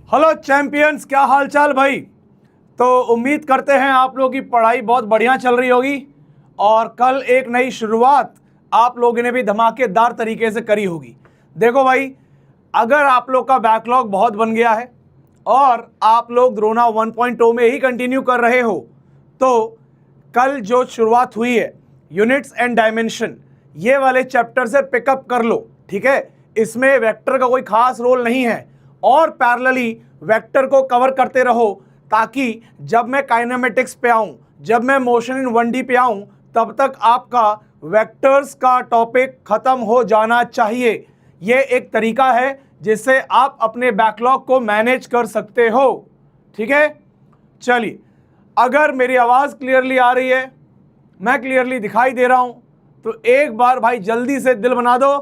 Hello champions, क्या हाल चाल भाई। तो उम्मीद करते हैं आप लोगों की पढ़ाई बहुत बढ़िया चल रही होगी और कल एक नई शुरुआत आप लोगों ने भी धमाकेदार तरीके से करी होगी। देखो भाई, अगर आप लोग का बैकलॉग बहुत बन गया है और आप लोग द्रोणा 1.0 में ही कंटिन्यू कर रहे हो तो कल जो शुरुआत हुई है यूनिट्स एंड डायमेंशन, ये वाले चैप्टर से पिकअप कर लो। ठीक है, इसमें वेक्टर का कोई खास रोल नहीं है और पैरेलली वेक्टर को कवर करते रहो ताकि जब मैं काइनेमेटिक्स पे आऊं, जब मैं मोशन इन 1D पे आऊं, तब तक आपका वेक्टर्स का टॉपिक खत्म हो जाना चाहिए। ये एक तरीका है जिससे आप अपने बैकलॉग को मैनेज कर सकते हो। ठीक है, चलिए, अगर मेरी आवाज़ क्लियरली आ रही है, मैं क्लियरली दिखाई दे रहा हूं, तो एक बार भाई जल्दी से दिल बना दो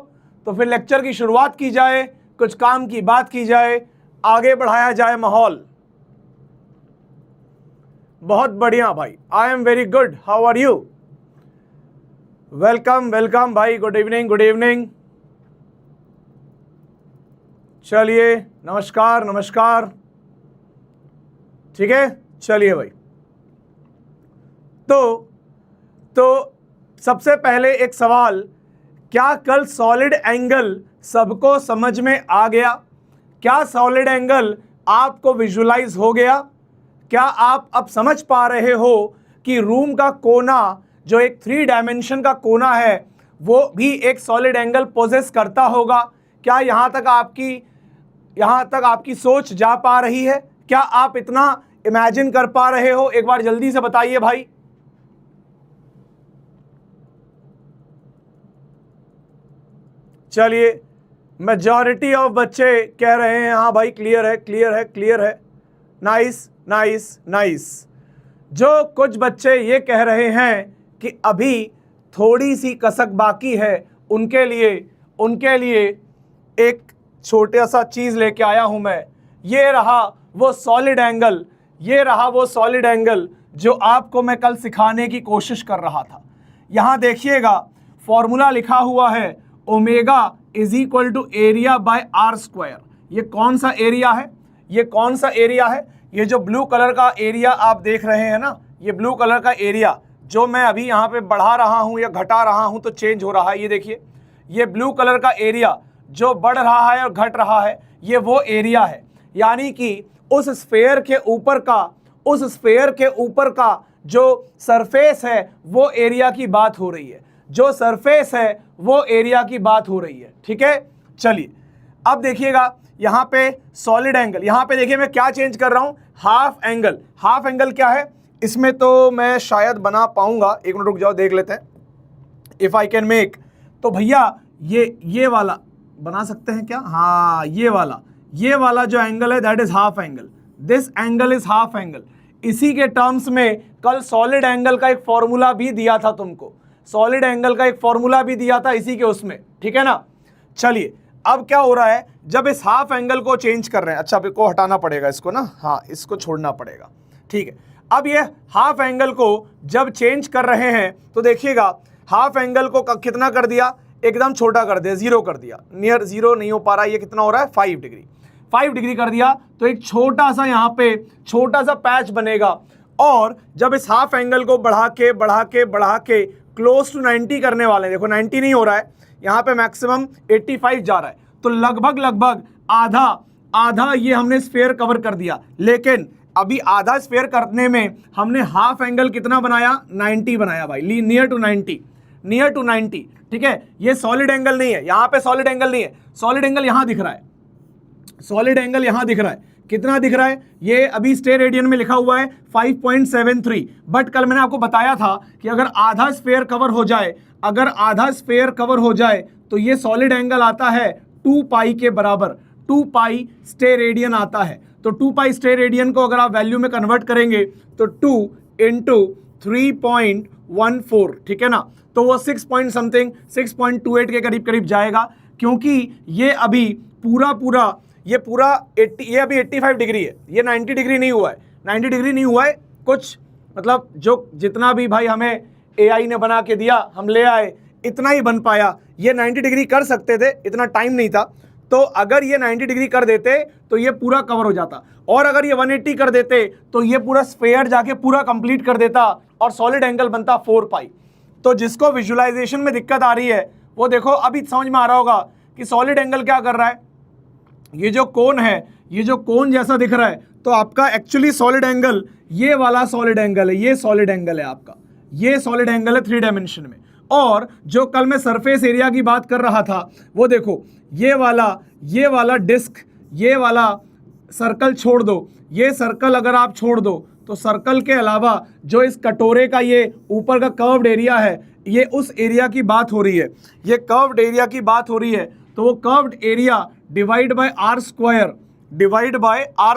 तो फिर लेक्चर की शुरुआत की जाए, कुछ काम की बात की जाए, आगे बढ़ाया जाए माहौल। बहुत बढ़िया भाई, I am very good, how are you? Welcome welcome भाई, गुड इवनिंग गुड इवनिंग। चलिए, नमस्कार नमस्कार। ठीक है, चलिए भाई। तो सबसे पहले एक सवाल, क्या कल सॉलिड एंगल सबको समझ में आ गया? क्या सॉलिड एंगल आपको विजुलाइज हो गया? क्या आप अब समझ पा रहे हो कि रूम का कोना जो एक 3 डायमेंशन का कोना है वो भी एक सॉलिड एंगल पोजेस करता होगा? क्या यहाँ तक आपकी सोच जा पा रही है? क्या आप इतना इमेजिन कर पा रहे हो? एक बार जल्दी से बताइए भाई। चलिए, मेजॉरिटी ऑफ बच्चे कह रहे हैं हाँ भाई, क्लियर है क्लियर है क्लियर है। Nice nice nice. जो कुछ बच्चे ये कह रहे हैं कि अभी थोड़ी सी कसक बाकी है, उनके लिए एक छोटा सा चीज़ लेके आया हूं मैं। ये रहा वो सॉलिड एंगल जो आपको मैं कल सिखाने की कोशिश कर रहा था। यहाँ देखिएगा, फॉर्मूला लिखा हुआ है omega is equal to area by R square. ये कौन सा एरिया है? ये जो ब्लू कलर का एरिया आप देख रहे हैं ना, ये ब्लू कलर का एरिया जो मैं अभी यहाँ पे बढ़ा रहा हूँ या घटा रहा हूँ तो चेंज हो रहा है, ये देखिए, ये ब्लू कलर का एरिया जो बढ़ रहा है और घट रहा है, ये वो एरिया है। यानी कि उस स्फेयर के ऊपर का जो सरफेस है वो एरिया की बात हो रही है। ठीक है, चलिए अब देखिएगा यहाँ पे सॉलिड एंगल, यहाँ पे देखिए मैं क्या चेंज कर रहा हूँ, हाफ एंगल क्या है इसमें, तो मैं शायद बना पाऊंगा, एक मिनट रुक जाओ, देख लेते हैं इफ आई कैन मेक। तो भैया ये वाला बना सकते हैं क्या? हाँ, ये वाला जो एंगल है that is half angle, this angle is half angle. इसी के टर्म्स में कल सॉलिड एंगल का एक फॉर्मूला भी दिया था तुमको, इसी के उसमें। ठीक है ना, चलिए अब क्या हो रहा है, जब इस हाफ एंगल को चेंज कर रहे हैं, अच्छा को हटाना पड़ेगा इसको ना, हाँ इसको छोड़ना पड़ेगा। ठीक है, अब ये हाफ एंगल को जब चेंज कर रहे हैं तो देखिएगा, हाफ एंगल को कितना कर दिया, एकदम छोटा कर दिया, 0 कर दिया, नियर 0 नहीं हो पा रहा, ये कितना हो रहा है 5 डिग्री कर दिया, तो एक छोटा सा यहाँ पे छोटा सा पैच बनेगा। और जब इस हाफ एंगल को बढ़ा के क्लोज टू 90 करने वाले हैं, देखो 90 नहीं हो रहा है, यहाँ पे मैक्सिमम 85 जा रहा है, तो लगभग आधा ये हमने स्फेयर कवर कर दिया। लेकिन अभी आधा स्फेयर करने में हमने हाफ एंगल कितना बनाया, 90 बनाया भाई, नियर टू 90। ठीक है, ये सॉलिड एंगल नहीं है, यहाँ पे सॉलिड एंगल नहीं है, सॉलिड एंगल यहाँ दिख रहा है, कितना दिख रहा है, ये अभी स्टे रेडियन में लिखा हुआ है 5.73। बट कल मैंने आपको बताया था कि अगर आधा स्फेयर कवर हो जाए तो ये सॉलिड एंगल आता है 2 पाई के बराबर, 2 पाई स्टे रेडियन आता है। तो 2 पाई स्टे रेडियन को अगर आप वैल्यू में कन्वर्ट करेंगे तो 2 इंटू 3.14, ठीक है ना, तो वो 6.28 के करीब जाएगा, क्योंकि ये अभी ये अभी 85 डिग्री है, ये 90 डिग्री नहीं हुआ है, कुछ मतलब जो जितना भी भाई हमें AI ने बना के दिया हम ले आए, इतना ही बन पाया। ये 90 डिग्री कर सकते थे, इतना टाइम नहीं था, तो अगर ये 90 डिग्री कर देते तो ये पूरा कवर हो जाता, और अगर ये 180 कर देते तो ये पूरा स्फेयर जाके पूरा कंप्लीट कर देता और सॉलिड एंगल बनता 4 पाई। तो जिसको विजुअलाइजेशन में दिक्कत आ रही है वो देखो अभी समझ में आ रहा होगा कि सॉलिड एंगल क्या कर रहा है। ये जो कोन है, ये जो कोन जैसा दिख रहा है, तो आपका एक्चुअली सॉलिड एंगल ये वाला सॉलिड एंगल है, ये सॉलिड एंगल है आपका, ये सॉलिड एंगल है 3 डायमेंशन में। और जो कल मैं सरफेस एरिया की बात कर रहा था वो देखो ये वाला डिस्क, ये वाला सर्कल छोड़ दो, ये सर्कल अगर आप छोड़ दो तो सर्कल के अलावा जो इस कटोरे का ये ऊपर का कर्व्ड एरिया है, ये उस एरिया की बात हो रही है, ये कर्व्ड एरिया की बात हो रही है। तो वो curved area divide by R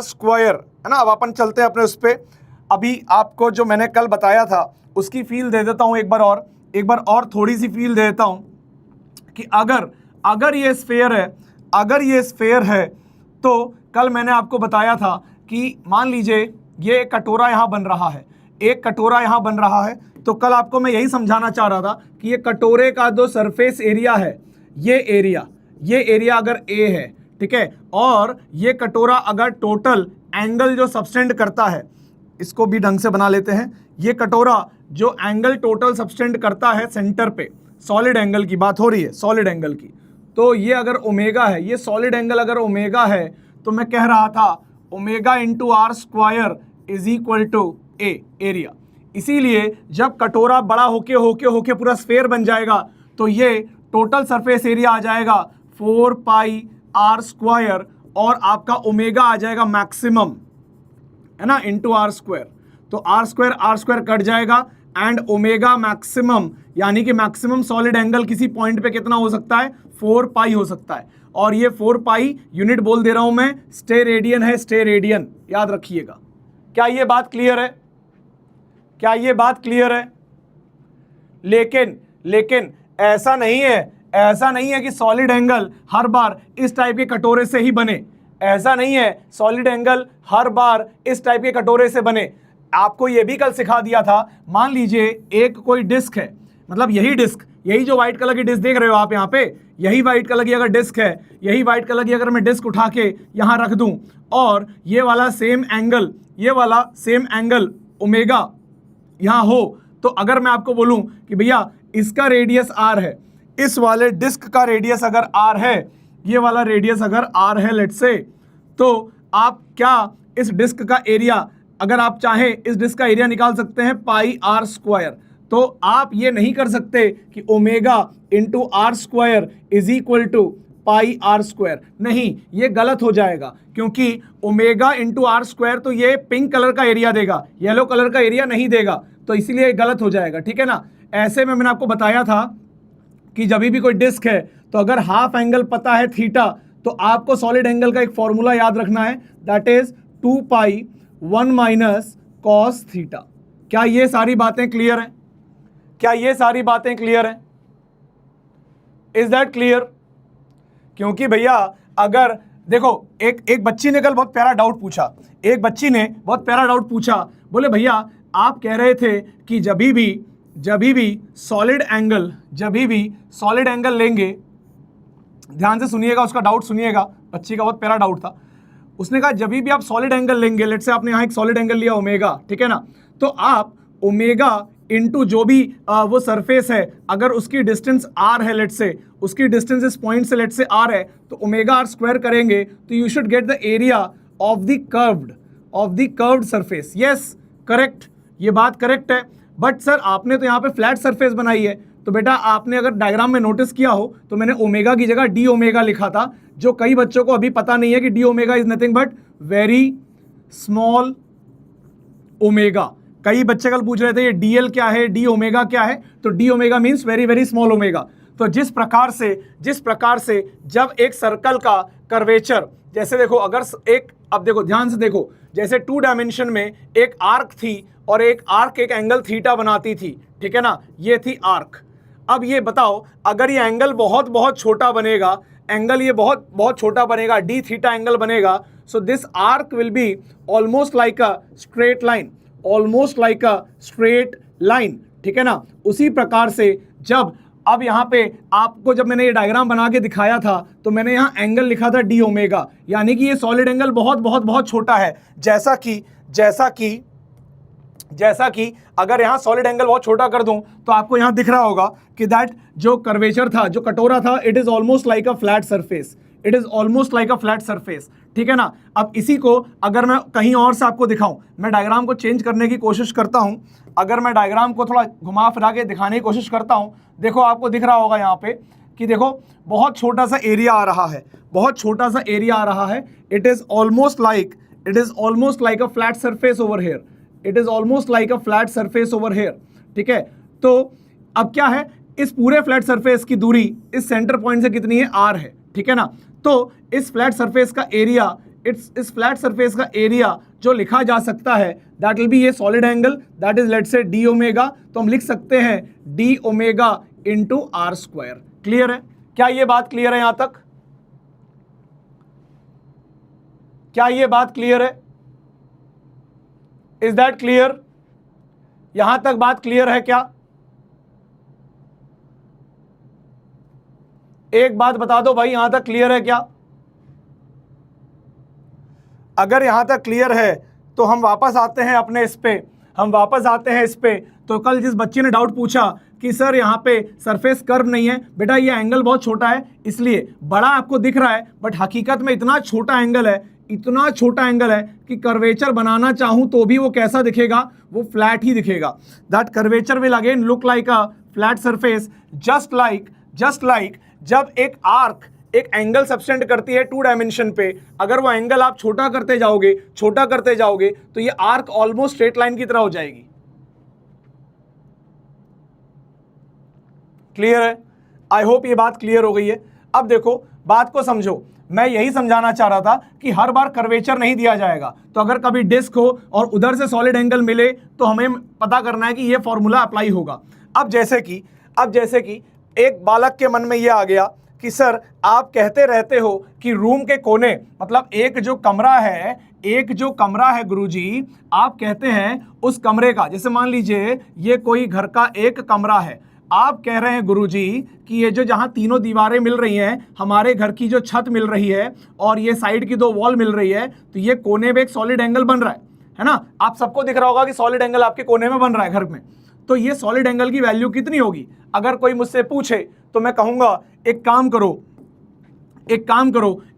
square है ना। अब अपन चलते हैं अपने उस पर, अभी आपको जो मैंने कल बताया था उसकी फील दे देता हूँ एक बार और थोड़ी सी फील दे देता हूँ कि अगर ये स्फेयर है तो कल मैंने आपको बताया था कि मान लीजिए ये एक कटोरा यहाँ बन रहा है, तो कल आपको मैं यही समझाना चाह रहा था कि ये कटोरे का जो सरफेस एरिया है, ये एरिया अगर ए है, ठीक है, और ये कटोरा अगर टोटल एंगल जो सबटेंड करता है, इसको भी ढंग से बना लेते हैं, ये कटोरा जो एंगल टोटल सबटेंड करता है सेंटर पे, सॉलिड एंगल की बात हो रही है, सॉलिड एंगल की, तो ये अगर ओमेगा है, ये सॉलिड एंगल अगर ओमेगा है, तो मैं कह रहा था omega into R square is equal to a area. इसीलिए जब कटोरा बड़ा होके पूरा स्फेयर बन जाएगा तो ये टोटल सरफेस एरिया आ जाएगा 4 पाई आर स्क्वायर, और आपका ओमेगा आ जाएगा मैक्सिमम, है ना, इंटू आर स्क्वायर। तो आर स्क्वायर कट जाएगा एंड ओमेगा मैक्सिमम, यानी कि मैक्सिमम सॉलिड एंगल किसी पॉइंट पे कितना हो सकता है, 4 पाई हो सकता है। और ये 4 पाई यूनिट बोल दे रहा हूं मैं, स्टे रेडियन, याद रखिएगा। क्या ये बात क्लियर है? लेकिन ऐसा नहीं है कि सॉलिड एंगल हर बार इस टाइप के कटोरे से ही बने, ऐसा नहीं है सॉलिड एंगल हर बार इस टाइप के कटोरे से बने। आपको ये भी कल सिखा दिया था, मान लीजिए एक कोई डिस्क है, मतलब यही जो व्हाइट कलर की डिस्क देख रहे हो आप यहाँ पे, यही व्हाइट कलर की अगर डिस्क है, यही व्हाइट कलर की अगर मैं डिस्क उठा के यहाँ रख दूं और ये वाला सेम एंगल ओमेगा यहाँ हो, तो अगर मैं आपको बोलूं कि भैया इसका रेडियस आर है, इस वाले डिस्क का रेडियस अगर आर है, ये वाला रेडियस अगर आर है लेट्स से, तो आप क्या इस डिस्क का एरिया, अगर आप चाहें इस डिस्क का एरिया निकाल सकते हैं पाई आर स्क्वायर। तो आप ये नहीं कर सकते कि omega into R square is equal to pi R square, नहीं, ये गलत हो जाएगा, क्योंकि ओमेगा इंटू आर स्क्वायर तो ये पिंक कलर का एरिया देगा, येलो कलर का एरिया नहीं देगा, तो इसीलिए गलत हो जाएगा, ठीक है ना। ऐसे में मैंने आपको बताया था कि जब भी कोई डिस्क है तो अगर हाफ एंगल पता है थीटा, तो आपको सॉलिड एंगल का एक फॉर्मूला याद रखना है, that is 2 pi 1 minus cos theta. क्या ये सारी बातें क्लियर हैं? Is that clear? क्योंकि भैया अगर देखो एक बच्ची ने कल बहुत प्यारा डाउट पूछा, बोले भैया आप कह रहे थे कि जब भी सॉलिड एंगल लेंगे, ध्यान से सुनिएगा, उसका डाउट सुनिएगा, बच्ची का बहुत प्यारा डाउट था। उसने कहा जब भी आप सॉलिड एंगल लेंगे, लेट्स से आपने यहाँ एक सॉलिड एंगल लिया ओमेगा, ठीक है ना, तो आप ओमेगा इनटू जो भी वो सरफेस है, अगर उसकी डिस्टेंस आर है, लेट्स से उसकी डिस्टेंस इस पॉइंट से लेट्स से आर है, तो ओमेगा आर स्क्वायर करेंगे तो you should get the area of the curved surface. Yes correct, ये बात करेक्ट है। बट सर आपने तो यहाँ पे फ्लैट सरफेस बनाई है, तो बेटा आपने अगर डायग्राम में नोटिस किया हो तो मैंने ओमेगा की जगह डी ओमेगा लिखा था, जो कई बच्चों को अभी पता नहीं है कि D omega is nothing but very small omega. कई बच्चे कल पूछ रहे थे ये डीएल क्या है, डी ओमेगा क्या है, तो D omega means very very small omega. तो जिस प्रकार से जब एक सर्कल का कर्वेचर, जैसे देखो अगर अब देखो ध्यान से देखो, जैसे 2 डायमेंशन में एक आर्क थी और एक एंगल थीटा बनाती थी, ठीक है ना, ये थी आर्क। अब ये बताओ अगर ये एंगल बहुत बहुत छोटा बनेगा, ये बहुत बहुत छोटा बनेगा, डी थीटा एंगल बनेगा, so this arc will be almost like a straight line, ठीक है ना। उसी प्रकार से जब अब यहाँ पे आपको जब मैंने ये डायग्राम बना के दिखाया था तो मैंने यहाँ एंगल लिखा था डी ओमेगा, यानी कि ये सॉलिड एंगल बहुत बहुत बहुत छोटा है। जैसा कि अगर यहाँ सॉलिड एंगल बहुत छोटा कर दूं तो आपको यहाँ दिख रहा होगा कि दैट जो कर्वेचर था, जो कटोरा था, it is almost like a flat surface, it is almost like a flat surface. ठीक है ना। अब इसी को अगर मैं कहीं और से आपको दिखाऊं, मैं डायग्राम को चेंज करने की कोशिश करता हूं, अगर मैं डायग्राम को थोड़ा घुमा फिरा के दिखाने की कोशिश करता हूं, देखो आपको दिख रहा होगा यहाँ पे कि देखो बहुत छोटा सा एरिया आ रहा है, बहुत छोटा सा एरिया आ रहा है। It is almost like a flat surface over here, it is almost like a flat surface over here. ठीक है, तो अब क्या है, इस पूरे फ्लैट सरफेस की दूरी इस सेंटर पॉइंट से कितनी है, आर है। ठीक है ना। तो इस फ्लैट सरफेस का एरिया, इस फ्लैट सरफेस का एरिया जो लिखा जा सकता है दैट विल बी ये solid angle, that is let's say D omega. तो हम लिख सकते हैं D omega into R square. Clear है? क्या ये बात क्लियर है? यहां तक क्या ये बात क्लियर है? Is that clear? यहां तक बात क्लियर है क्या? एक बात बता दो भाई, यहां तक क्लियर है क्या? अगर यहां तक क्लियर है तो हम वापस आते हैं अपने इस पे, तो कल जिस बच्चे ने डाउट पूछा कि सर यहाँ पे सरफेस कर्व नहीं है, बेटा ये एंगल बहुत छोटा है इसलिए बड़ा आपको दिख रहा है, बट हकीकत में इतना छोटा एंगल है कि कर्वेचर बनाना चाहूं तो भी वो कैसा दिखेगा, वो फ्लैट ही दिखेगा। That curvature will again look like a flat surface, just like जब एक एंगल सब्सटेंड करती है 2 डायमेंशन पे, अगर वो एंगल आप छोटा करते जाओगे तो ये आर्क ऑलमोस्ट स्ट्रेट लाइन की तरह हो जाएगी। क्लियर है? आई होप ये बात क्लियर हो गई है। अब देखो बात को समझो, मैं यही समझाना चाह रहा था कि हर बार कर्वेचर नहीं दिया जाएगा, तो अगर कभी डिस्क हो और उधर से सॉलिड एंगल मिले तो हमें पता करना है कि ये फॉर्मूला अप्लाई होगा। अब जैसे कि एक बालक के मन में ये आ गया कि सर आप कहते रहते हो कि रूम के कोने, मतलब एक जो कमरा है गुरुजी, आप कहते हैं उस कमरे का, जैसे मान लीजिए ये कोई घर का एक कमरा है, आप कह रहे हैं गुरुजी कि ये जो जहां तीनों दीवारें मिल रही हैं, हमारे घर की जो छत मिल रही है और ये साइड की 2 वॉल मिल रही है, तो ये कोने में एक सॉलिड एंगल बन रहा है ना। आप सबको दिख रहा होगा कि सॉलिड एंगल आपके कोने में बन रहा है घर में। तो ये सॉलिड एंगल की वैल्यू कितनी होगी? अगर कोई मुझसे पूछे तो मैं कहूंगा एक काम करो,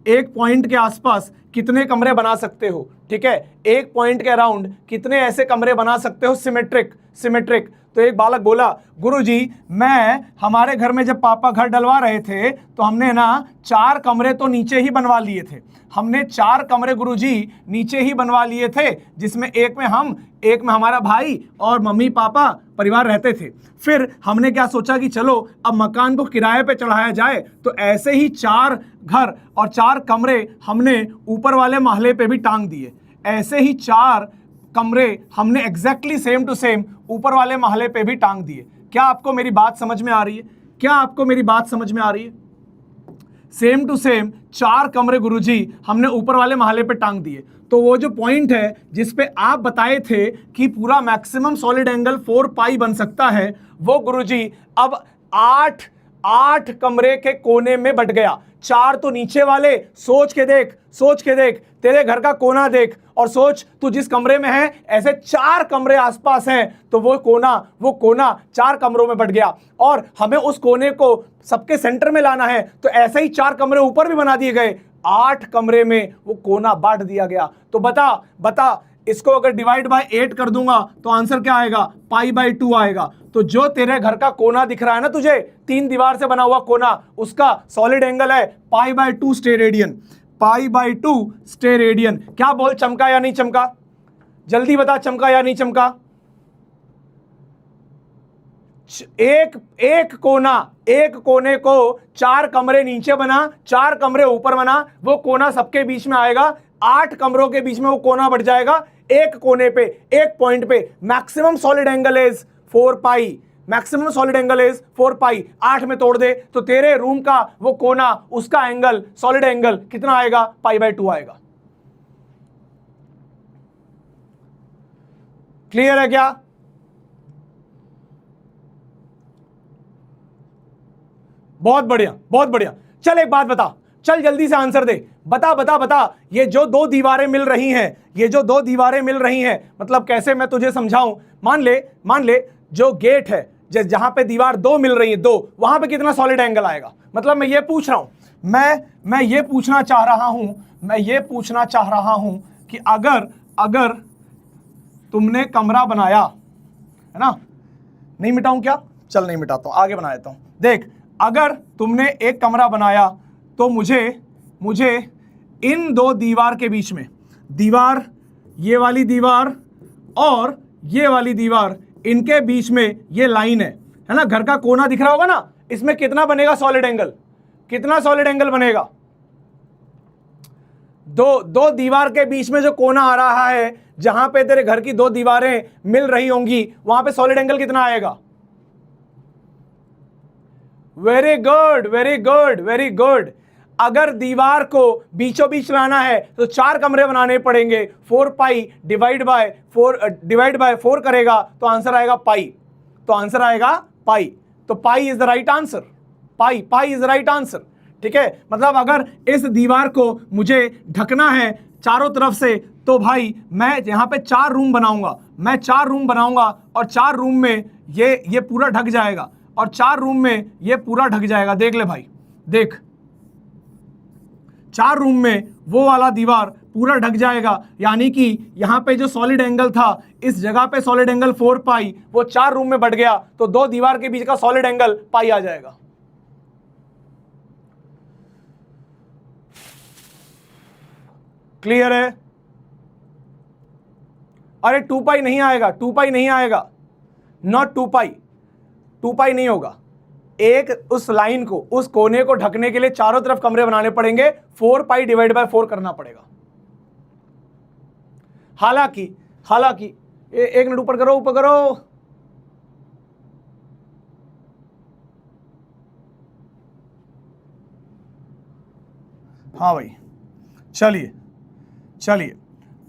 एक पॉइंट के आसपास कितने कमरे बना सकते हो? ठीक है, एक पॉइंट के अराउंड कितने ऐसे कमरे बना सकते हो सिमेट्रिक। तो एक बालक बोला, गुरुजी मैं हमारे घर में जब पापा घर डलवा रहे थे तो हमने ना 4 कमरे तो नीचे ही बनवा लिए थे, हमने 4 कमरे गुरुजी नीचे ही बनवा लिए थे, जिसमें एक में हम, एक में हमारा भाई और मम्मी पापा परिवार रहते थे। फिर हमने क्या सोचा कि चलो अब मकान को किराए पे चढ़ाया जाए, तो ऐसे ही 4 घर और 4 कमरे हमने ऊपर वाले महले पे भी टांग दिए, ऐसे ही 4 कमरे हमने एग्जैक्टली सेम टू सेम ऊपर वाले महले पे भी टांग दिए। क्या आपको मेरी बात समझ में आ रही है? सेम टू सेम 4 कमरे गुरुजी हमने ऊपर वाले महले पे टांग दिए। तो वो जो पॉइंट है जिस पे आप बताए थे कि पूरा मैक्सिमम सॉलिड एंगल 4 पाई बन सकता है, वो गुरुजी अब 8 कमरे के कोने में बट गया। 4 तो नीचे वाले, सोच के देख तेरे घर का कोना देख और सोच तू जिस कमरे में है ऐसे 4 कमरे आसपास हैं, तो वो कोना 4 कमरों में बट गया और हमें उस कोने को सबके सेंटर में लाना है, तो ऐसे ही 4 कमरे ऊपर भी बना दिए गए, 8 कमरे में वो कोना बांट दिया गया। तो बता इसको अगर डिवाइड बाय 8 कर दूंगा तो आंसर क्या आएगा? π/2 आएगा। तो जो तेरे घर का कोना दिख रहा है ना तुझे, 3 दीवार से बना हुआ कोना, उसका सॉलिड एंगल है π/2 स्टेरेडियन, π/2 स्टेरेडियन। क्या बोल, चमका या नहीं चमका? जल्दी बता, चमका या नहीं चमका? एक कोने को 4 कमरे नीचे बना, 4 कमरे ऊपर बना, वो कोना सबके बीच में आएगा, 8 कमरों के बीच में वो कोना बढ़ जाएगा, एक कोने पे, एक पॉइंट पे। Maximum solid angle is 4 pi, maximum solid angle is 4 पाई। 8 में तोड़ दे तो तेरे रूम का वो कोना, उसका एंगल, सॉलिड एंगल कितना आएगा? π/2 आएगा। क्लियर है क्या? बहुत बढ़िया, बहुत बढ़िया। चल एक बात बता, चल जल्दी से आंसर दे, बता बता बता। ये जो दो दीवारें मिल रही हैं, ये जो दो दीवारें मिल रही हैं, मतलब कैसे मैं तुझे समझाऊं। मान ले जो गेट है, जहां पे दीवार दो मिल रही है, दो, वहां पे कितना सॉलिड एंगल आएगा। मतलब मैं ये पूछ रहा हूं, मैं ये पूछना चाह रहा हूं कि अगर तुमने कमरा बनाया है ना, नहीं मिटाऊं क्या, चल नहीं मिटाता हूं, आगे बना देता हूं। देख, अगर तुमने एक कमरा बनाया तो मुझे इन दो दीवार के बीच में, दीवार, ये वाली दीवार और ये वाली दीवार, इनके बीच में ये लाइन है ना, घर का कोना दिख रहा होगा ना, इसमें कितना बनेगा सॉलिड एंगल, कितना सॉलिड एंगल बनेगा। दो दीवार के बीच में जो कोना आ रहा है, जहां पे तेरे घर की दो दीवारें मिल रही होंगी, वहां पे सॉलिड एंगल कितना आएगा। Very good, very good, very good. अगर दीवार को बीचों बीच लाना है तो 4 कमरे बनाने पड़ेंगे, 4 पाई डिवाइड बाय 4 करेगा तो आंसर आएगा पाई, तो आंसर आएगा पाई। तो pi is the right answer, pi is the right answer. ठीक है, मतलब अगर इस दीवार को मुझे ढकना है चारों तरफ से, तो भाई मैं यहां पे 4 रूम बनाऊंगा, मैं 4 रूम बनाऊंगा और 4 रूम में ये पूरा ढक जाएगा, और 4 रूम में ये पूरा ढक जाएगा। देख ले भाई, देख, 4 रूम में वो वाला दीवार पूरा ढक जाएगा, यानी कि यहां पे जो सॉलिड एंगल था, इस जगह पे सॉलिड एंगल 4 पाई, वो 4 रूम में बढ़ गया, तो दो दीवार के बीच का सॉलिड एंगल पाई आ जाएगा। क्लियर है? अरे 2 पाई नहीं आएगा, 2 पाई नहीं आएगा, नॉट 2 पाई, 2 पाई नहीं होगा। एक उस लाइन को, उस कोने को ढकने के लिए चारों तरफ कमरे बनाने पड़ेंगे, 4 पाई डिवाइड बाय 4 करना पड़ेगा। हालांकि एक मिनट ऊपर करो, हाँ भाई, चलिए,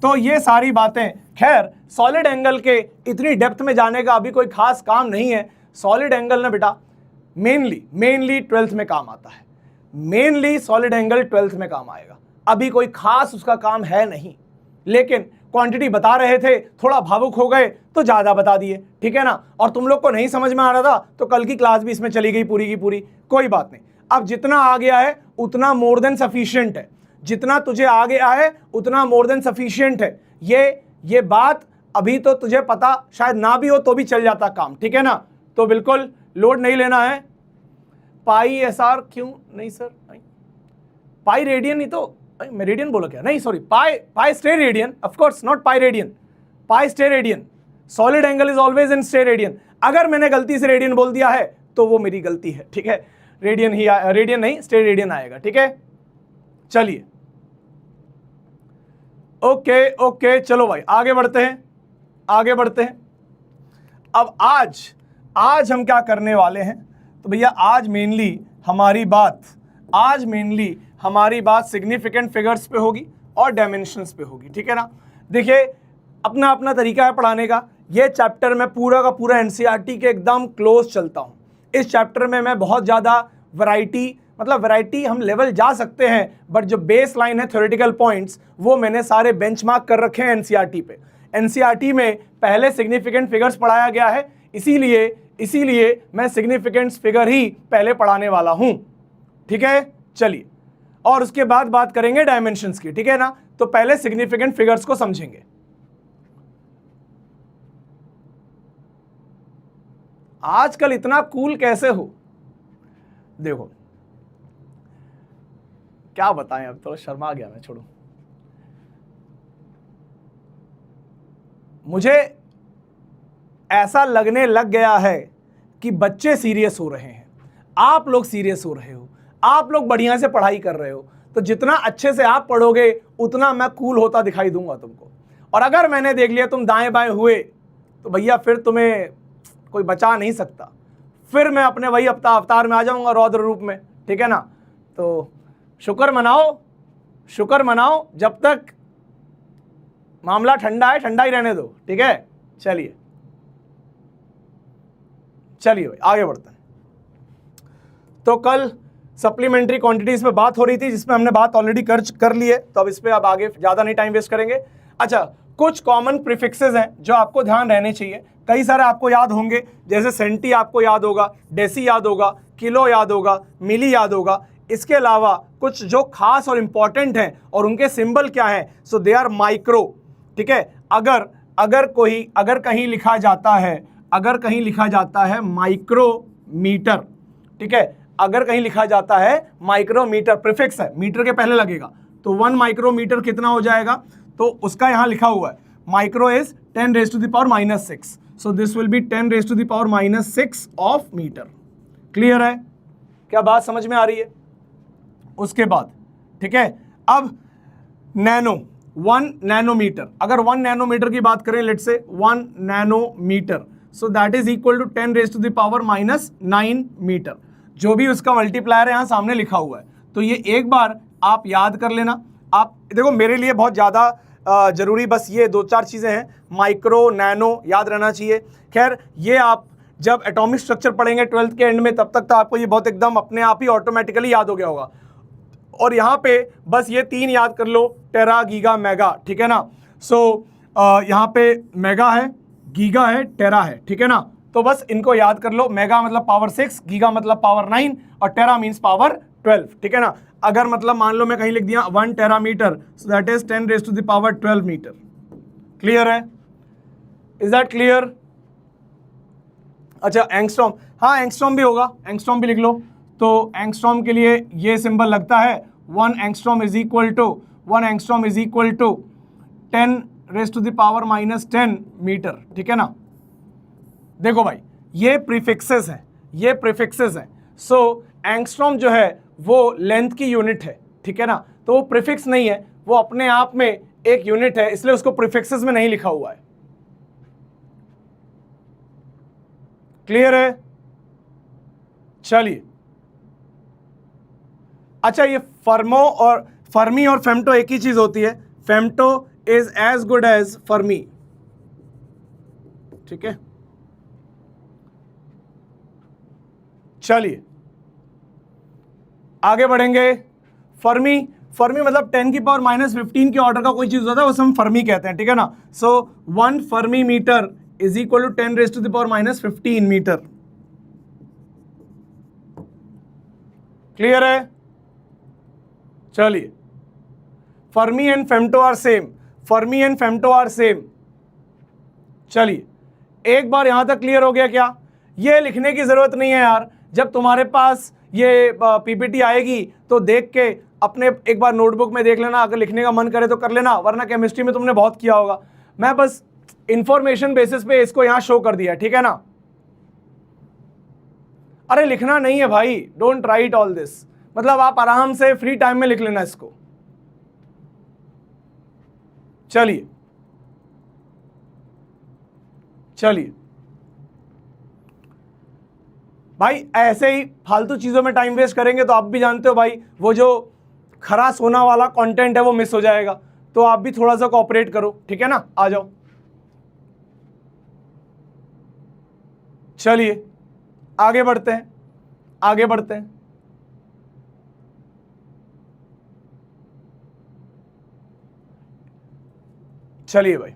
तो ये सारी बातें, खैर सॉलिड एंगल के इतनी डेप्थ में जाने का अभी कोई खास काम नहीं है। सॉलिड एंगल ना बेटा मेनली 12th में काम आता है, मेनली सॉलिड एंगल 12th में काम आएगा, अभी कोई खास उसका काम है नहीं। लेकिन क्वांटिटी बता रहे थे, थोड़ा भावुक हो गए तो ज्यादा बता दिए, ठीक है ना। और तुम लोग को नहीं समझ में आ रहा था तो कल की क्लास भी इसमें चली गई पूरी की पूरी, कोई बात नहीं। अब जितना आ गया है उतना मोर देन सफिशिएंट है, जितना तुझे आ गया है उतना मोर देन सफिशिएंट है। ये बात अभी तो तुझे पता शायद ना भी हो तो भी चल जाता काम, ठीक है ना। तो बिल्कुल लोड नहीं लेना है। पाई एसआर क्यों नहीं सर, नहीं पाई रेडियन, नहीं तो मैं रेडियन बोला क्या, नहीं sorry, pi stay radian, of course not pi radian, pi stay radian. Solid angle is always in stay radian. अगर मैंने गलती से रेडियन बोल दिया है तो वो मेरी गलती है, ठीक है। रेडियन नहीं, स्टे रेडियन आएगा, ठीक है। चलिए, ओके, चलो भाई आगे बढ़ते हैं। अब आज हम क्या करने वाले हैं, तो भैया आज मेनली हमारी बात सिग्निफिकेंट फिगर्स पे होगी और डायमेंशंस पे होगी, ठीक है ना। देखिए, अपना अपना तरीका है पढ़ाने का। ये चैप्टर में पूरा का पूरा एनसीईआरटी के एकदम क्लोज चलता हूँ। इस चैप्टर में मैं बहुत ज़्यादा वैरायटी हम लेवल जा सकते हैं, बट जो बेस लाइन है थ्योरेटिकल पॉइंट्स, वो मैंने सारे बेंचमार्क कर रखे हैं एनसीईआरटी पे। एनसीईआरटी में पहले सिग्निफिकेंट फिगर्स पढ़ाया गया है, इसीलिए मैं सिग्निफिकेंट फिगर ही पहले पढ़ाने वाला हूं, ठीक है। चलिए, और उसके बाद बात करेंगे डायमेंशंस की, ठीक है ना। तो पहले सिग्निफिकेंट फिगर्स को समझेंगे। आजकल इतना कूल कैसे हो, देखो क्या बताएं, अब तो शर्मा गया मैं, छोड़ो। मुझे ऐसा लगने लग गया है कि बच्चे सीरियस हो रहे हैं, आप लोग सीरियस हो रहे हो, आप लोग बढ़िया से पढ़ाई कर रहे हो। तो जितना अच्छे से आप पढ़ोगे उतना मैं कूल होता दिखाई दूंगा तुमको। और अगर मैंने देख लिया तुम दाएं बाएं हुए तो भैया फिर तुम्हें कोई बचा नहीं सकता, फिर मैं अपने वही अवतार में आ जाऊंगा, रौद्र रूप में, ठीक है ना। तो शुक्र मनाओ, जब तक मामला ठंडा है ठंडा ही रहने दो, ठीक है। चलिए भाई आगे बढ़ते हैं। तो कल सप्लीमेंट्री क्वांटिटीज पे बात हो रही थी जिसमें हमने बात ऑलरेडी कर ली है, तो अब इस पे अब आगे ज़्यादा नहीं टाइम वेस्ट करेंगे। अच्छा, कुछ कॉमन प्रीफिक्सेस हैं जो आपको ध्यान रहने चाहिए। कई सारे आपको याद होंगे, जैसे सेंटी आपको याद होगा, डेसी याद होगा, किलो याद होगा, मिली याद होगा। इसके अलावा कुछ जो खास और इंपॉर्टेंट हैं और उनके सिंबल क्या है, सो दे आर माइक्रो। ठीक है, अगर कहीं लिखा जाता है माइक्रोमीटर, ठीक है, अगर कहीं लिखा जाता है माइक्रोमीटर, प्रीफिक्स है, मीटर के पहले लगेगा, तो 1 माइक्रोमीटर कितना हो जाएगा, तो उसका यहां लिखा हुआ है micro is 10 raised to the power -6, so this will be 10 raised to the power -6 of metre. Clear है, क्या बात समझ में आ रही है? उसके बाद ठीक है, अब नैनो, 1 नैनोमीटर, अगर 1 नैनोमीटर की बात करें, let's say 1 nanometre, so that is equal to 10 raised to the power -9 metre. जो भी उसका मल्टीप्लायर है यहां सामने लिखा हुआ है, तो ये एक बार आप याद कर लेना। आप देखो, मेरे लिए बहुत ज़्यादा जरूरी बस ये 2-4 चीज़ें हैं, माइक्रो, नैनो याद रहना चाहिए। खैर, ये आप जब एटॉमिक स्ट्रक्चर पढ़ेंगे 12th के एंड में, तब तक तो आपको ये बहुत एकदम अपने आप ही ऑटोमेटिकली याद हो गया होगा। और यहाँ पे बस ये 3 याद कर लो, टेरा, गीगा, मेगा, ठीक है ना। सो यहाँ पे मेगा है, गीगा है, टेरा है, ठीक है ना। तो बस इनको याद कर लो, मेगा मतलब पावर 6, गीगा मतलब पावर 9 और टेरा मीन्स पावर 12, ठीक है ना। अगर मतलब मान लो मैं कहीं लिख दिया 1 terameter, so that is 10 raised to the power 12 metre. Clear है? Is that clear? अच्छा, एंगस्ट्रॉम, हाँ एंगस्ट्रॉम भी होगा, एंगस्ट्रॉम भी लिख लो। तो एंगस्ट्रॉम के लिए ये सिंबल लगता है 1 angstrom is equal to 10 raised to the power -10 metre, ठीक है ना। देखो भाई, ये प्रीफिक्सेस हैं, सो एंगस्ट्रॉम जो है वो लेंथ की यूनिट है, ठीक है ना। तो वो प्रीफिक्स नहीं है, वो अपने आप में एक यूनिट है, इसलिए उसको प्रीफिक्सेस में नहीं लिखा हुआ है। क्लियर है? चलिए, अच्छा, ये फर्मी और फेम्टो एक ही चीज होती है। Femto is as good as fermi, ठीक है। चलिए आगे बढ़ेंगे। फर्मी मतलब 10 की पावर -15 के ऑर्डर का कोई चीज होता है, उसे हम फर्मी कहते हैं, ठीक है ना। So 1 fermi metre is equal to 10 raised to the power -15 metre. Clear है? चलिए, fermi and femto are same. चलिए, एक बार यहां तक क्लियर हो गया क्या? ये लिखने की जरूरत नहीं है यार, जब तुम्हारे पास ये पीपीटी आएगी तो देख के अपने एक बार नोटबुक में देख लेना, अगर लिखने का मन करे तो कर लेना, वरना केमिस्ट्री में तुमने बहुत किया होगा। मैं बस इंफॉर्मेशन बेसिस पे इसको यहां शो कर दिया, ठीक है ना। अरे लिखना नहीं है भाई, डोंट राइट ऑल दिस, मतलब आप आराम से फ्री टाइम में लिख लेना इसको। चलिए भाई, ऐसे ही फालतू चीजों में टाइम वेस्ट करेंगे तो आप भी जानते हो भाई, वो जो खरा सोना वाला कंटेंट है वो मिस हो जाएगा। तो आप भी थोड़ा सा कोऑपरेट करो, ठीक है ना। आ जाओ, चलिए आगे बढ़ते हैं। चलिए भाई,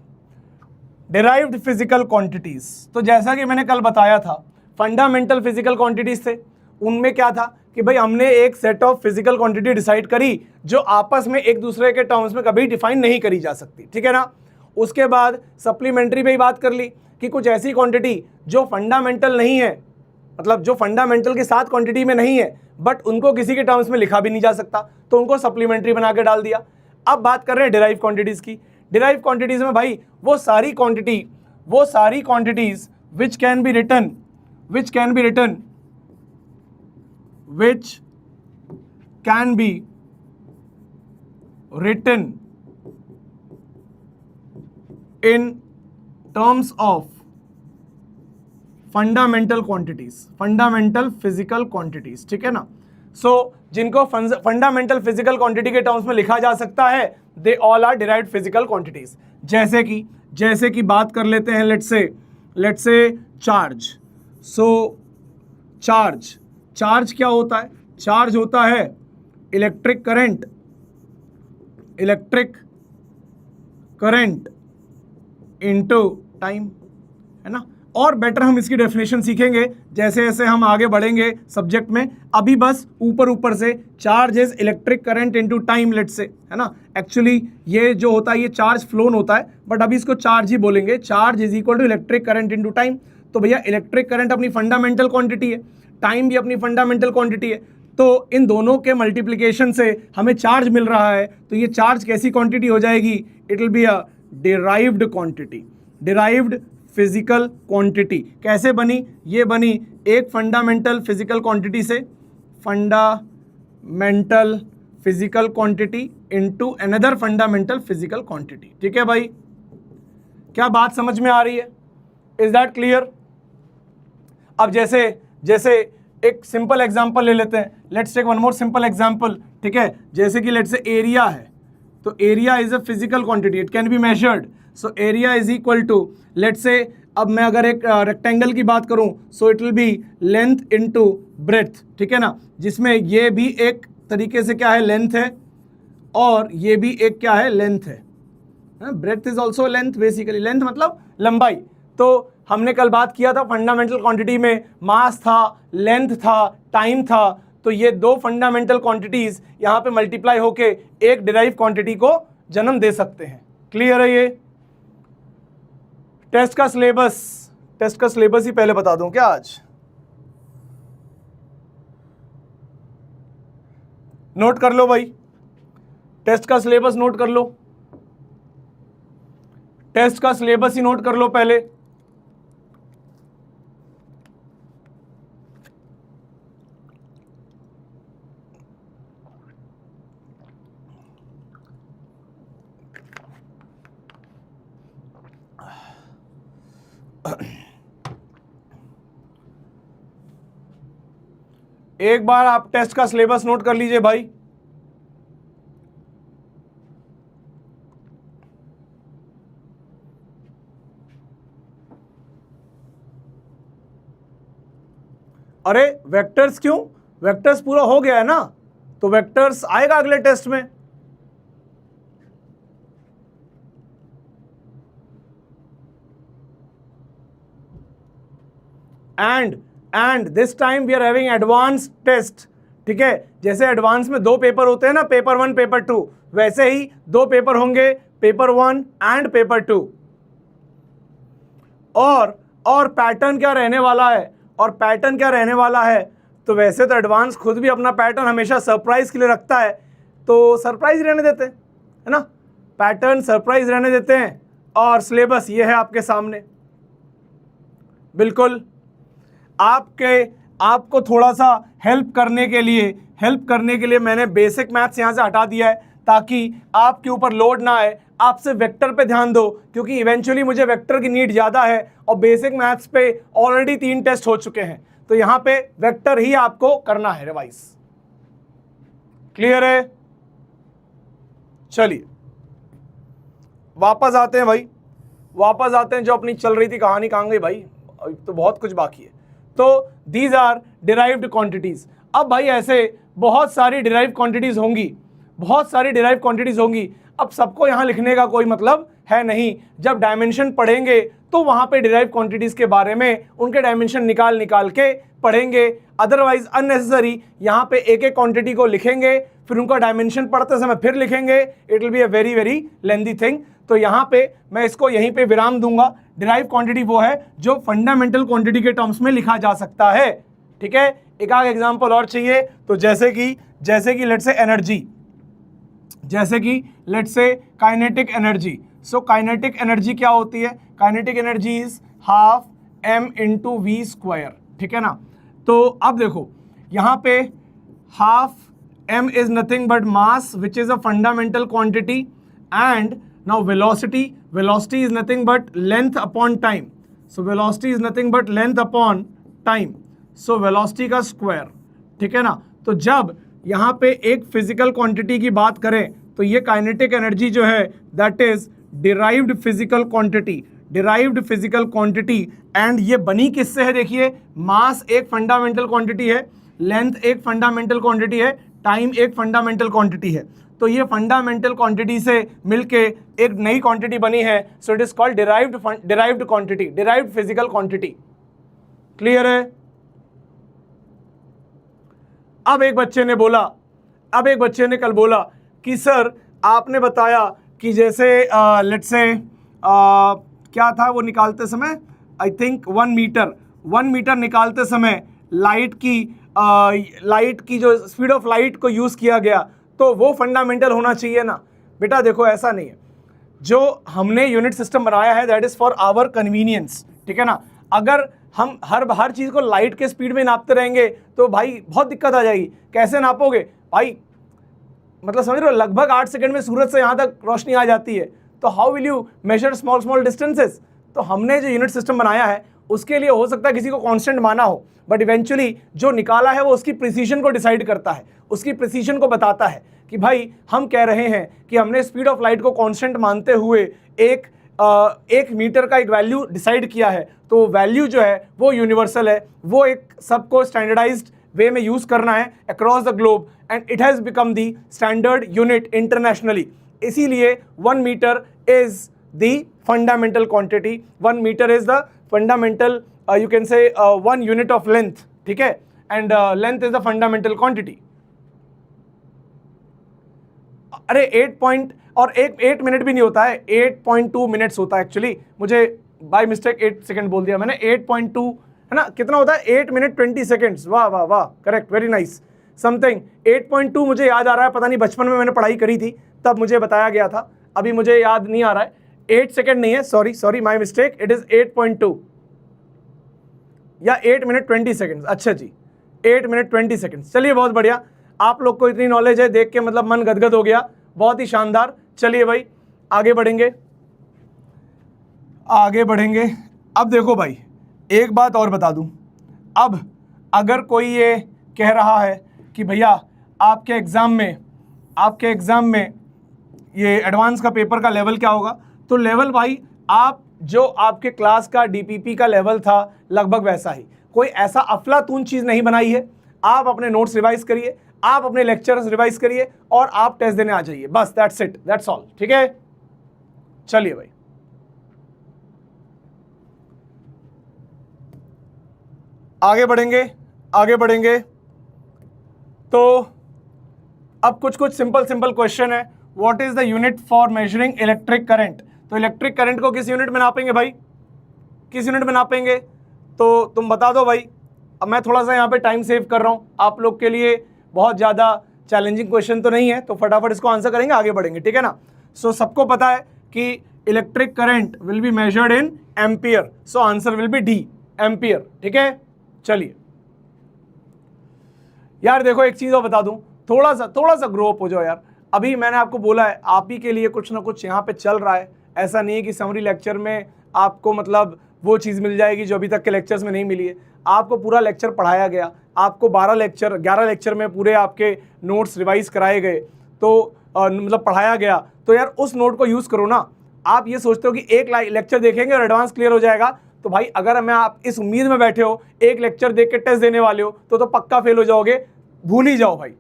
डिराइव्ड फिजिकल क्वांटिटीज। तो जैसा कि मैंने कल बताया था, फंडामेंटल फिजिकल क्वांटिटीज थे, उनमें क्या था कि भाई हमने एक set of physical quantity decide करी जो आपस में एक दूसरे के टर्म्स में कभी डिफाइन नहीं करी जा सकती, ठीक है ना। उसके बाद सप्लीमेंट्री पे ही बात कर ली कि कुछ ऐसी क्वांटिटी जो फंडामेंटल नहीं है, मतलब जो फंडामेंटल के साथ क्वांटिटी में नहीं है, बट उनको किसी के टर्म्स में लिखा भी नहीं जा सकता, तो उनको सप्लीमेंट्री बना के डाल दिया। अब बात कर रहे हैं डिराइव क्वांटिटीज की। डिराइव क्वांटिटीज में भाई वो सारी quantities which can be written in terms of fundamental physical quantities, ठीक है ना। सो जिनको फंडामेंटल फिजिकल क्वांटिटी के टर्म्स में लिखा जा सकता है, they all are derived physical quantities. जैसे कि बात कर लेते हैं, let's say charge. So charge charge क्या होता है? चार्ज होता है इलेक्ट्रिक करंट इनटू टाइम, है ना। और बेटर हम इसकी डेफिनेशन सीखेंगे जैसे जैसे हम आगे बढ़ेंगे सब्जेक्ट में। अभी बस ऊपर ऊपर से charge is electric current into time let's say, है ना। एक्चुअली ये जो होता है ये चार्ज फ्लोन होता है, बट अभी इसको चार्ज ही बोलेंगे। Charge is equal to electric current into time. तो भैया इलेक्ट्रिक करंट अपनी फंडामेंटल क्वांटिटी है, टाइम भी अपनी फंडामेंटल क्वांटिटी है, तो इन दोनों के मल्टीप्लिकेशन से हमें चार्ज मिल रहा है। तो ये चार्ज कैसी क्वांटिटी हो जाएगी? It will be a derived quantity, derived physical quantity. कैसे बनी? ये बनी एक फंडामेंटल फिजिकल क्वांटिटी से, fundamental physical quantity into another fundamental physical quantity. ठीक है भाई, क्या बात समझ में आ रही है? Is that clear? अब जैसे जैसे एक सिंपल एग्जांपल ले लेते हैं। Let's take one more simple example, ठीक है। जैसे कि लेट्स से एरिया है, तो area is a physical quantity, it can be measured. So area is equal to let's say, अब मैं अगर एक रेक्टेंगल की बात करूं, so it will be length into breadth, ठीक है ना, जिसमें ये भी एक तरीके से क्या है? लेंथ है, और ये भी एक क्या है? लेंथ है। Breadth is also length, basically length मतलब लंबाई। तो हमने कल बात किया था फंडामेंटल क्वांटिटी में मास था, लेंथ था, टाइम था। तो ये दो फंडामेंटल क्वांटिटीज यहाँ पे मल्टीप्लाई होके एक डिराइव क्वांटिटी को जन्म दे सकते हैं। क्लियर है ये? टेस्ट का सिलेबस ही पहले बता दूं क्या आज? नोट कर लो भाई, टेस्ट का सिलेबस नोट कर लो, टेस्ट का सिलेबस ही नोट कर लो पहले। एक बार आप टेस्ट का सिलेबस नोट कर लीजिए भाई। अरे वेक्टर्स क्यों? वेक्टर्स पूरा हो गया है ना, तो वेक्टर्स आएगा अगले टेस्ट में। And this time we are having advance test, ठीक है। जैसे एडवांस में दो पेपर होते हैं ना, पेपर 1 पेपर 2, वैसे ही दो पेपर होंगे, पेपर 1 एंड पेपर 2। और पैटर्न क्या रहने वाला है? और पैटर्न क्या रहने वाला है? तो वैसे तो एडवांस खुद भी अपना पैटर्न हमेशा सरप्राइज के लिए रखता है, तो सरप्राइज रहने देते हैं, है ना। पैटर्न सरप्राइज रहने देते हैं। और सिलेबस ये है आपके सामने, बिल्कुल। आपको थोड़ा सा हेल्प करने के लिए मैंने बेसिक मैथ्स यहाँ से हटा दिया है, ताकि आपके ऊपर लोड ना आए। आप सिर्फ वेक्टर पे ध्यान दो, क्योंकि इवेंचुअली मुझे वेक्टर की नीड ज़्यादा है, और बेसिक मैथ्स पे ऑलरेडी 3 टेस्ट हो चुके हैं, तो यहाँ पे वेक्टर ही आपको करना है रिवाइज। क्लियर है? चलिए वापस आते हैं भाई, वापस आते हैं। जो अपनी चल रही थी कहानी कहाँ गई भाई? अभी तो बहुत कुछ बाकी है। तो दीज आर डिराइव्ड क्वांटिटीज। अब भाई ऐसे बहुत सारी डिराइव क्वांटिटीज होंगी, अब सबको यहाँ लिखने का कोई मतलब है नहीं। जब डायमेंशन पढ़ेंगे तो वहाँ पे डिराइव क्वांटिटीज के बारे में उनके डायमेंशन निकाल के पढ़ेंगे। अदरवाइज अननेसेसरी यहाँ पे एक एक क्वांटिटी को लिखेंगे, फिर उनका डायमेंशन पढ़ते समय फिर लिखेंगे, it will be a very very lengthy thing. तो यहाँ पे मैं इसको यहीं पे विराम दूंगा। डिराइव क्वांटिटी वो है जो फंडामेंटल क्वांटिटी के टर्म्स में लिखा जा सकता है, ठीक है। एक आध एग्जांपल और चाहिए, तो जैसे कि लेट्स से एनर्जी, जैसे कि let's say kinetic energy. So kinetic energy क्या होती है? Kinetic energy is half m into V square, ठीक है ना। तो अब देखो यहाँ पे half m is nothing but mass which is a fundamental quantity, and now velocity is nothing but length upon time. So velocity is nothing but length upon time. So velocity का square, ठीक है ना। तो जब यहाँ पे एक physical quantity की बात करें, तो ये काइनेटिक एनर्जी जो है that is derived physical quantity, and ये बनी किससे है? देखिए मास एक फंडामेंटल क्वांटिटी है, लेंथ एक फंडामेंटल क्वांटिटी है, टाइम एक फंडामेंटल क्वांटिटी है, तो ये फंडामेंटल क्वांटिटी से मिलके एक नई क्वांटिटी बनी है, so it is called derived quantity, derived physical quantity. Clear है? अब एक बच्चे ने कल बोला कि सर आपने बताया कि जैसे लेट्स से क्या था वो निकालते समय, आई थिंक 1 मीटर निकालते समय लाइट की जो स्पीड ऑफ लाइट को यूज़ किया गया, तो वो फंडामेंटल होना चाहिए ना। बेटा देखो ऐसा नहीं है, जो हमने यूनिट सिस्टम बनाया है that is for our convenience, ठीक है ना। अगर हम हर चीज़ को लाइट के स्पीड में नापते रहेंगे तो भाई बहुत दिक्कत आ जाएगी। कैसे नापोगे भाई, मतलब समझ रहे हो, लगभग 8 सेकंड में सूरज से यहाँ तक रोशनी आ जाती है, तो how will you measure small distances. तो हमने जो यूनिट सिस्टम बनाया है उसके लिए हो सकता है किसी को कांस्टेंट माना हो, बट इवेंचुअली जो निकाला है वो उसकी प्रिसीजन को डिसाइड करता है, उसकी प्रिसीजन को बताता है कि भाई हम कह रहे हैं कि हमने स्पीड ऑफ लाइट को कांस्टेंट मानते हुए एक मीटर का एक वैल्यू डिसाइड किया है, तो वैल्यू जो है वो यूनिवर्सल है, वो एक सबको स्टैंडर्डाइज्ड वे में यूज करना है across the globe, and it has become the standard unit internationally. इसीलिए 1 metre is the fundamental quantity, 1 metre is the fundamental, you can say 1 unit of length, ठीक है, and length is the fundamental quantity. अरे 8 minute भी नहीं होता है, 8.2 minutes होता है एक्चुअली, मुझे बाय मिस्टेक 8 सेकंड बोल दिया मैंने, 8.2 है ना, कितना होता है 8 मिनट 20 सेकंड्स। वाह वाह वाह, करेक्ट, वेरी नाइस, समथिंग 8.2 मुझे याद आ रहा है, पता नहीं बचपन में मैंने पढ़ाई करी थी तब मुझे बताया गया था, अभी मुझे याद नहीं आ रहा है। 8 सेकंड नहीं है, sorry my mistake, it is 8.2 या 8 मिनट 20 सेकंड्स। अच्छा जी, 8 मिनट 20 सेकंड्स। चलिए बहुत बढ़िया, आप लोग को इतनी नॉलेज है देख के मतलब मन गदगद हो गया, बहुत ही शानदार। चलिए भाई आगे बढ़ेंगे। अब देखो भाई एक बात और बता दूं, अब अगर कोई ये कह रहा है कि भैया आपके एग्ज़ाम में ये एडवांस का पेपर का लेवल क्या होगा, तो लेवल भाई आप जो आपके क्लास का डीपीपी का लेवल था लगभग वैसा ही, कोई ऐसा अफलातून चीज़ नहीं बनाई है। आप अपने नोट्स रिवाइज करिए, आप अपने लेक्चर्स रिवाइज करिए और आप टेस्ट देने आ जाइए, बस दैट्स इट, दैट्स ऑल, ठीक है। चलिए भाई आगे बढ़ेंगे। तो अब कुछ सिंपल क्वेश्चन है। What is the unit for measuring electric current. तो इलेक्ट्रिक करंट को किस यूनिट में नापेंगे भाई, किस यूनिट में नापेंगे, तो तुम बता दो भाई। अब मैं थोड़ा सा यहाँ पे टाइम सेव कर रहा हूँ आप लोग के लिए, बहुत ज़्यादा चैलेंजिंग क्वेश्चन तो नहीं है, तो फटाफट इसको आंसर करेंगे, आगे बढ़ेंगे, ठीक है ना। सो सबको पता है कि electric current will be measured in ampere, so answer will B D, ampere, ठीक है। चलिए यार देखो एक चीज़ और बता दूं, थोड़ा सा ग्रो अप हो जाओ यार। अभी मैंने आपको बोला है आप ही के लिए कुछ ना कुछ यहाँ पे चल रहा है, ऐसा नहीं है कि समरी लेक्चर में आपको मतलब वो चीज़ मिल जाएगी जो अभी तक के लेक्चर्स में नहीं मिली है। आपको पूरा लेक्चर पढ़ाया गया, आपको 11 लेक्चर में पूरे आपके नोट्स रिवाइज कराए गए, तो मतलब पढ़ाया गया, तो यार उस नोट को यूज़ करो ना। आप ये सोचते हो कि एक लेक्चर देखेंगे और एडवांस क्लियर हो जाएगा, तो भाई अगर मैं आप इस उम्मीद में बैठे हो एक लेक्चर देख के टेस्ट देने वाले हो तो पक्का फेल हो जाओगे, भूल ही जाओ भाई,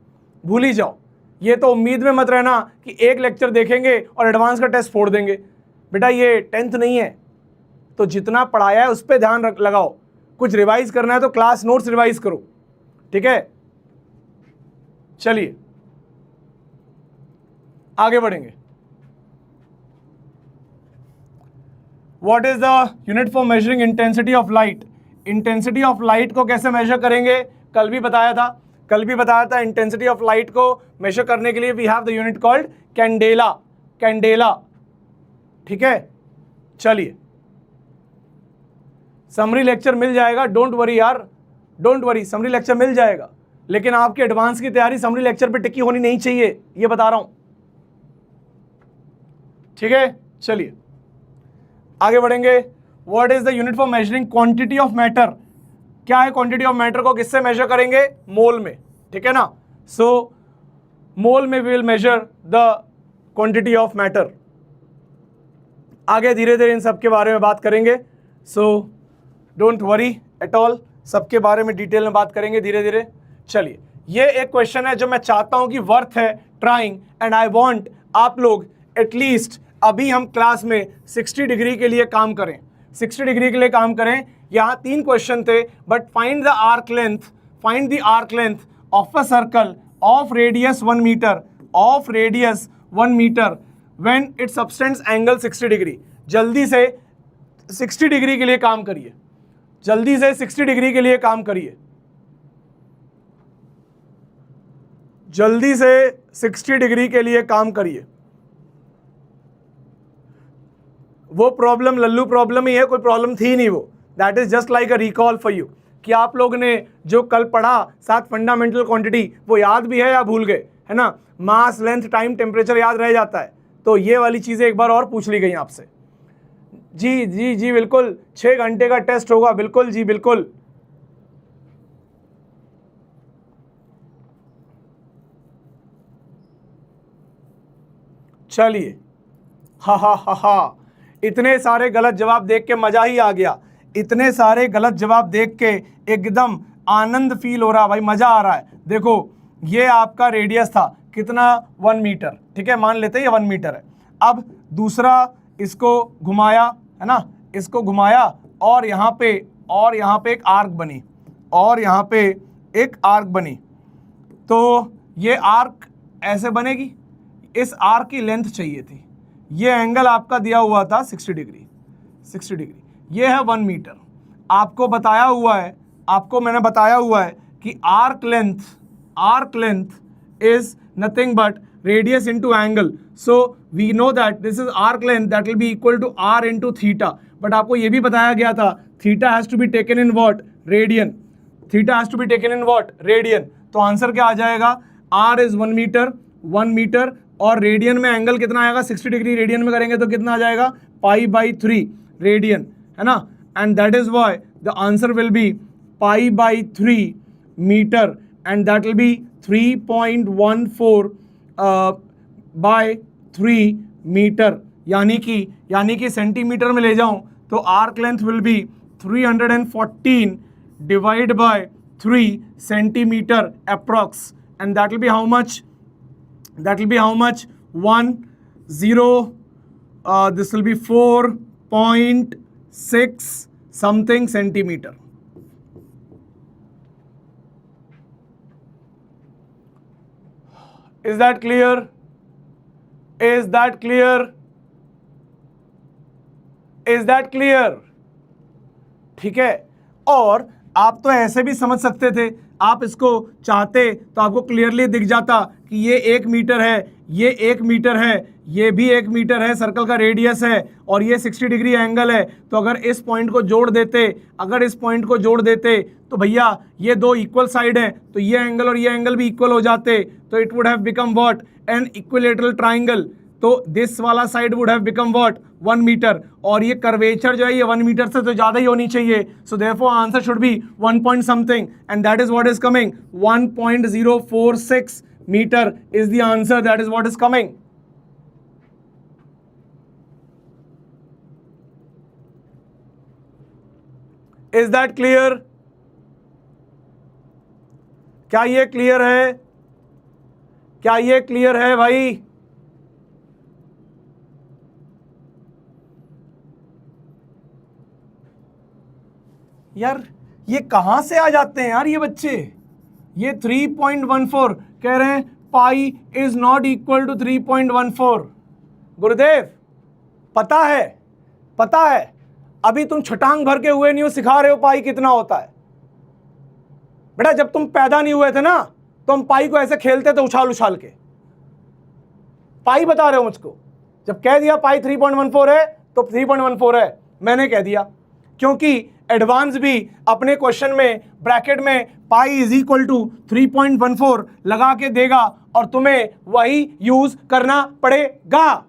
भूल ही जाओ। ये तो उम्मीद में मत रहना कि एक लेक्चर देखेंगे और एडवांस का टेस्ट फोड़ देंगे, बेटा ये 10th नहीं है। तो जितना पढ़ाया है उस पर ध्यान लगाओ, कुछ रिवाइज करना है तो क्लास नोट्स रिवाइज करो, ठीक है। चलिए आगे बढ़ेंगे। What is the unit for measuring intensity of light. Intensity of light को कैसे मेजर करेंगे, कल भी बताया था। इंटेंसिटी ऑफ लाइट को मेजर करने के लिए we have the unit called candela, ठीक है। चलिए समरी लेक्चर मिल जाएगा, डोंट वरी यार, डोंट वरी, समरी लेक्चर मिल जाएगा, लेकिन आपकी एडवांस की तैयारी समरी लेक्चर पे टिकी होनी नहीं चाहिए, ये बता रहा हूं, ठीक है। चलिए आगे बढ़ेंगे। What is the unit for measuring quantity of matter. क्या है क्वांटिटी ऑफ मैटर को किससे मेजर करेंगे, मोल में, ठीक है ना। सो मोल में we will measure the quantity of matter. आगे धीरे धीरे इन सब के बारे में बात करेंगे, so don't worry at all, सबके बारे में डिटेल में बात करेंगे धीरे धीरे। चलिए, ये एक क्वेश्चन है जो मैं चाहता हूं कि वर्थ है ट्राइंग, एंड आई वांट आप लोग एटलीस्ट अभी हम क्लास में 60 डिग्री के लिए काम करें, 60 डिग्री के लिए काम करें। यहाँ 3 क्वेश्चन थे, but find the arc length, find the arc length of a circle of radius 1 metre, of radius 1 metre when it subtends angle 60 degree. जल्दी से 60 डिग्री के लिए काम करिए, जल्दी से 60 डिग्री के लिए काम करिए, जल्दी से 60 डिग्री के लिए काम करिए। वो प्रॉब्लम लल्लू प्रॉब्लम ही है, कोई प्रॉब्लम थी नहीं वो। That is just like a recall for you कि आप लोगों ने जो कल पढ़ा 7 फंडामेंटल क्वांटिटी, वो याद भी है या भूल गए, है ना। मास, लेंथ, टाइम, टेम्परेचर याद रह जाता है, तो ये वाली चीज़ें एक बार और पूछ ली गई आपसे। जी जी जी बिल्कुल, 6 घंटे का टेस्ट होगा, बिल्कुल जी बिल्कुल। चलिए, हा हा हा हा, इतने सारे गलत जवाब देख के मजा ही आ गया, इतने सारे गलत जवाब देख के एकदम आनंद फील हो रहा भाई, मजा आ रहा है। देखो, ये आपका रेडियस था कितना, 1 मीटर, ठीक है, मान लेते हैं ये 1 मीटर है। अब दूसरा इसको घुमाया, है ना, इसको घुमाया और यहाँ पे एक आर्क बनी, और यहाँ पे एक आर्क बनी। तो ये आर्क ऐसे बनेगी, इस आर्क की लेंथ चाहिए थी, ये एंगल आपका दिया हुआ था 60 डिग्री, 60 डिग्री, ये है 1 मीटर। आपको बताया हुआ है, आपको मैंने बताया हुआ है कि arc length is nothing but radius into angle. So we know that this is arc length, that will be equal to R into theta. But आपको ये भी बताया गया था theta has to be taken in what, radian, theta has to be taken in what, radian. तो answer क्या आ जाएगा, आर इज 1 मीटर, 1 मीटर, और रेडियन में एंगल कितना आएगा, 60 डिग्री रेडियन में करेंगे तो कितना आ जाएगा, π/3 रेडियन, है ना। And that is why the answer will be π/3 metre, and that will be 3.14 by 3 metre, यानी कि सेंटीमीटर में ले जाऊं तो arc length will be 314 divide by 3 centimetre approx, and that will be how much, that will be how much, this will be 4.6 something centimeter. Is that clear? Is that clear? Is that clear? ठीक है। और आप तो ऐसे भी समझ सकते थे, आप इसको चाहते तो आपको क्लियरली दिख जाता कि ये 1 मीटर है, ये 1 मीटर है, ये भी 1 मीटर है, सर्कल का रेडियस है, और ये 60 डिग्री एंगल है। तो अगर इस पॉइंट को जोड़ देते, तो भैया ये 2 इक्वल साइड हैं, तो ये एंगल और ये एंगल भी इक्वल हो जाते, तो it would have become what, an equilateral triangle. तो दिस वाला side would have become what, 1 metre, और ये कर्वेचर जो है ये 1 मीटर से तो ज़्यादा ही होनी चाहिए। So therefore answer should be 1 point something, and that is what is coming, 1.046 meter is the answer, that is what is coming. Is that clear? क्या ये क्लियर है, क्या ये क्लियर है भाई? यार ये कहां से आ जाते हैं यार ये बच्चे, ये 3.14 कह रहे हैं, pi is not equal to 3.14। गुरुदेव पता है, अभी तुम छटांग भर के हुए नहीं हो, सिखा रहे हो पाई कितना होता है। बेटा जब तुम पैदा नहीं हुए थे ना, तो हम पाई को ऐसे खेलते थे उछाल के। पाई बता रहे हो मुझको, जब कह दिया पाई 3.14 है तो 3.14 है, मैंने कह दिया, क्योंकि एडवांस भी अपने क्वेश्चन में ब्रैकेट में पाई इज इक्वल टू 3.14 लगा के देगा, और तुम्हें वही यूज करना पड़ेगा।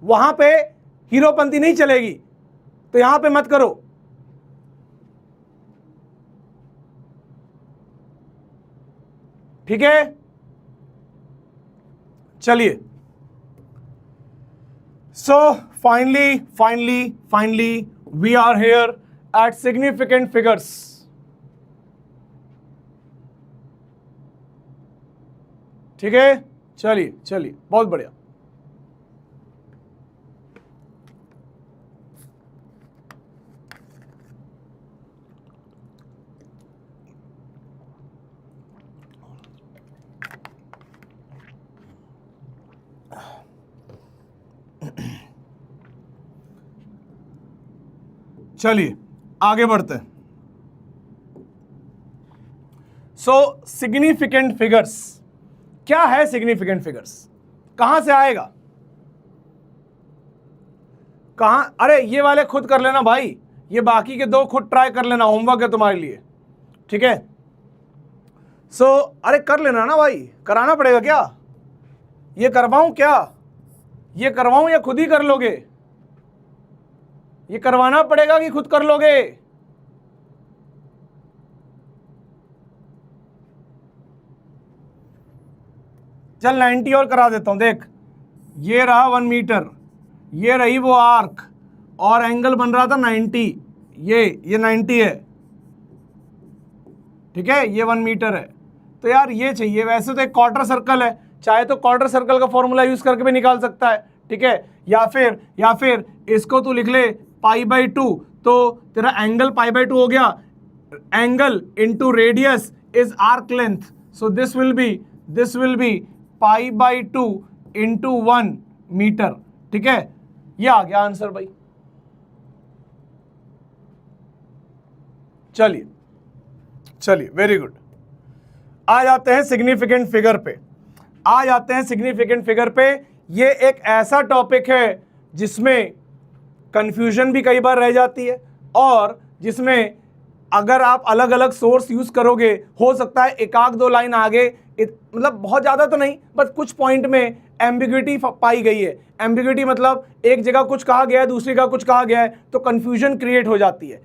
वहां पे हीरोपंती नहीं चलेगी, तो यहां पे मत करो। ठीक है, चलिए। So finally we are here at significant figures. ठीक है, चलिए चलिए, बहुत बढ़िया। चलिए आगे बढ़ते हैं। सो सिग्निफिकेंट फिगर्स, क्या है सिग्निफिकेंट फिगर्स, कहां से आएगा, कहां? अरे ये वाले खुद कर लेना भाई, ये बाकी के दो खुद ट्राई कर लेना, होमवर्क है तुम्हारे लिए, ठीक है। सो अरे कर लेना ना भाई, कराना पड़ेगा क्या, ये करवाऊं क्या, ये करवाऊं या खुद ही कर लोगे, ये करवाना पड़ेगा कि खुद कर लोगे? चल 90 और करा देता हूं, देख ये रहा 1 मीटर, ये रही वो आर्क, और एंगल बन रहा था 90, ये 90 है, ठीक है, ये 1 मीटर है। तो यार ये चाहिए, वैसे तो एक क्वार्टर सर्कल है, चाहे तो क्वार्टर सर्कल का फॉर्मूला यूज करके भी निकाल सकता है, ठीक है, या फिर इसको तू लिख ले π/2, तो तेरा एंगल π/2 हो गया, angle into radius is arc length, so this will be π/2 into 1 metre, ठीक है, ये आ गया आंसर भाई। चलिए वेरी गुड। आ जाते हैं सिग्निफिकेंट फिगर पे। ये एक ऐसा टॉपिक है जिसमें कंफ्यूजन भी कई बार रह जाती है, और जिसमें अगर आप अलग अलग सोर्स यूज करोगे, हो सकता है एक आध दो लाइन आगे, मतलब बहुत ज़्यादा तो नहीं, बस कुछ पॉइंट में एम्बिग्विटी पाई गई है। एम्बिग्विटी मतलब एक जगह कुछ कहा गया है, दूसरी जगह कुछ कहा गया है, तो कंफ्यूजन क्रिएट हो जाती है।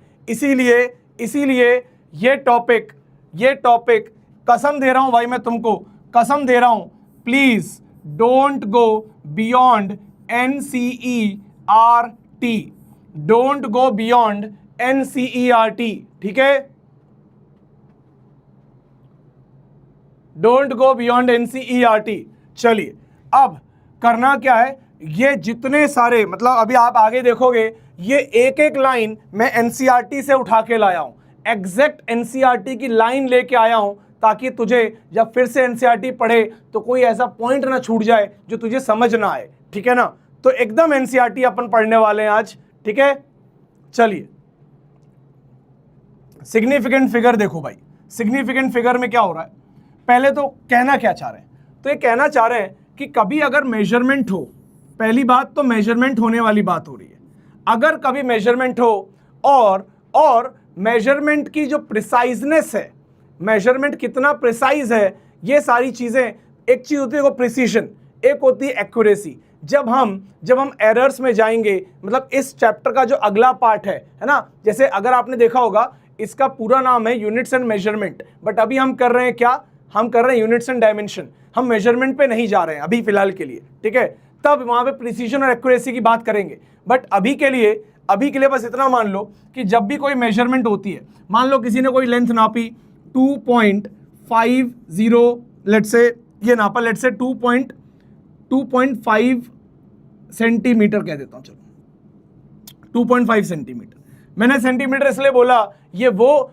इसीलिए ये टॉपिक कसम दे रहा हूं भाई, मैं तुमको कसम दे रहा हूं, please don't go beyond NCERT, don't go beyond NCERT, ठीक है, डोंट गो बियॉन्ड NCERT। चलिए अब करना क्या है, ये जितने सारे, मतलब अभी आप आगे देखोगे, ये एक एक लाइन मैं NCERT से उठा के लाया हूं, एग्जैक्ट NCERT की लाइन लेके आया हूं, ताकि तुझे जब फिर से NCERT पढ़े तो कोई ऐसा पॉइंट ना छूट जाए जो तुझे समझ ना आए, ठीक है ना। तो एकदम NCERT अपन पढ़ने वाले हैं आज, ठीक है। चलिए सिग्निफिकेंट फिगर देखो भाई, सिग्निफिकेंट फिगर में क्या हो रहा है, पहले तो कहना क्या चाह रहे हैं, तो ये कहना चाह रहे हैं कि कभी अगर मेजरमेंट हो, पहली बात तो मेजरमेंट होने वाली बात हो रही है, अगर कभी मेजरमेंट हो और मेजरमेंट की जो प्रिसाइजनेस है, मेजरमेंट कितना प्रिसाइज है, ये सारी चीजें, एक चीज होती है वो प्रिसीजन, एक होती है एक्यूरेसी। जब हम एरर्स में जाएंगे, मतलब इस चैप्टर का जो अगला पार्ट है ना, जैसे अगर आपने देखा होगा इसका पूरा नाम है यूनिट्स एंड मेजरमेंट, बट अभी हम कर रहे हैं क्या, हम कर रहे हैं यूनिट्स एंड डायमेंशन, हम मेजरमेंट पे नहीं जा रहे हैं अभी फिलहाल के लिए, ठीक है। तब वहां पे प्रिसीजन और एक्यूरेसी की बात करेंगे, बट अभी के लिए बस इतना मान लो कि जब भी कोई मेजरमेंट होती है, मान लो किसी ने कोई लेंथ नापी 2.50, लेट्स से ये नापा, लेट्स से 2.5 सेंटीमीटर कह देता हूं, चलो 2.5 सेंटीमीटर। मैंने सेंटीमीटर इसलिए बोला, ये वो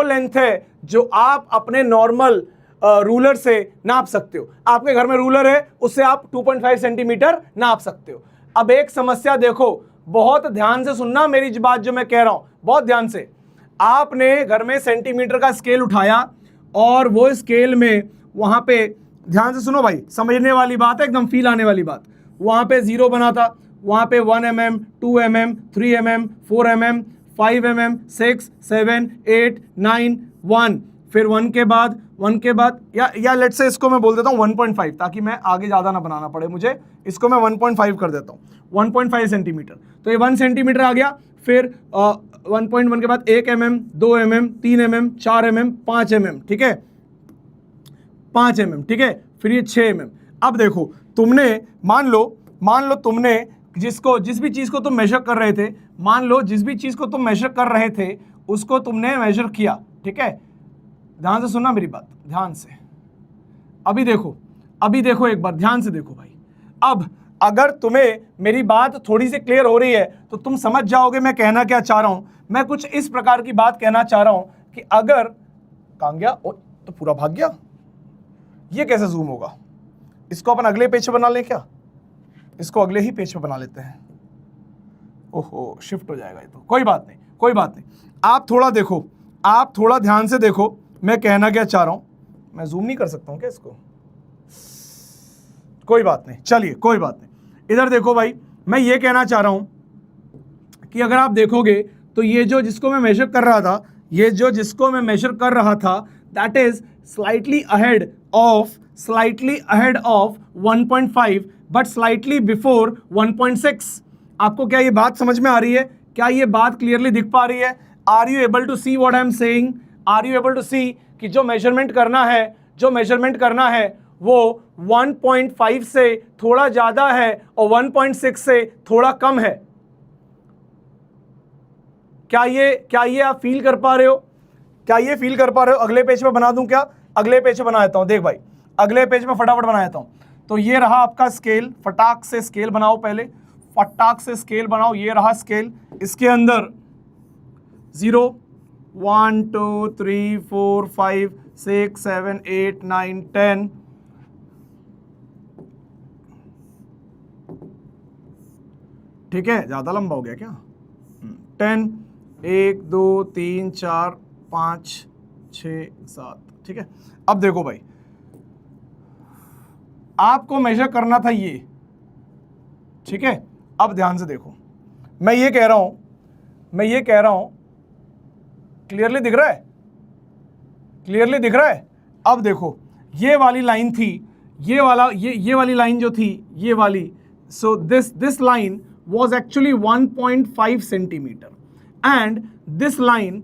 लेंथ है जो आप अपने नॉर्मल रूलर से नाप सकते हो। आपके घर में रूलर है, उससे आप 2.5 सेंटीमीटर नाप सकते हो। अब एक समस्या देखो, बहुत ध्यान से सुनना मेरी बात जो मैं कह रहा हूं, बहुत ध्यान से। आपने घर में सेंटीमीटर का स्केल उठाया और वो स्केल में वहां पे, ध्यान से सुनो भाई, समझने वाली बात है, एकदम फील आने वाली बात, वहां पे 0 बना था, वहां पे 1 mm, 2 mm, 3 mm, 4 mm, 5 mm, 6, 7, 8, 9, 1, फिर 1 के बाद या लेट्स से इसको मैं बोल देता हूँ 1.5, ताकि मैं आगे ज़्यादा ना बनाना पड़े मुझे, इसको मैं 1.5 कर देता हूँ, 1.5 सेंटीमीटर। तो ये 1 सेंटीमीटर आ गया, फिर 1.1 के बाद 1 mm, 2 mm, 3 mm, 4 mm, 5 mm, ठीक है, 5 mm, ठीक है, फिर ये 6 mm। अब देखो, तुमने मान लो तुमने जिस भी चीज़ को तुम मेजर कर रहे थे, मान लो जिस भी चीज़ को तुम मेजर कर रहे थे उसको तुमने मेजर किया, ठीक है, ध्यान से सुनना मेरी बात, ध्यान से। अभी देखो, अभी देखो एक बार ध्यान से देखो भाई, अब अगर तुम्हें मेरी बात थोड़ी सी क्लियर हो रही है तो तुम समझ जाओगे मैं कहना क्या चाह रहा हूं। मैं कुछ इस प्रकार की बात कहना चाह रहा हूं कि अगर कहां गया, ओ तो पूरा भाग गया, ये कैसे जूम होगा? इसको अपन अगले पेज पे बना लें क्या? इसको अगले ही पेज पे बना लेते हैं। ओहो शिफ्ट हो जाएगा ये तो, कोई बात नहीं कोई बात नहीं। आप थोड़ा देखो, आप थोड़ा ध्यान से देखो मैं कहना क्या चाह रहा हूं। मैं जूम नहीं कर सकता हूं क्या इसको? कोई बात नहीं, चलिए कोई बात नहीं। इधर देखो भाई, मैं ये कहना चाह रहा हूं कि अगर आप देखोगे तो ये जो जिसको मैं मेजर कर रहा था, ये जो जिसको मैं मेजर कर रहा था, that is slightly ahead of 1.5 but slightly before 1.6। आपको क्या ये बात समझ में आ रही है? क्या ये बात क्लियरली दिख पा रही है? Are you able to see what I am saying? Are you able to see कि जो मेजरमेंट करना है वो 1.5 से थोड़ा ज्यादा है और 1.6 से थोड़ा कम है। क्या ये आप फील कर पा रहे हो? क्या ये फील कर पा रहे हो? अगले पेज पे बना दूं क्या? अगले पेज पे बना देता हूं। देख भाई, अगले पेज पे फटाफट बना देता हूं। तो ये रहा आपका स्केल, फटाक से स्केल बनाओ, पहले फटाक से स्केल बनाओ। ये रहा स्केल, इसके अंदर 0 1 2 3 4 5 6 7 8 9 10 ठीक है, ज्यादा लंबा हो गया क्या? 10 1 2 3 4 5 6 7 ठीक है। अब देखो भाई, आपको मेजर करना था ये, ठीक है। अब ध्यान से देखो, मैं ये कह रहा हूं, क्लियरली दिख रहा है? अब देखो, ये वाली लाइन थी, ये वाली लाइन जो थी, ये वाली, so this line was actually 1.5 centimeter and this line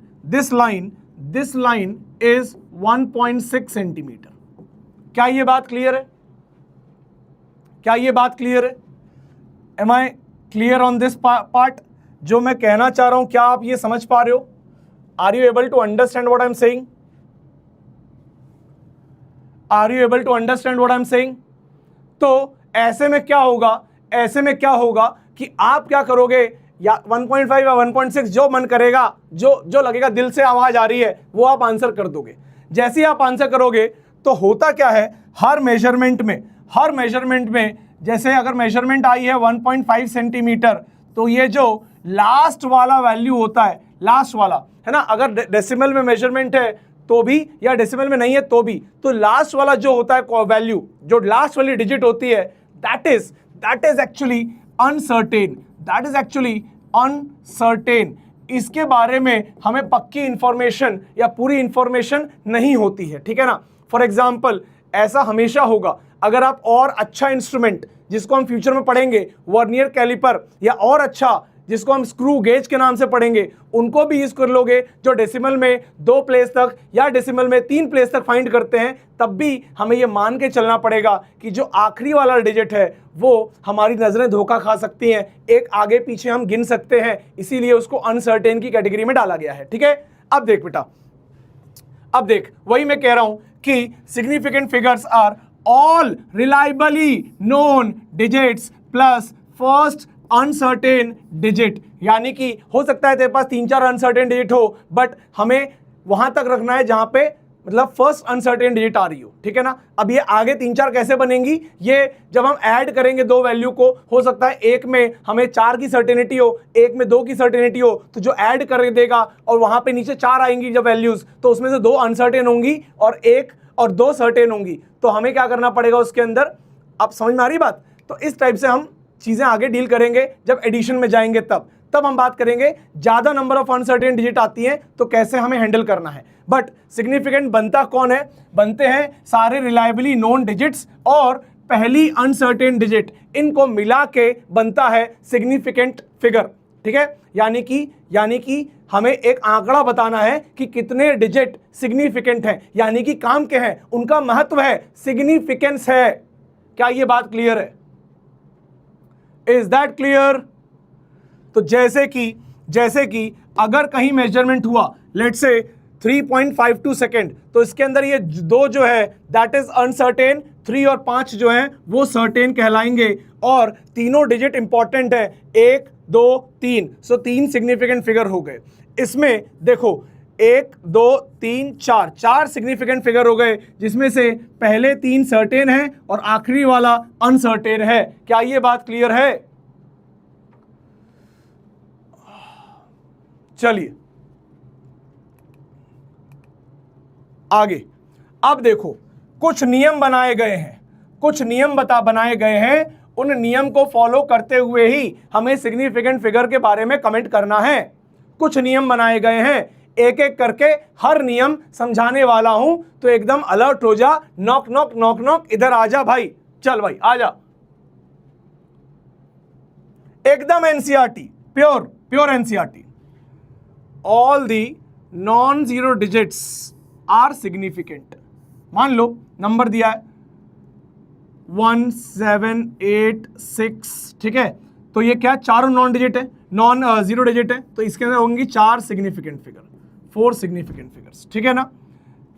is 1.6 centimeter। क्या ये बात क्लियर है? Am I clear on this part? जो मैं कहना चाह रहा हूं, क्या आप ये समझ पा रहे हो? Are you able to understand what I'm saying? तो ऐसे में क्या होगा कि आप क्या करोगे, या 1.5 या 1.6 जो मन करेगा, जो लगेगा दिल से आवाज आ रही है वो आप आंसर कर दोगे। जैसे ही आप आंसर करोगे तो होता क्या है, हर मेजरमेंट में जैसे अगर मेजरमेंट आई है 1.5 सेंटीमीटर, तो ये जो लास्ट वाला वैल्यू होता है, लास्ट वाला है ना, अगर डेसिमल में मेजरमेंट है तो भी या डेसिमल में नहीं है तो भी, तो लास्ट वाला जो होता है वैल्यू, जो लास्ट वाली डिजिट होती है, दैट इज एक्चुअली अनसर्टेन। इसके बारे में हमें पक्की इंफॉर्मेशन या पूरी इंफॉर्मेशन नहीं होती है, ठीक है ना। फॉर एग्जाम्पल, ऐसा हमेशा होगा अगर आप और अच्छा इंस्ट्रूमेंट, जिसको हम फ्यूचर में पढ़ेंगे वर्नियर कैलिपर, या और अच्छा जिसको हम स्क्रू गेज के नाम से पढ़ेंगे, उनको भी यूज कर लोगे, जो डेसिमल में 2 प्लेस तक या डेसिमल में 3 प्लेस तक फाइंड करते हैं, तब भी हमें ये मान के चलना पड़ेगा कि जो आखिरी वाला डिजिट है वो हमारी नजरें धोखा खा सकती हैं, एक आगे पीछे हम गिन सकते हैं, इसीलिए उसको अनसर्टेन की कैटेगरी में डाला गया है, ठीक है। अब देख बेटा, अब देख, वही मैं कह रहा हूं कि significant figures are all reliably known digits plus first uncertain digit. यानी कि हो सकता है तेरे पास 3-4 अनसर्टेन डिजिट हो, बट हमें वहां तक रखना है जहां पे मतलब फर्स्ट अनसर्टेन डिजिट आ रही हो, ठीक है ना। अब ये आगे 3-4 कैसे बनेंगी, ये जब हम ऐड करेंगे 2 वैल्यू को, हो सकता है एक में हमें 4 की सर्टेनिटी हो, एक में 2 की सर्टेनिटी हो, तो जो ऐड कर देगा और वहां पे नीचे 4 आएंगी जब वैल्यूज, तो उसमें से 2 अनसर्टेन होंगी और 1 और 2 सर्टेन होंगी। तो हमें क्या करना पड़ेगा उसके अंदर, अब समझ में आ रही बात। तो इस टाइप से हम चीजें आगे डील करेंगे, जब एडिशन में जाएंगे तब हम बात करेंगे ज्यादा नंबर ऑफ अनसर्टेन डिजिट आती हैं तो कैसे हमें हैंडल करना है। बट सिग्निफिकेंट बनता कौन है, बनते हैं सारे रिलायबली नोन डिजिट्स और पहली अनसर्टेन डिजिट, इनको मिला के बनता है सिग्निफिकेंट फिगर, ठीक है। यानी कि हमें एक आंकड़ा बताना है कि कितने डिजिट सिग्निफिकेंट हैं, यानी कि काम के हैं, उनका महत्व है, सिग्निफिकेंस है। क्या ये बात क्लियर है? Is that clear? तो जैसे कि अगर कहीं मेजरमेंट हुआ लेट्स से 3.52 सेकेंड, तो इसके अंदर ये 2 जो है दैट इज अनसर्टेन, 3 और 5 जो हैं वो सर्टेन कहलाएंगे और तीनों डिजिट इंपॉर्टेंट है, 1 2 3। सो 3 सिग्निफिकेंट फिगर हो गए। इसमें देखो 1 2 3 4, 4 सिग्निफिकेंट फिगर हो गए, जिसमें से पहले 3 सर्टेन है और आखिरी वाला अनसर्टेन है। क्या ये बात क्लियर है? चलिए आगे। अब देखो कुछ नियम बनाए गए हैं, कुछ नियम बनाए गए हैं। उन नियम को फॉलो करते हुए ही हमें सिग्निफिकेंट फिगर के बारे में कमेंट करना है। कुछ नियम बनाए गए हैं, एक एक करके हर नियम समझाने वाला हूं, तो एकदम अलर्ट हो जा। नॉक नॉक नॉक नॉक, इधर आ जा भाई, चल भाई आ जा। एकदम NCERT, pure pure NCERT. All the non zero digits are significant. मान लो नंबर दिया है 1 7 8 6, ठीक है, तो ये क्या चारों नॉन डिजिट है, नॉन जीरो डिजिट है, तो इसके अंदर होंगी 4 सिग्निफिकेंट फिगर, 4 सिग्निफिकेंट फिगर्स, ठीक है ना।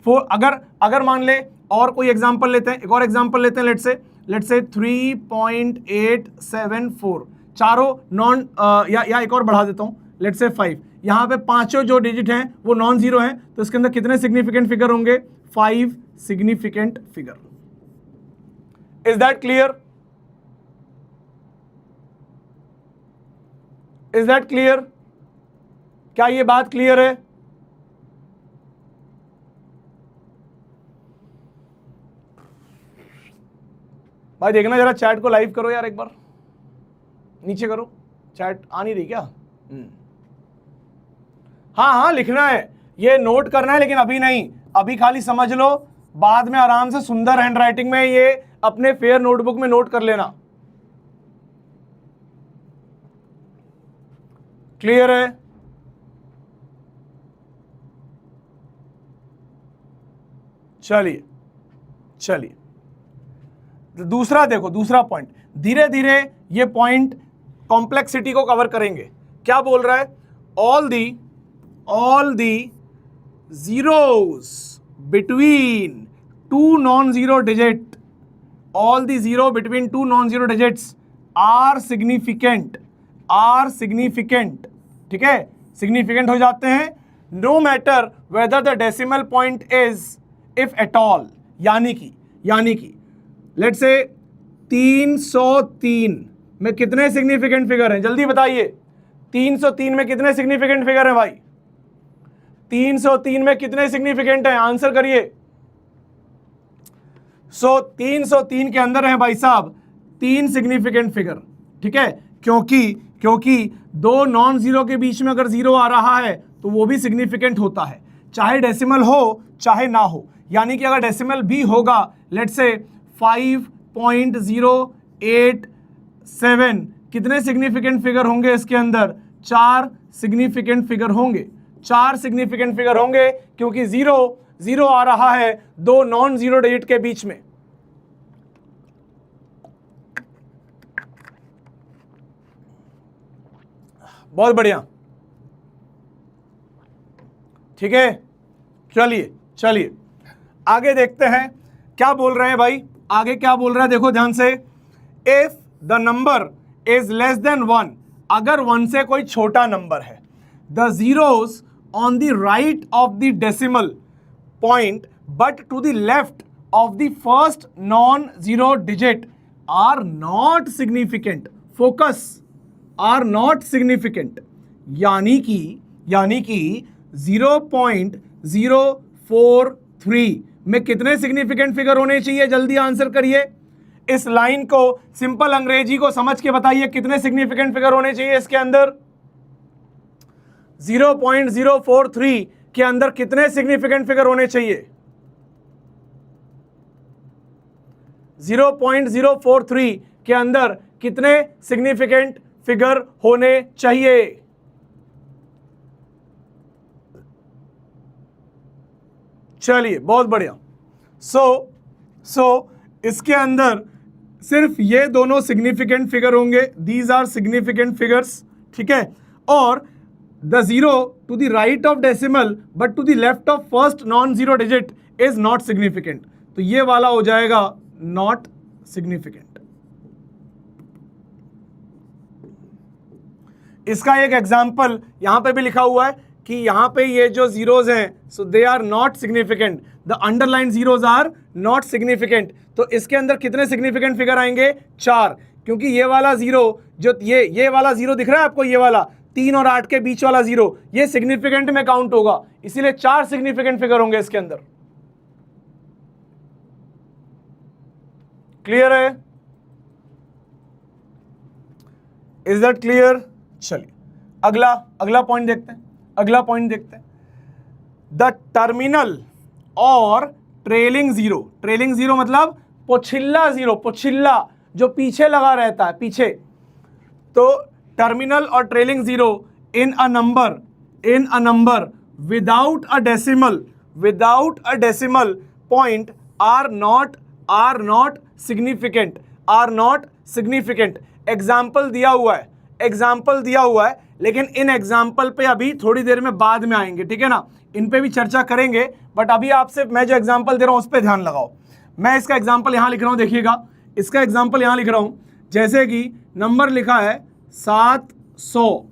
4 अगर मान ले और कोई एग्जांपल लेते हैं, एक और एग्जांपल लेते हैं, लेट्स से 3.874, चारों नॉन या एक और बढ़ा देता हूं, लेट्स से 5। यहाँ पे पांचों जो डिजिट हैं वो नॉन जीरो हैं, तो इसके अंदर कितने सिग्निफिकेंट फिगर होंगे? 5 significant figure. Is that clear? Is that clear? क्या ये बात क्लियर है? भाई देखना जरा चैट को लाइव करो यार, एक बार नीचे करो, चैट आ नहीं रही क्या? हाँ लिखना है, ये नोट करना है, लेकिन अभी नहीं, अभी खाली समझ लो, बाद में आराम से सुंदर हैंडराइटिंग में ये अपने फेयर नोटबुक में नोट कर लेना। क्लियर है? चलिए दूसरा देखो, दूसरा पॉइंट, धीरे धीरे ये पॉइंट कॉम्प्लेक्सिटी को कवर करेंगे। क्या बोल रहा है? all the zeros between two non-zero digit, all the zero between two non-zero digits are significant, ठीक है, significant हो जाते हैं, no matter whether the decimal point is, if at all, यानी कि लेट्स से 303 में कितने सिग्निफिकेंट फिगर हैं? जल्दी बताइए, 303 में कितने सिग्निफिकेंट फिगर हैं भाई? 303 में कितने सिग्निफिकेंट हैं? आंसर करिए। 303 के अंदर है भाई साहब 3 सिग्निफिकेंट फिगर, ठीक है, क्योंकि दो नॉन जीरो के बीच में अगर जीरो आ रहा है तो वो भी सिग्निफिकेंट होता है, चाहे डेसिमल हो चाहे ना हो। यानी कि अगर डेसिमल भी होगा, लेट्स से 5.087, कितने सिग्निफिकेंट फिगर होंगे इसके अंदर? 4 सिग्निफिकेंट फिगर होंगे, 4 सिग्निफिकेंट फिगर होंगे, क्योंकि जीरो आ रहा है दो नॉन जीरो डिजिट के बीच में। बहुत बढ़िया, ठीक है। चलिए आगे देखते हैं क्या बोल रहे हैं भाई, आगे क्या बोल रहा है, देखो ध्यान से। If the number is less then 1, अगर 1 से कोई छोटा नंबर है, the zeros on the right of the decimal point but to the left of the first non-zero digit are not significant. Focus, are not significant. यानी कि 0.043 में कितने significant figure होने चाहिए? जल्दी आंसर करिए। इस लाइन को सिंपल अंग्रेजी को समझ के बताइए, कितने सिग्निफिकेंट फिगर होने चाहिए इसके अंदर? 0.043 के अंदर कितने सिग्निफिकेंट फिगर होने चाहिए? 0.043 के अंदर कितने सिग्निफिकेंट फिगर होने चाहिए? चलिए बहुत बढ़िया। सो इसके अंदर सिर्फ ये दोनों सिग्निफिकेंट फिगर होंगे, दीज आर सिग्निफिकेंट फिगर्स, ठीक है। और the zero to the right of decimal but to the left of first non-zero digit is not significant, तो ये वाला हो जाएगा नॉट सिग्निफिकेंट। इसका एक एग्जाम्पल यहां पे भी लिखा हुआ है कि यहां पे ये जो जीरोज हैं, so they are not significant, the underline zeros are not significant. तो इसके अंदर कितने सिग्निफिकेंट फिगर आएंगे? 4, क्योंकि ये वाला जीरो, जो ये वाला जीरो दिख रहा है आपको, ये वाला 3 और 8 के बीच वाला जीरो, ये सिग्निफिकेंट में काउंट होगा, इसीलिए 4 सिग्निफिकेंट फिगर होंगे इसके अंदर। क्लियर है? Is that clear? चलिए अगला पॉइंट देखते हैं। द टर्मिनल और ट्रेलिंग जीरो मतलब पोछिल्ला जीरो, पोछिल्ला जो पीछे लगा रहता है, पीछे। तो टर्मिनल और trailing zero in a number without a decimal point are not significant. Example दिया हुआ है, लेकिन इन एग्जाम्पल पे अभी थोड़ी देर में बाद में आएंगे, ठीक है ना, इन पे भी चर्चा करेंगे, बट अभी आपसे मैं जो एग्जाम्पल दे रहा हूं उस पर ध्यान लगाओ। मैं इसका एग्जाम्पल यहां लिख रहा हूं, देखिएगा इसका एग्जाम्पल यहां लिख रहा हूं। जैसे कि नंबर लिखा है 700,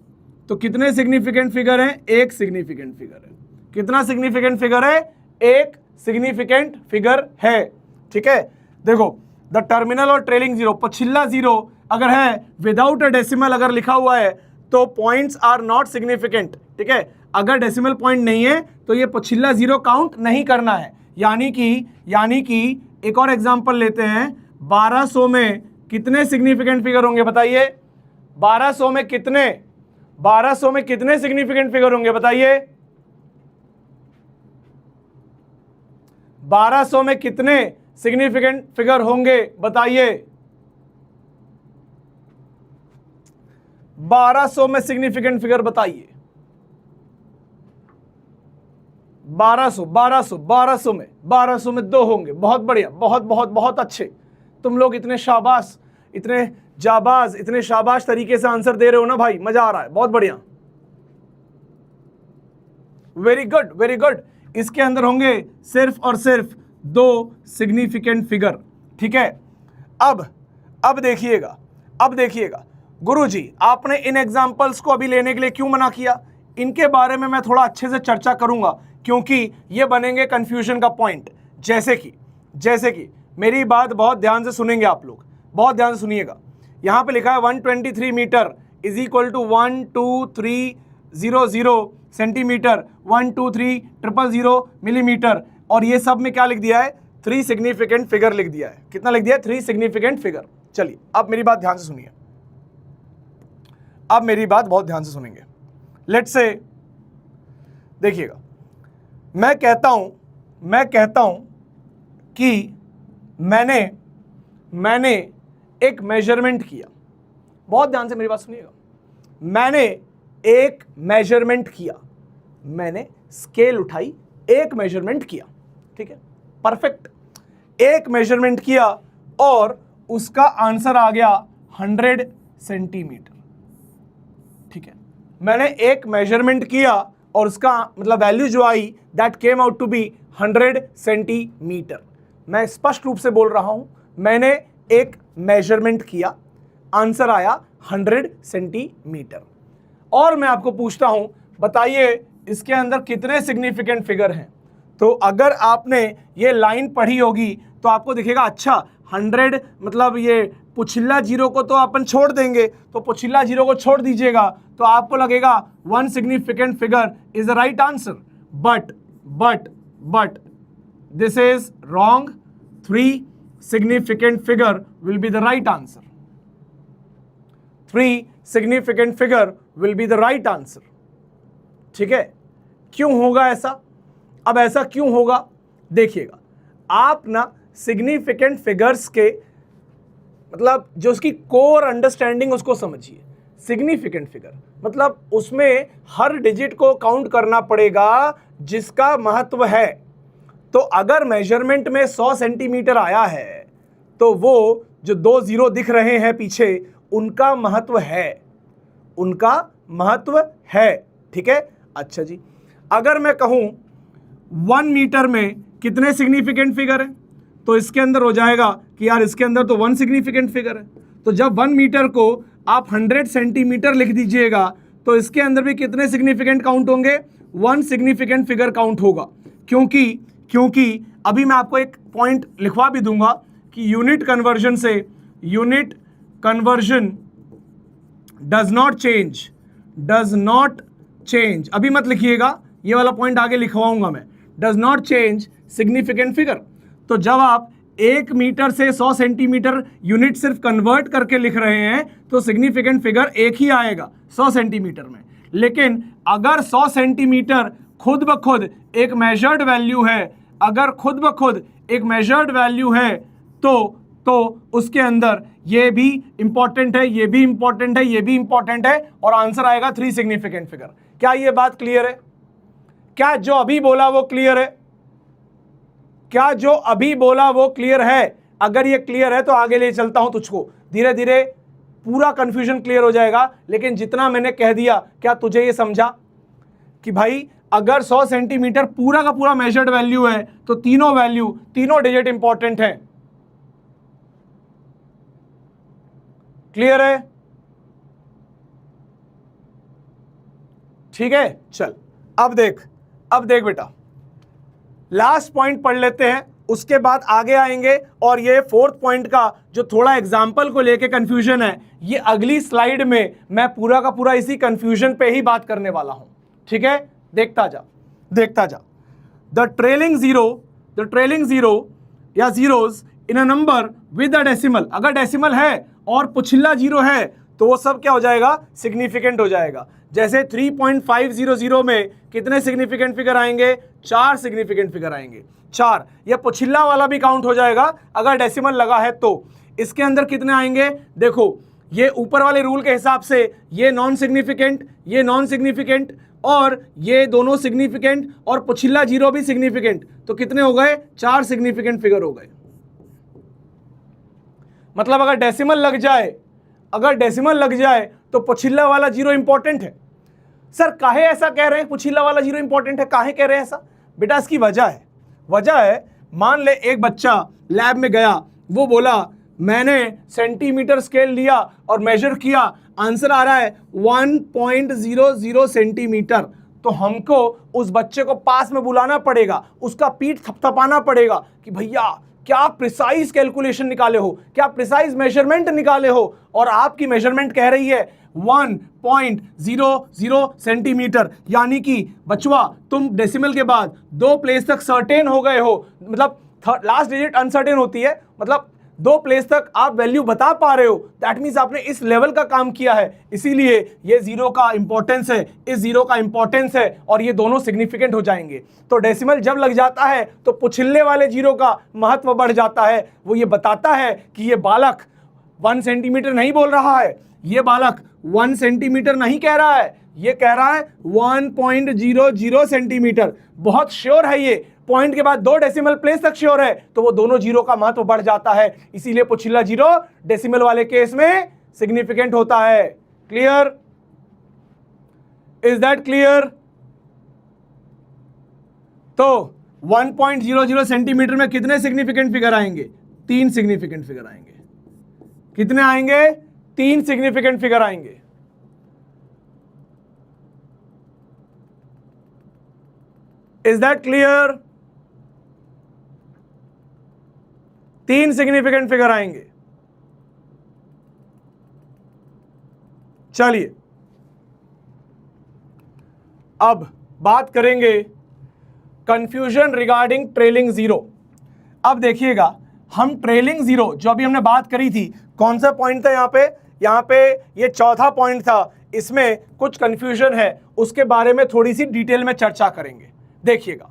तो कितने सिग्निफिकेंट फिगर हैं? एक सिग्निफिकेंट फिगर है। कितना सिग्निफिकेंट फिगर है? एक सिग्निफिकेंट फिगर है, ठीक है। देखो, द टर्मिनल और ट्रेलिंग जीरो, पछिल्ला जीरो अगर है विदाउट अ डेसिमल अगर लिखा हुआ है तो पॉइंट्स आर नॉट सिग्निफिकेंट, ठीक है। अगर डेसिमल पॉइंट नहीं है तो ये पछिल्ला जीरो काउंट नहीं करना है। यानी कि एक और एग्जांपल लेते हैं, 1200 में कितने सिग्निफिकेंट फिगर होंगे बताइए? 1200 में कितने सिग्निफिकेंट फिगर होंगे बताइए? 1200 में कितने सिग्निफिकेंट फिगर होंगे बताइए? 1200 में सिग्निफिकेंट फिगर बताइए। 1200 में 2 होंगे। बहुत बढ़िया, बहुत अच्छे। तुम लोग इतने शाबाश तरीके से आंसर दे रहे हो ना भाई, मजा आ रहा है, बहुत बढ़िया, वेरी गुड। इसके अंदर होंगे सिर्फ और सिर्फ 2 सिग्निफिकेंट फिगर, ठीक है। अब देखिएगा गुरुजी, आपने इन एग्जाम्पल्स को अभी लेने के लिए क्यों मना किया? इनके बारे में मैं थोड़ा अच्छे से चर्चा करूंगा, क्योंकि ये बनेंगे कंफ्यूजन का पॉइंट। जैसे कि मेरी बात बहुत ध्यान से सुनेंगे आप लोग, बहुत ध्यान से सुनिएगा। यहां पे लिखा है 123 metre is equal to 12300 centimetre, 12300 millimetre, और ये सब में क्या लिख दिया है? 3 सिग्निफिकेंट फिगर लिख दिया है। कितना लिख दिया है? 3 सिग्निफिकेंट फिगर। चलिए अब मेरी बात ध्यान से सुनिए, अब मेरी बात बहुत ध्यान से सुनेंगे। लेट्स से देखिएगा, मैं कहता हूं कि मैंने एक मेजरमेंट किया। बहुत ध्यान से मेरी बात सुनिएगा। मैंने एक मेजरमेंट किया, मैंने स्केल उठाई, एक मेजरमेंट किया, ठीक है, परफेक्ट। एक मेजरमेंट किया और उसका आंसर आ गया 100 सेंटीमीटर, ठीक है। मैंने एक मेजरमेंट किया और उसका मतलब वैल्यू जो आई, that came out to be 100 centimetre. मैं स्पष्ट रूप से बोल रहा हूं, मैंने एक मेजरमेंट किया, आंसर आया 100 सेंटीमीटर। और मैं आपको पूछता हूं, बताइए इसके अंदर कितने सिग्निफिकेंट फिगर हैं? तो अगर आपने ये लाइन पढ़ी होगी तो आपको दिखेगा, अच्छा 100 मतलब ये पुछिल्ला जीरो को तो अपन छोड़ देंगे, तो पुछिल्ला जीरो को छोड़ दीजिएगा, तो आपको लगेगा 1 significant figure is the right answer. But this is wrong. 3 significant figure will be the right answer. 3 significant figure will be the right answer, ठीक है। क्यों होगा ऐसा? अब ऐसा क्यों होगा देखिएगा, आप ना सिग्निफिकेंट फिगर्स के मतलब जो उसकी कोर अंडरस्टैंडिंग उसको समझिए। सिग्निफिकेंट फिगर मतलब उसमें हर डिजिट को काउंट करना पड़ेगा जिसका महत्व है। तो अगर मेजरमेंट में 100 सेंटीमीटर आया है तो वो जो 2 जीरो दिख रहे हैं पीछे, उनका महत्व है, ठीक है। अच्छा जी, अगर मैं कहूं 1 मीटर में कितने सिग्निफिकेंट फिगर हैं, तो इसके अंदर हो जाएगा कि यार इसके अंदर तो 1 सिग्निफिकेंट फिगर है, तो जब 1 मीटर को आप 100 सेंटीमीटर लिख दीजिएगा तो इसके अंदर भी कितने सिग्निफिकेंट काउंट होंगे? 1 सिग्निफिकेंट फिगर काउंट होगा। क्योंकि अभी मैं आपको एक पॉइंट लिखवा भी दूंगा कि unit conversion does not change, अभी मत लिखिएगा, ये वाला पॉइंट आगे लिखवाऊंगा मैं, does not change significant figure. तो जब आप 1 मीटर से 100 सेंटीमीटर यूनिट सिर्फ कन्वर्ट करके लिख रहे हैं तो सिग्निफिकेंट फिगर एक ही आएगा 100 सेंटीमीटर में। लेकिन अगर 100 सेंटीमीटर खुद ब खुद एक मेजर्ड वैल्यू है, अगर खुद ब खुद एक मेजर्ड वैल्यू है तो उसके अंदर ये भी इंपॉर्टेंट है, ये भी इंपॉर्टेंट है, ये भी इंपॉर्टेंट है, और आंसर आएगा 3 सिग्निफिकेंट फिगर। क्या ये बात क्लियर है? क्या जो अभी बोला वो क्लियर है? क्या जो अभी बोला वो क्लियर है? अगर ये क्लियर है तो आगे ले चलता हूं तुझको, धीरे धीरे पूरा कंफ्यूजन क्लियर हो जाएगा। लेकिन जितना मैंने कह दिया, क्या तुझे ये समझा कि भाई अगर 100 सेंटीमीटर पूरा का पूरा मेजर्ड वैल्यू है तो तीनों डिजिट इंपॉर्टेंट है। क्लियर है? ठीक है, चल अब देख बेटा, लास्ट पॉइंट पढ़ लेते हैं, उसके बाद आगे आएंगे। और ये 4th पॉइंट का जो थोड़ा एग्जाम्पल को लेके कंफ्यूजन है, ये अगली स्लाइड में मैं पूरा का पूरा इसी कंफ्यूजन पे ही बात करने वाला हूं। ठीक है, देखता जा। द ट्रेलिंग जीरो या zeros in a number with a decimal, अगर डेसिमल है और पुछिल्ला जीरो है तो वो सब क्या हो जाएगा? सिग्निफिकेंट हो जाएगा। जैसे 3.500 में कितने सिग्निफिकेंट फिगर आएंगे? 4 सिग्निफिकेंट फिगर आएंगे, 4। यह पुछिल्ला वाला भी काउंट हो जाएगा अगर डेसिमल लगा है तो। इसके अंदर कितने आएंगे? देखो, ये ऊपर वाले रूल के हिसाब से ये नॉन सिग्निफिकेंट और ये दोनों सिग्निफिकेंट और पुछिल्ला जीरो भी सिग्निफिकेंट, तो कितने हो गए? 4 सिग्निफिकेंट फिगर हो गए। मतलब अगर डेसिमल लग जाए तो पुछिल्ला वाला जीरो इंपॉर्टेंट है। सर काहे ऐसा कह रहे हैं पुछिल्ला वाला जीरो इंपॉर्टेंट है? काहे कह रहे हैं ऐसा? बेटा इसकी वजह है, मान ले एक बच्चा लैब में गया, वो बोला मैंने सेंटीमीटर स्केल लिया और मेजर किया, आंसर आ रहा है 1.00 सेंटीमीटर। तो हमको उस बच्चे को पास में बुलाना पड़ेगा, उसका पीठ थपथपाना पड़ेगा कि भैया क्या प्रिसाइज कैलकुलेशन निकाले हो, क्या प्रिसाइज मेजरमेंट निकाले हो, और आपकी मेजरमेंट कह रही है 1.00 सेंटीमीटर। यानी कि बचवा तुम डेसिमल के बाद 2 प्लेस तक सर्टेन हो गए हो, मतलब लास्ट डिजिट अनसर्टेन होती है, मतलब 2 प्लेस तक आप वैल्यू बता पा रहे हो, दैट मीन्स आपने इस लेवल का काम किया है। इसीलिए ये जीरो का इंपॉर्टेंस है, इस जीरो का इंपॉर्टेंस है, और ये दोनों सिग्निफिकेंट हो जाएंगे। तो डेसिमल जब लग जाता है तो पुछिल्ले वाले जीरो का महत्व बढ़ जाता है। वो ये बताता है कि ये बालक 1 सेंटीमीटर नहीं बोल रहा है, ये बालक 1 सेंटीमीटर नहीं कह रहा है, ये कह रहा है 1.00 सेंटीमीटर। बहुत श्योर है ये, पॉइंट के बाद 2 डेसिमल प्लेस तक श्योर है, तो वो दोनों जीरो का महत्व बढ़ जाता है। इसीलिए पुछिल्ला जीरो डेसिमल वाले केस में सिग्निफिकेंट होता है। क्लियर? Is that clear? तो 1.00 सेंटीमीटर में कितने सिग्निफिकेंट फिगर आएंगे? 3 सिग्निफिकेंट फिगर आएंगे। कितने आएंगे? 3 सिग्निफिकेंट फिगर आएंगे। Is that clear? 3 significant figure आएंगे। चलिए अब बात करेंगे कंफ्यूजन रिगार्डिंग ट्रेलिंग जीरो। अब देखिएगा, हम ट्रेलिंग जीरो जो अभी हमने बात करी थी, कौन सा पॉइंट था यहाँ पे ये चौथा पॉइंट था, इसमें कुछ कंफ्यूजन है, उसके बारे में थोड़ी सी डिटेल में चर्चा करेंगे। देखिएगा,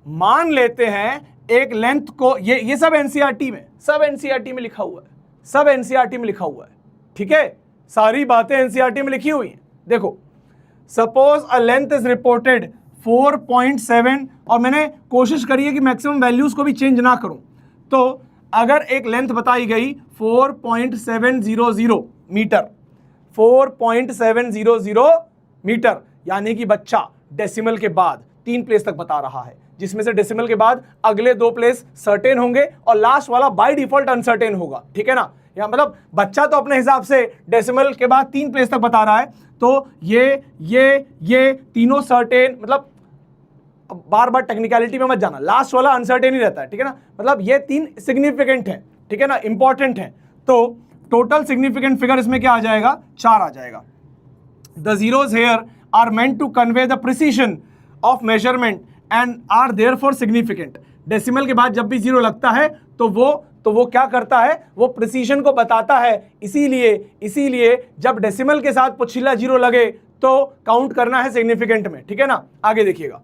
मान लेते हैं एक लेंथ को, ये सब एनसीईआरटी में लिखा हुआ है, सब एनसीईआरटी में लिखा हुआ है। ठीक है, सारी बातें एनसीईआरटी में लिखी हुई हैं। देखो, suppose a length is reported 4.7, और मैंने कोशिश करी है कि मैक्सिमम वैल्यूज को भी चेंज ना करूं। तो अगर एक लेंथ बताई गई 4.700 मीटर, 4.700 मीटर, यानी कि बच्चा डेसिमल के बाद 3 प्लेस तक बता रहा है, जिसमें से डेसिमल के बाद अगले 2 प्लेस सर्टेन होंगे और लास्ट वाला बाय डिफॉल्ट अनसर्टेन होगा, ठीक है ना। या मतलब बच्चा तो अपने हिसाब से डेसिमल के बाद 3 प्लेस तक बता रहा है, तो ये तीनों सर्टेन, मतलब बार बार टेक्निकलिटी में मत जाना, लास्ट वाला अनसर्टेन ही रहता है, ठीक है ना। मतलब ये 3 सिग्निफिकेंट है, ठीक है ना, इंपॉर्टेंट है। तो टोटल सिग्निफिकेंट फिगर इसमें क्या आ जाएगा, 4 आ जाएगा। The zeros here are meant to convey the precision of measurement and are therefore significant. Decimal के बाद जब भी जीरो लगता है तो वो क्या करता है, वो प्रिसीजन को बताता है। इसीलिए जब डेसिमल के साथ पुछिला जीरो लगे तो काउंट करना है सिग्निफिकेंट में, ठीक है ना। आगे देखिएगा,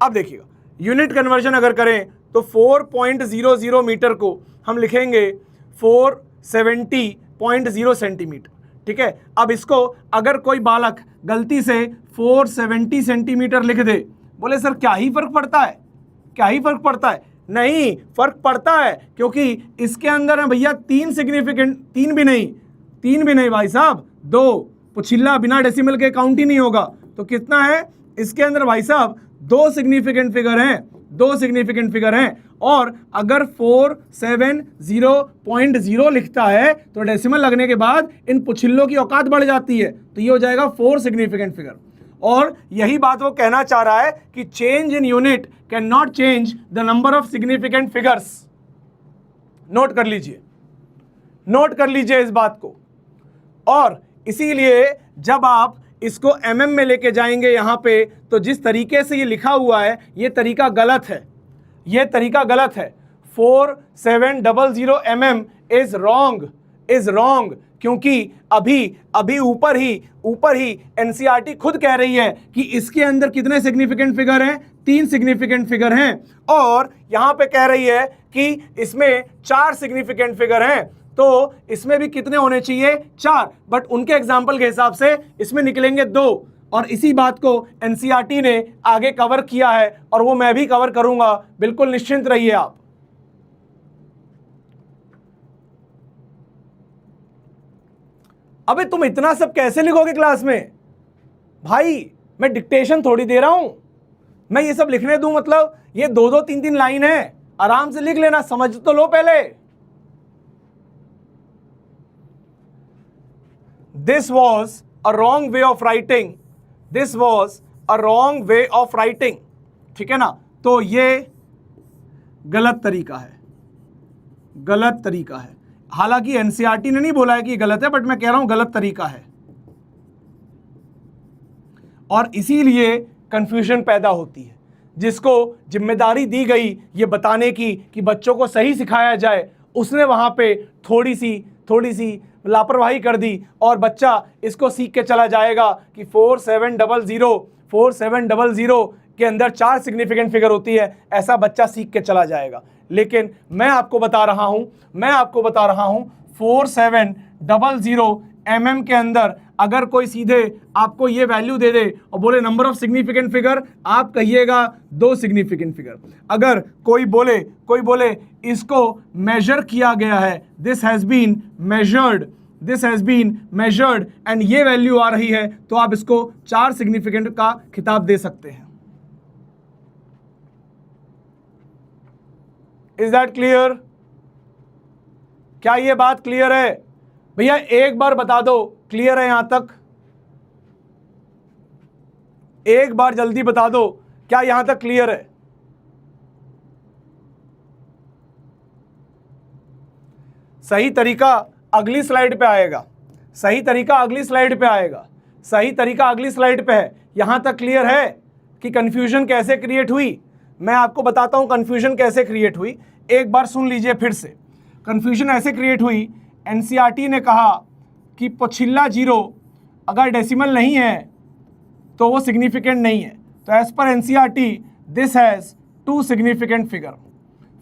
अब देखिएगा यूनिट कन्वर्जन अगर करें तो 4.00 मीटर को हम लिखेंगे 470.0 सेंटीमीटर, ठीक है। अब इसको अगर कोई बालक गलती से 470 सेंटीमीटर लिख दे, बोले सर क्या ही फर्क पड़ता है, क्या ही फर्क पड़ता है। नहीं, फर्क पड़ता है, क्योंकि इसके अंदर है भैया 3 सिग्निफिकेंट, 3 भी नहीं भाई साहब, 2 पुछिल्ला बिना डेसिमल के काउंट ही नहीं होगा। तो कितना है इसके अंदर भाई साहब, 2 सिग्निफिकेंट फिगर हैं, 2 सिग्निफिकेंट फिगर हैं। और अगर 470.0 लिखता है तो डेसिमल लगने के बाद इन पुछिल्लों की औकात बढ़ जाती है, तो ये हो जाएगा 4 सिग्निफिकेंट फिगर। और यही बात वो कहना चाह रहा है कि change in unit can not change the number of significant figures. Note कर लीजिए, नोट कर लीजिए इस बात को। और इसीलिए जब आप इसको mm में लेके जाएंगे यहाँ पे, तो जिस तरीके से ये लिखा हुआ है ये तरीका गलत है, ये तरीका गलत है। 4700 mm इज रॉन्ग, क्योंकि अभी ऊपर ही एनसीईआरटी खुद कह रही है कि इसके अंदर कितने सिग्निफिकेंट फिगर हैं, 3 सिग्निफिकेंट फिगर हैं। और यहाँ पे कह रही है कि इसमें 4 सिग्निफिकेंट फिगर हैं, तो इसमें भी कितने होने चाहिए, 4। बट उनके एग्जाम्पल के हिसाब से इसमें निकलेंगे 2। और इसी बात को एनसीईआरटी ने आगे कवर किया है और वो मैं भी कवर करूंगा, बिल्कुल निश्चिंत रहिए आप। अबे तुम इतना सब कैसे लिखोगे क्लास में भाई, मैं डिक्टेशन थोड़ी दे रहा हूं, मैं ये सब लिखने दूं, मतलब ये 2-2 3-3 लाइन है, आराम से लिख लेना, समझ तो लो पहले। This was a wrong way of writing, this was a wrong way of writing, ठीक है ना। तो ये गलत तरीका है, गलत तरीका है। हालांकि एनसीईआरटी ने नहीं बोला है कि गलत है, बट मैं कह रहा हूं गलत तरीका है। और इसीलिए कंफ्यूजन पैदा होती है। जिसको जिम्मेदारी दी गई ये बताने की कि बच्चों को सही सिखाया जाए, उसने वहां पे थोड़ी सी लापरवाही कर दी और बच्चा इसको सीख के चला जाएगा कि 4700 के अंदर 4 सिग्निफिकेंट फिगर होती है, ऐसा बच्चा सीख के चला जाएगा। लेकिन मैं आपको बता रहा हूं 4700 mm के अंदर अगर कोई सीधे आपको ये वैल्यू दे दे और बोले नंबर ऑफ सिग्निफिकेंट फिगर, आप कहिएगा 2 सिग्निफिकेंट फिगर। अगर कोई बोले इसको मेजर किया गया है, this has been measured and ये वैल्यू आ रही है, तो आप इसको 4 सिग्निफिकेंट का खिताब दे सकते हैं। Is that clear? क्या ये बात क्लियर है भैया? एक बार बता दो क्लियर है यहां तक, एक बार जल्दी बता दो क्या यहां तक क्लियर है? सही तरीका अगली स्लाइड पे आएगा, सही तरीका अगली स्लाइड पे आएगा, सही तरीका अगली स्लाइड पे है। यहां तक क्लियर है कि कंफ्यूजन कैसे क्रिएट हुई? मैं आपको बताता हूं कंफ्यूजन कैसे क्रिएट हुई, एक बार सुन लीजिए फिर से। कंफ्यूजन ऐसे क्रिएट हुई, एनसीईआरटी ने कहा कि पछिल्ला जीरो अगर डेसिमल नहीं है तो वो सिग्निफिकेंट नहीं है, तो as per NCERT this has 2 significant figure.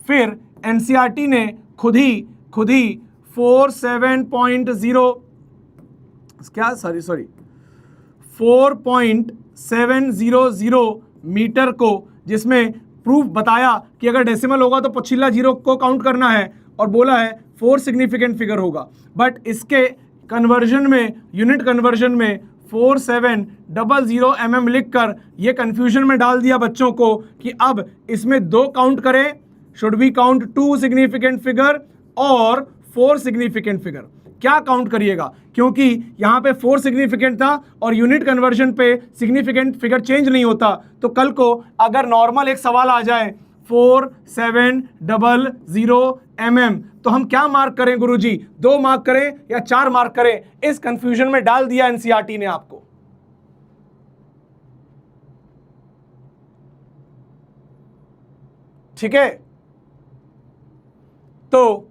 फिर एनसीईआरटी ने खुद ही 4.700 मीटर को, जिसमें प्रूफ बताया कि अगर डेसिमल होगा तो पछिल्ला जीरो को काउंट करना है और बोला है 4 सिग्निफिकेंट फिगर होगा। बट इसके कन्वर्जन में, यूनिट कन्वर्जन में 4700 mm लिखकर ये कंफ्यूजन में डाल दिया बच्चों को कि अब इसमें 2 काउंट करें, should we count 2 significant figure और 4 सिग्निफिकेंट फिगर। क्या काउंट करिएगा, क्योंकि यहां पे 4 सिग्निफिकेंट था और यूनिट कन्वर्जन पे सिग्निफिकेंट फिगर चेंज नहीं होता। तो कल को अगर नॉर्मल एक सवाल आ जाए 4700 mm, तो हम क्या मार्क करें गुरुजी, 2 मार्क करें या 4 मार्क करें? इस कंफ्यूजन में डाल दिया एनसीईआरटी ने आपको। ठीक है, तो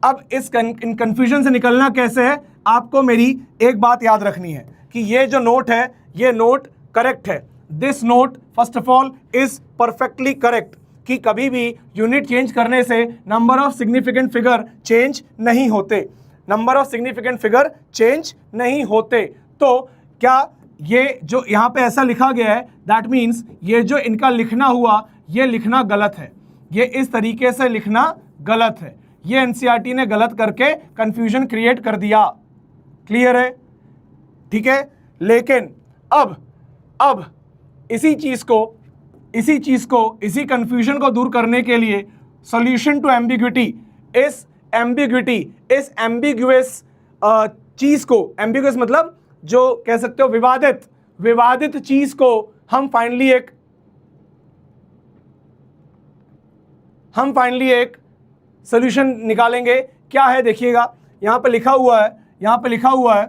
अब इस कंफ्यूजन से निकलना कैसे है, आपको मेरी एक बात याद रखनी है कि ये जो नोट है ये नोट करेक्ट है। This node first of all is perfectly correct कि कभी भी यूनिट चेंज करने से number of significant figure change नहीं होते, number of significant figure change नहीं होते। तो क्या ये जो यहाँ पे ऐसा लिखा गया है, दैट मीन्स ये जो इनका लिखना हुआ ये लिखना गलत है, ये इस तरीके से लिखना गलत है, ये एनसीईआरटी ने गलत करके कंफ्यूजन क्रिएट कर दिया। क्लियर है? ठीक है, लेकिन अब इसी कंफ्यूजन को दूर करने के लिए सॉल्यूशन टू एम्बिग्विटी, इस एम्बिगुअस चीज को, एम्बिगुअस मतलब जो कह सकते हो विवादित चीज को हम फाइनली एक सॉल्यूशन निकालेंगे। क्या है देखिएगा, यहां पे लिखा हुआ है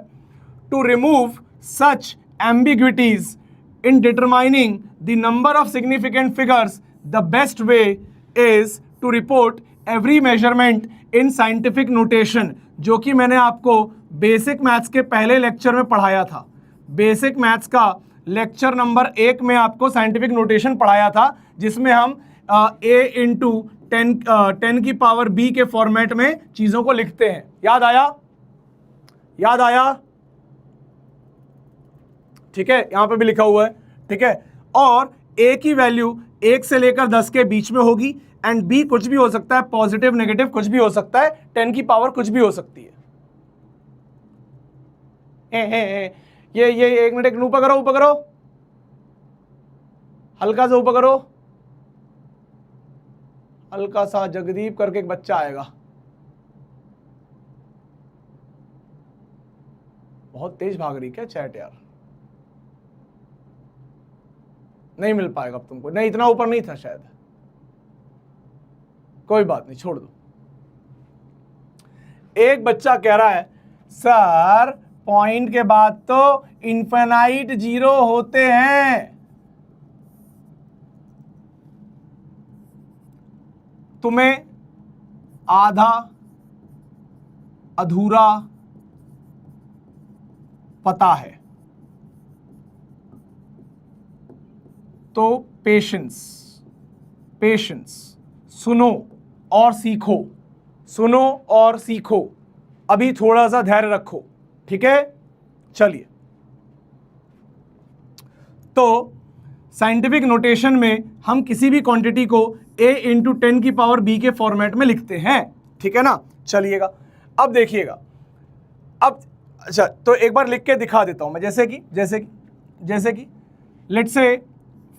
to remove such ambiguities in determining the number of significant figures, the best way is to report every measurement in scientific notation, जो कि मैंने आपको बेसिक मैथ्स के पहले लेक्चर में पढ़ाया था। बेसिक मैथ्स का लेक्चर नंबर 1 में आपको साइंटिफिक नोटेशन पढ़ाया था, जिसमें हम a इंटू 10 की पावर b के फॉर्मेट में चीज़ों को लिखते हैं। याद आया? ठीक है, यहां पे भी लिखा हुआ है। ठीक है, और a की वैल्यू 1 से लेकर 10 के बीच में होगी एंड b कुछ भी हो सकता है, पॉजिटिव नेगेटिव कुछ भी हो सकता है, 10 की पावर कुछ भी हो सकती है। ये 1 मिनट, एक ऊपर करो, हल्का सा ऊपर करो, हल्का सा जगदीप करके एक बच्चा आएगा, बहुत तेज भाग रही क्या चैट यार, नहीं मिल पाएगा अब तुमको, नहीं इतना ऊपर नहीं था शायद, कोई बात नहीं, छोड़ दो। एक बच्चा कह रहा है सर पॉइंट के बाद तो इनफाइनाइट जीरो होते हैं, तुम्हें आधा अधूरा पता है, तो पेशेंस, सुनो और सीखो, अभी थोड़ा सा धैर्य रखो। ठीक है, चलिए, तो साइंटिफिक नोटेशन में हम किसी भी क्वांटिटी को a इंटू 10 की पावर b के फॉर्मेट में लिखते हैं। ठीक है ना, चलिएगा, अब देखिएगा, अब अच्छा तो एक बार लिख के दिखा देता हूं मैं, जैसे कि लेट्स से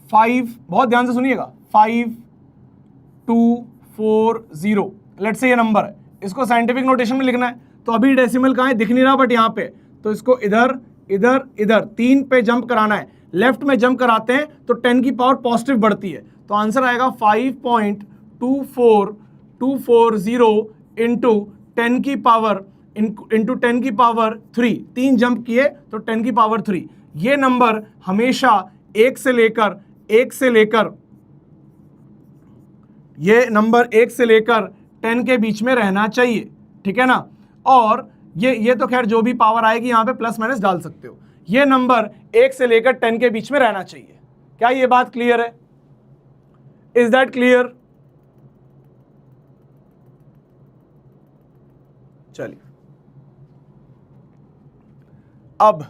5, बहुत ध्यान से सुनिएगा, 5240, लेट्स से ये नंबर है, इसको साइंटिफिक नोटेशन में लिखना है। तो अभी डेसिमल कहाँ है दिख नहीं रहा, बट यहाँ पे, तो इसको इधर 3 पे जंप कराना है, लेफ्ट में जंप कराते हैं तो 10 की पावर पॉजिटिव बढ़ती है, तो आंसर आएगा 5.24240 इंटू 10 की पावर 3, 3 जंप किए तो 10 की पावर 3। ये नंबर हमेशा 1 से लेकर 10 के बीच में रहना चाहिए। ठीक है ना, और ये तो खैर जो भी पावर आएगी यहां पे प्लस माइनस डाल सकते हो, ये नंबर 1 से लेकर 10 के बीच में रहना चाहिए। क्या ये बात क्लियर है? Is that clear? चलिए, अब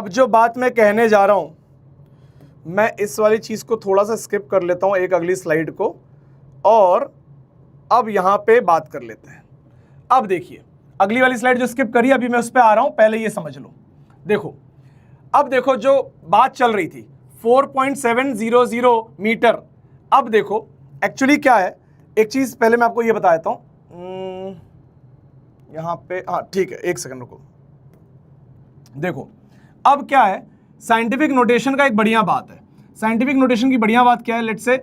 जो बात मैं कहने जा रहा हूं, मैं इस वाली चीज को थोड़ा सा स्किप कर लेता हूं, एक अगली स्लाइड को, और अब यहां पे बात कर लेते हैं। अब देखिए, अगली वाली स्लाइड जो स्किप करी अभी मैं उस पर आ रहा हूं, पहले ये समझ लो। देखो, अब देखो जो बात चल रही थी 4.700 मीटर, अब देखो एक्चुअली क्या है, एक चीज पहले मैं आपको ये बता देता हूं यहां पे, हाँ ठीक है, एक सेकंड रुको। देखो अब क्या है, साइंटिफिक नोटेशन का एक बढ़िया बात है। साइंटिफिक नोटेशन की बढ़िया बात क्या है, let's say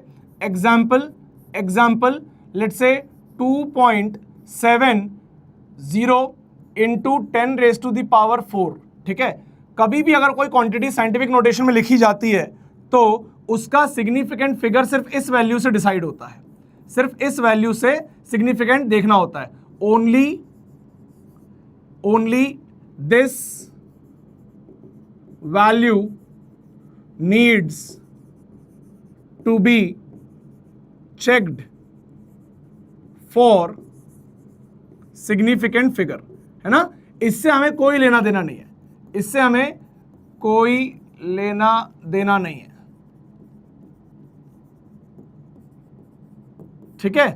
example let's say 2.70 into 10⁻⁴, ठीक है। कभी भी अगर कोई क्वांटिटी साइंटिफिक नोटेशन में लिखी जाती है तो उसका सिग्निफिकेंट फिगर सिर्फ इस वैल्यू से डिसाइड होता है, सिर्फ इस वैल्यू से सिग्निफिकेंट देखना होता है। Only this value needs to be checked for significant figure, है ना। इससे हमें कोई लेना देना नहीं है, इससे हमें कोई लेना देना नहीं है, ठीक है।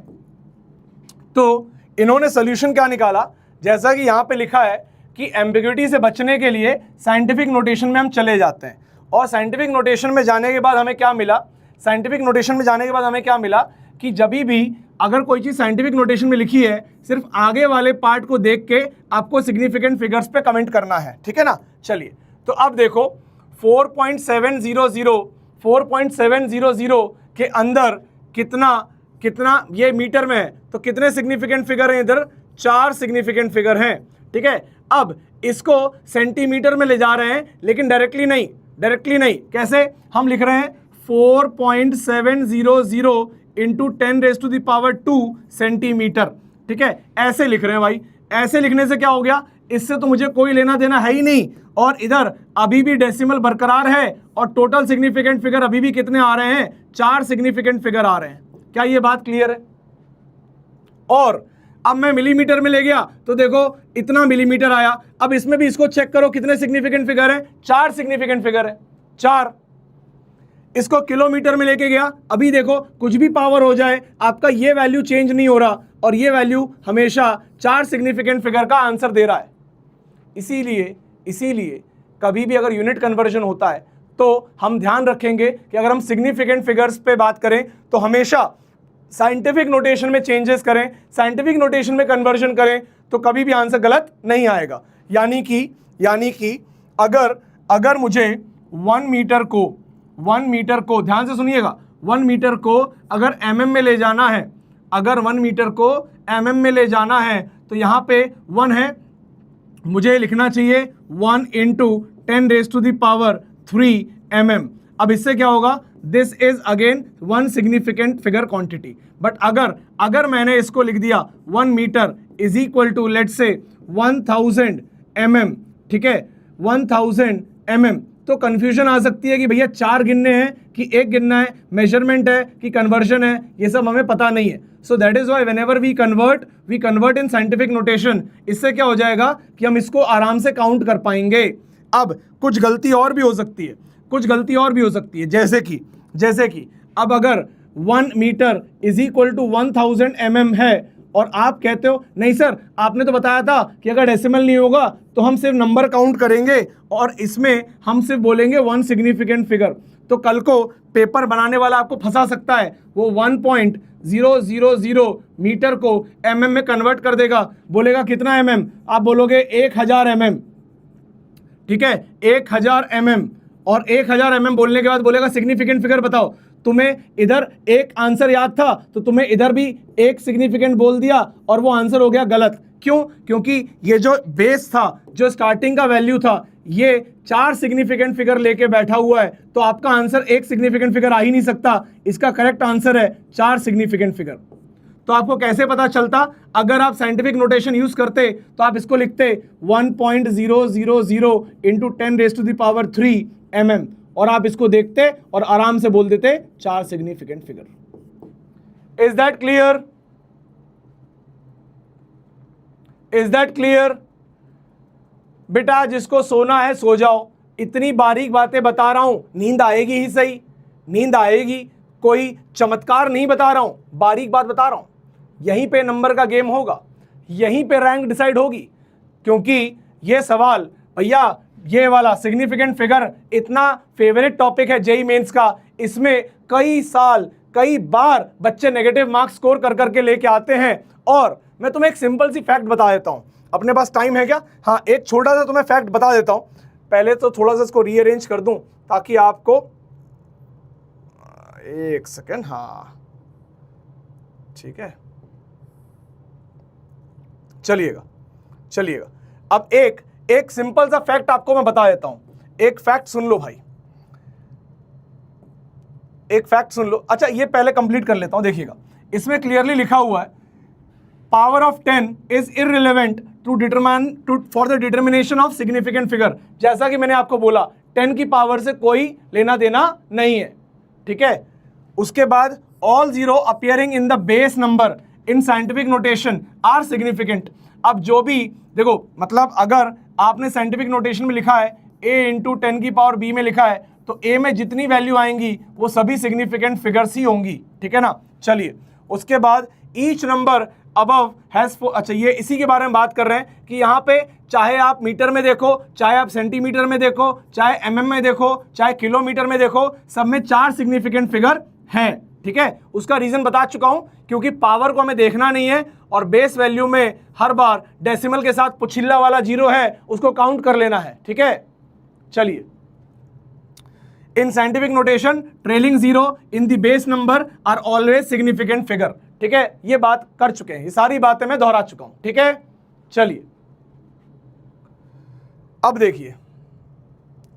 तो इन्होंने सॉल्यूशन क्या निकाला, जैसा कि यहां पे लिखा है कि एम्बिग्युइटी से बचने के लिए साइंटिफिक नोटेशन में हम चले जाते हैं, और साइंटिफिक नोटेशन में जाने के बाद हमें क्या मिला, साइंटिफिक नोटेशन में जाने के बाद हमें क्या मिला कि जब भी अगर कोई चीज साइंटिफिक नोटेशन में लिखी है, सिर्फ आगे वाले पार्ट को देख के आपको सिग्निफिकेंट फिगर्स पे कमेंट करना है, ठीक है ना। चलिए तो अब देखो 4.700 के अंदर कितना ये मीटर में है, तो कितने सिग्निफिकेंट फिगर हैं इधर, 4 सिग्निफिकेंट फिगर हैं, ठीक है। अब इसको सेंटीमीटर में ले जा रहे हैं, लेकिन डायरेक्टली नहीं, कैसे हम लिख रहे हैं 4.700 इंटू 10⁻² सेंटीमीटर, ठीक है, ऐसे लिख रहे हैं भाई। ऐसे लिखने से क्या हो गया, इससे तो मुझे कोई लेना देना है ही नहीं, और इधर अभी भी डेसिमल बरकरार है, और टोटल सिग्निफिकेंट फिगर अभी भी कितने आ रहे हैं, 4 सिग्निफिकेंट फिगर आ रहे हैं। क्या ये बात क्लियर है। और अब मैं मिलीमीटर में ले गया तो देखो इतना मिलीमीटर आया। अब इसमें भी इसको चेक करो कितने सिग्निफिकेंट फिगर है, 4 सिग्निफिकेंट फिगर है, 4। इसको किलोमीटर में लेके गया, अभी देखो कुछ भी पावर हो जाए आपका ये वैल्यू चेंज नहीं हो रहा, और ये वैल्यू हमेशा 4 सिग्निफिकेंट फिगर का आंसर दे रहा है। इसीलिए कभी भी अगर यूनिट कन्वर्जन होता है तो हम ध्यान रखेंगे कि अगर हम सिग्निफिकेंट फिगर्स पे बात करें तो हमेशा साइंटिफिक नोटेशन में चेंजेस करें, साइंटिफिक नोटेशन में कन्वर्जन करें, तो कभी भी आंसर गलत नहीं आएगा। यानी कि अगर मुझे 1 मीटर को ध्यान से सुनिएगा, 1 मीटर को अगर mm में ले जाना है, अगर 1 मीटर को mm में ले जाना है तो यहाँ पे 1 है, मुझे लिखना चाहिए 1 इंटू 10⁻³ mm। अब इससे क्या होगा, this is again 1 significant figure quantity. But अगर मैंने इसको लिख दिया 1 metre is equal to let's say 1000 mm, ठीक है, 1000 mm, तो कंफ्यूजन आ सकती है कि भैया 4 गिनने हैं कि 1 गिनना है, मेजरमेंट है कि कन्वर्जन है, ये सब हमें पता नहीं है। So that is why whenever we convert in scientific notation, इससे क्या हो जाएगा कि हम इसको आराम से काउंट कर पाएंगे। अब कुछ गलती और भी हो सकती है, जैसे कि अब अगर 1 metre is equal to 1000 mm है, और आप कहते हो नहीं सर आपने तो बताया था कि अगर डेसिमल नहीं होगा तो हम सिर्फ नंबर काउंट करेंगे और इसमें हम सिर्फ बोलेंगे 1 सिग्निफिकेंट फिगर, तो कल को पेपर बनाने वाला आपको फंसा सकता है। वो 1.000 मीटर को mm में कन्वर्ट कर देगा, बोलेगा कितना mm, आप बोलोगे 1000 mm, ठीक है, 1000 mm, और 1000 mm बोलने के बाद बोलेगा सिग्निफिकेंट फिगर बताओ। तुम्हें इधर एक आंसर याद था तो तुम्हें इधर भी एक सिग्निफिकेंट बोल दिया और वो आंसर हो गया गलत। क्यों? क्योंकि ये जो बेस था, जो स्टार्टिंग का वैल्यू था, ये 4 सिग्निफिकेंट फिगर लेके बैठा हुआ है, तो आपका आंसर एक सिग्निफिकेंट फिगर आ ही नहीं सकता। इसका करेक्ट आंसर है 4 सिग्निफिकेंट फिगर। तो आपको कैसे पता चलता? अगर आप साइंटिफिक नोटेशन यूज करते तो आप इसको लिखते 1.000 इंटू 10⁻³ mm, और आप इसको देखते और आराम से बोल देते 4 significant figure. Is that clear? Is that clear? बेटा जिसको सोना है सो जाओ, इतनी बारीक बातें बता रहा हूं, नींद आएगी ही सही, नींद आएगी, कोई चमत्कार नहीं बता रहा हूं, बारीक बात बता रहा हूं। यहीं पे नंबर का गेम होगा, यहीं पे रैंक डिसाइड होगी, क्योंकि ये सवाल भैया ये वाला सिग्निफिकेंट फिगर इतना फेवरेट टॉपिक है जेईई मेंस का। इसमें कई साल कई बार बच्चे नेगेटिव मार्क्स स्कोर कर करके लेके आते हैं। और मैं तुम्हें एक सिंपल सी फैक्ट बता देता हूं, अपने पास टाइम है क्या? हाँ, एक छोटा सा तुम्हें फैक्ट बता देता हूं। पहले तो थोड़ा सा इसको रीअरेंज कर दूं ताकि आपको, एक सेकेंड, हाँ ठीक है, चलिएगा। अब एक सिंपल सा फैक्ट आपको मैं बता देता हूं। एक फैक्ट सुन लो भाई, एक फैक्ट सुन लो। अच्छा, ये पहले कंप्लीट कर लेता हूं। देखिएगा, इसमें क्लियरली लिखा हुआ है power of 10 is irrelevant for the determination of significant figure. जैसा कि मैंने आपको बोला, 10 की पावर से कोई लेना देना नहीं है, ठीक है। उसके बाद all zero appearing in the base number in scientific notation are significant. अब जो भी देखो, मतलब अगर आपने साइंटिफिक नोटेशन में लिखा है a इंटू 10 की पावर b में लिखा है, तो a में जितनी वैल्यू आएंगी वो सभी सिग्निफिकेंट फिगर्स ही होंगी, ठीक है ना। चलिए, उसके बाद ईच नंबर अबव हैज, अच्छा ये इसी के बारे में बात कर रहे हैं कि यहाँ पे चाहे आप मीटर में देखो, चाहे आप सेंटीमीटर में देखो, चाहे mm में देखो, चाहे किलोमीटर में देखो, सब में 4 सिग्निफिकेंट फिगर हैं, ठीक है। उसका रीजन बता चुका हूं, क्योंकि पावर को हमें देखना नहीं है और बेस वैल्यू में हर बार डेसिमल के साथ पुछिल्ला वाला जीरो है, उसको काउंट कर लेना है, ठीक है। चलिए, in scientific notation trailing zero in the base number are always significant figure, ठीक है। ये बात कर चुके हैं, ये सारी बातें मैं दोहरा चुका हूं, ठीक है। चलिए, अब देखिए,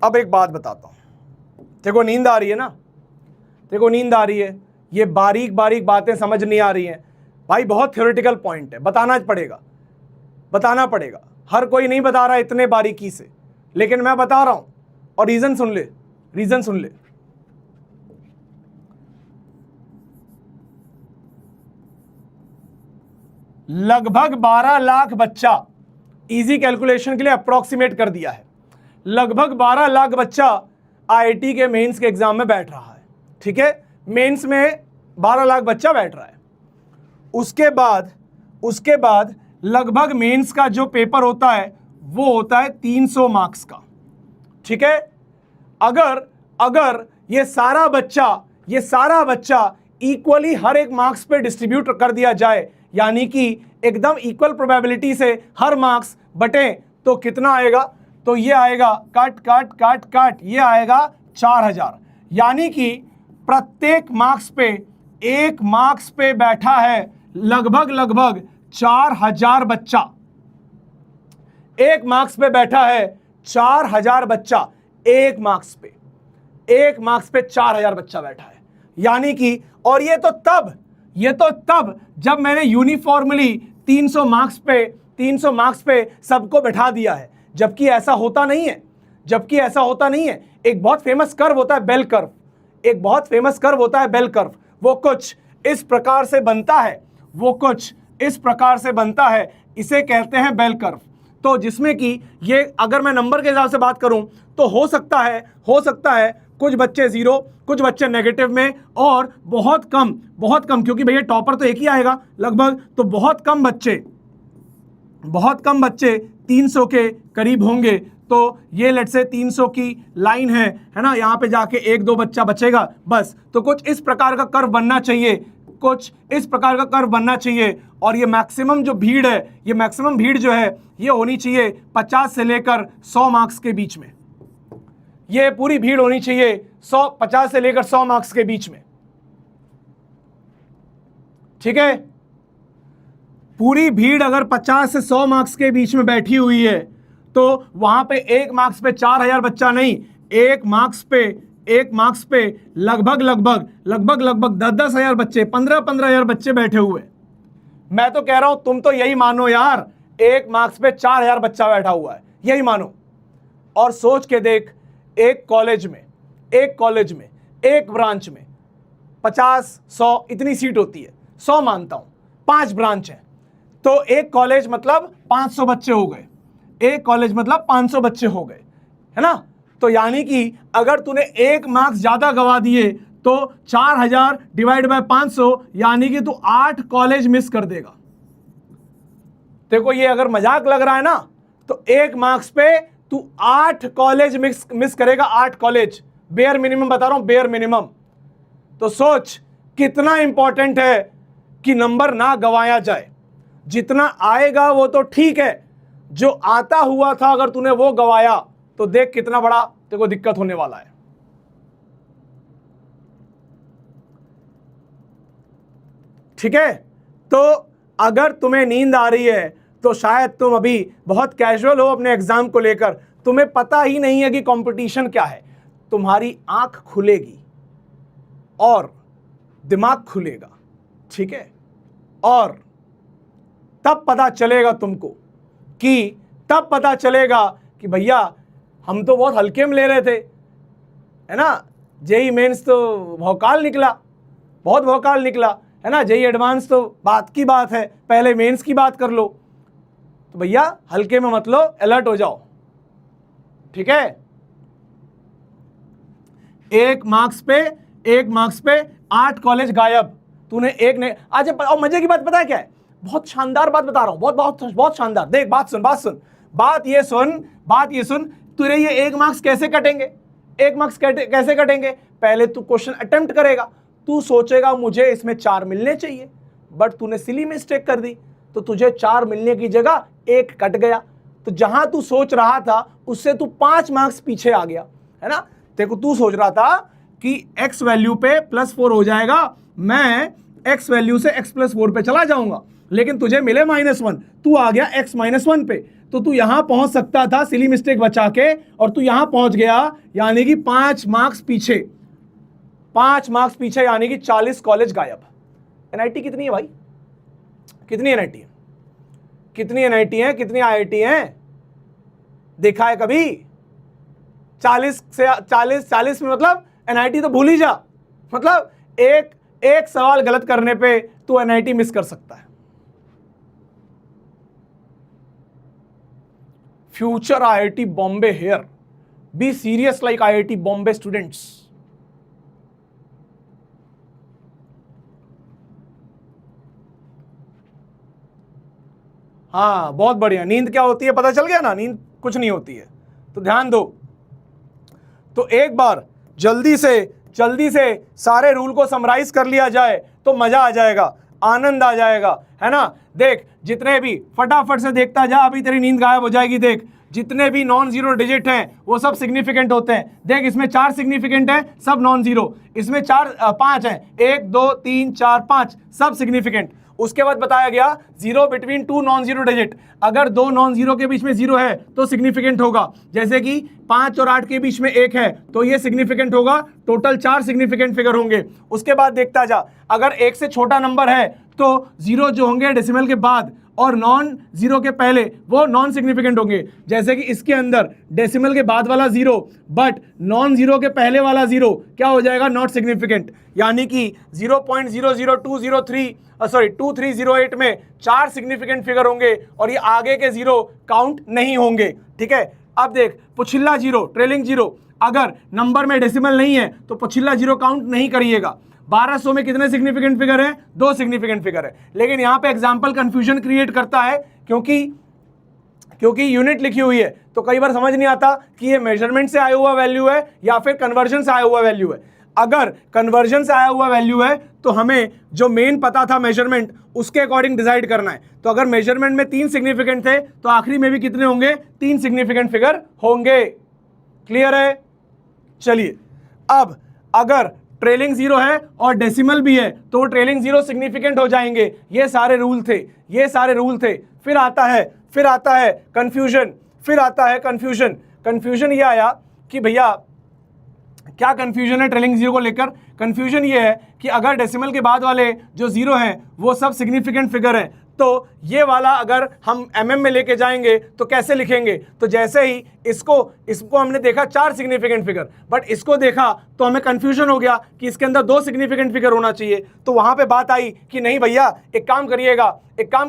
अब एक बात बताता हूं। देखो नींद आ रही है ना, देखो नींद आ रही है, ये बारीक बारीक बातें समझ नहीं आ रही हैं भाई, बहुत थ्योरेटिकल पॉइंट है, बताना पड़ेगा। हर कोई नहीं बता रहा इतने बारीकी से, लेकिन मैं बता रहा हूं, और रीजन सुन ले। लगभग 12 लाख बच्चा, इजी कैलकुलेशन के लिए अप्रोक्सीमेट कर दिया है, लगभग 12 लाख बच्चा आईआईटी के मेंस के एग्जाम में बैठ रहा है, ठीक है। मेंस में 12 लाख बच्चा बैठ रहा है। उसके बाद लगभग मेंस का जो पेपर होता है वो होता है 300 मार्क्स का, ठीक है। अगर ये सारा बच्चा इक्वली हर एक मार्क्स पे डिस्ट्रीब्यूट कर दिया जाए, यानी कि एकदम इक्वल प्रोबेबिलिटी से हर मार्क्स बटे, तो कितना आएगा? तो ये आएगा काट, ये आएगा 4000। यानी कि प्रत्येक मार्क्स पे, एक मार्क्स पे बैठा है लगभग 4000 बच्चा। एक मार्क्स पे बैठा है 4000 बच्चा, एक मार्क्स पे 4000 बच्चा बैठा है। यानी कि, और ये तो तब जब मैंने यूनिफॉर्मली 300 मार्क्स पे सबको बैठा दिया है, जबकि ऐसा होता नहीं है। एक बहुत फेमस कर्व होता है बेल कर्व, वो कुछ इस प्रकार से बनता है, इसे कहते हैं बेल कर्व। तो जिसमें कि ये, अगर मैं नंबर के हिसाब से बात करूं तो हो सकता है कुछ बच्चे 0, कुछ बच्चे नेगेटिव में, और बहुत कम, क्योंकि भैया टॉपर तो एक ही आएगा लगभग, तो बहुत कम बच्चे 300 के करीब होंगे। तो ये लेट से 300 की लाइन है ना, यहाँ पे जाके 1-2 बच्चा बचेगा बस। तो कुछ इस प्रकार का कर्व बनना चाहिए, और ये मैक्सिमम जो भीड़ है, जो है ये होनी चाहिए 50 से लेकर 100 मार्क्स के बीच में। ये पूरी भीड़ होनी चाहिए 50 से लेकर 100 मार्क्स के बीच में, ठीक है। पूरी भीड़ अगर 50 से 100 मार्क्स के बीच में बैठी हुई है, तो वहां पे एक मार्क्स पे 4000 बच्चा नहीं, एक मार्क्स पे लगभग 10,000 बच्चे, 15,000 बच्चे बैठे हुए। मैं तो कह रहा हूं तुम तो यही मानो यार, एक मार्क्स पे 4000 बच्चा बैठा हुआ है, यही मानो। और सोच के देख, एक कॉलेज में एक ब्रांच में 50-100 इतनी सीट होती है, 100 मानता हूं, 5 ब्रांच है, तो एक कॉलेज मतलब 500 बच्चे हो गए, है ना। तो यानी कि अगर तूने एक मार्क्स ज्यादा गवा दिए तो 4000 डिवाइड बाय 500, यानी कि तू 8 कॉलेज मिस कर देगा। देखो ये अगर मजाक लग रहा है ना, तो एक मार्क्स पे तू 8 कॉलेज मिस करेगा, 8 कॉलेज, बेयर मिनिमम बता रहा हूं, बेयर मिनिमम। तो सोच कितना इंपॉर्टेंट है कि नंबर ना गवाया जाए। जितना आएगा वो तो ठीक है, जो आता हुआ था अगर तूने वो गवाया तो देख कितना बड़ा तेरे को दिक्कत होने वाला है। ठीक है, तो अगर तुम्हें नींद आ रही है तो शायद तुम अभी बहुत कैजुअल हो अपने एग्जाम को लेकर, तुम्हें पता ही नहीं है कि कंपटीशन क्या है। तुम्हारी आंख खुलेगी और दिमाग खुलेगा, ठीक है, और तब पता चलेगा तुमको कि तब पता चलेगा कि भैया हम तो बहुत हल्के में ले रहे थे, है ना। जेई मेंस तो भौकाल निकला, बहुत भौकाल निकला, है ना। जेई एडवांस तो बात की बात है, पहले मेंस की बात कर लो। तो भैया हल्के में मत लो, अलर्ट हो जाओ, ठीक है। एक मार्क्स पे 8 कॉलेज गायब। तूने एक ने आज, और मजे की बात पता है क्या है, बहुत शानदार बात बता रहा हूं, बहुत बहुत बहुत शानदार। देख बात सुन, बात ये सुन, तुझे ये 1 मार्क्स कैसे कटेंगे, 1 मार्क्स कैसे कटेंगे। पहले तू क्वेश्चन अटेम्प्ट करेगा, तू सोचेगा मुझे इसमें 4 मिलने चाहिए, बट तूने सिली मिस्टेक कर दी, तो तुझे 4 मिलने की जगह 1 कट गया। तो जहां तू सोच रहा था उससे तू 5 मार्क्स पीछे आ गया, है ना। देखो तू सोच रहा था कि x वैल्यू पे +4 हो जाएगा, मैं x वैल्यू से x +4 पे चला जाऊंगा, लेकिन तुझे मिले -1, तू आ गया x -1 पे। तो तू यहां पहुंच सकता था सिली मिस्टेक बचा के, और तू यहां पहुंच गया, यानी कि 5 मार्क्स पीछे, 5 मार्क्स पीछे, यानी कि 40 कॉलेज गायब। एनआईटी कितनी है भाई, कितनी एनआईटी है, कितनी एनआईटी है, कितनी आईआईटी है, देखा है कभी? 40 में मतलब एनआईटी तो भूल ही जा। मतलब एक सवाल गलत करने पे तू एनआईटी मिस कर सकता है। Future IIT Bombay here, be serious like IIT Bombay students. हाँ बहुत बढ़िया। नींद क्या होती है पता चल गया ना, नींद कुछ नहीं होती है, तो ध्यान दो। तो एक बार जल्दी से सारे रूल को समराइज कर लिया जाए तो मजा आ जाएगा, आनंद आ जाएगा, है ना। देख जितने भी, फटाफट से देखता जा, अभी तेरी नींद गायब हो जाएगी। देख जितने भी नॉन जीरो डिजिट हैं वो सब सिग्निफिकेंट होते हैं। देख इसमें 4 सिग्निफिकेंट है, सब नॉन जीरो। इसमें 5 हैं, 1 2 3 4 5, सब सिग्निफिकेंट। उसके बाद बताया गया 0 बिटवीन 2 नॉन जीरो डिजिट, अगर 2 नॉन जीरो के बीच में 0 है तो सिग्निफिकेंट होगा। जैसे कि 5 और 8 के बीच में 1 है तो ये सिग्निफिकेंट होगा। टोटल 4 सिग्निफिकेंट फिगर होंगे। उसके बाद देखता जा, अगर 1 से छोटा नंबर है तो 0 जो होंगे डेसिमल के बाद और नॉन जीरो के पहले वो नॉन सिग्निफिकेंट होंगे। जैसे कि इसके अंदर डेसिमल के बाद वाला 0 बट नॉन जीरो के पहले वाला 0 क्या हो जाएगा, नॉट सिग्निफिकेंट। यानी कि 2308 में 4 सिग्निफिकेंट फिगर होंगे और ये आगे के 0 काउंट नहीं होंगे, ठीक है। अब देख पिछला 0, ट्रेलिंग 0, अगर नंबर में डेसिमल नहीं है तो पिछला 0 काउंट नहीं करिएगा। 1200 में कितने सिग्निफिकेंट फिगर है, 2 सिग्निफिकेंट फिगर है। लेकिन यहां पे एग्जांपल कंफ्यूजन क्रिएट करता है क्योंकि यूनिट लिखी हुई है, तो कई बार समझ नहीं आता कि ये मेजरमेंट से आया हुआ वैल्यू है या फिर कन्वर्जन से आया हुआ वैल्यू है। अगर कन्वर्जन से आया हुआ वैल्यू है तो हमें जो मेन पता था मेजरमेंट, उसके अकॉर्डिंग डिसाइड करना है। तो अगर मेजरमेंट में 3 सिग्निफिकेंट थे तो आखिरी में भी कितने होंगे, 3 सिग्निफिकेंट फिगर होंगे। क्लियर है? चलिए, अब अगर ट्रेलिंग 0 है और डेसिमल भी है तो ट्रेलिंग 0 सिग्निफिकेंट हो जाएंगे। ये सारे रूल थे। फिर आता है कंफ्यूजन ये आया कि भैया क्या कंफ्यूजन है ट्रेलिंग 0 को लेकर। कंफ्यूजन ये है कि अगर डेसिमल के बाद वाले जो 0 हैं वो सब सिग्निफिकेंट फिगर हैं, तो ये वाला अगर हम mm में लेके जाएंगे तो कैसे लिखेंगे। तो जैसे ही इसको हमने देखा 4 सिग्निफिकेंट फिगर, बट इसको देखा तो हमें कंफ्यूजन हो गया कि इसके अंदर 2 सिग्निफिकेंट फिगर होना चाहिए। तो वहां पे बात आई कि नहीं भैया, एक काम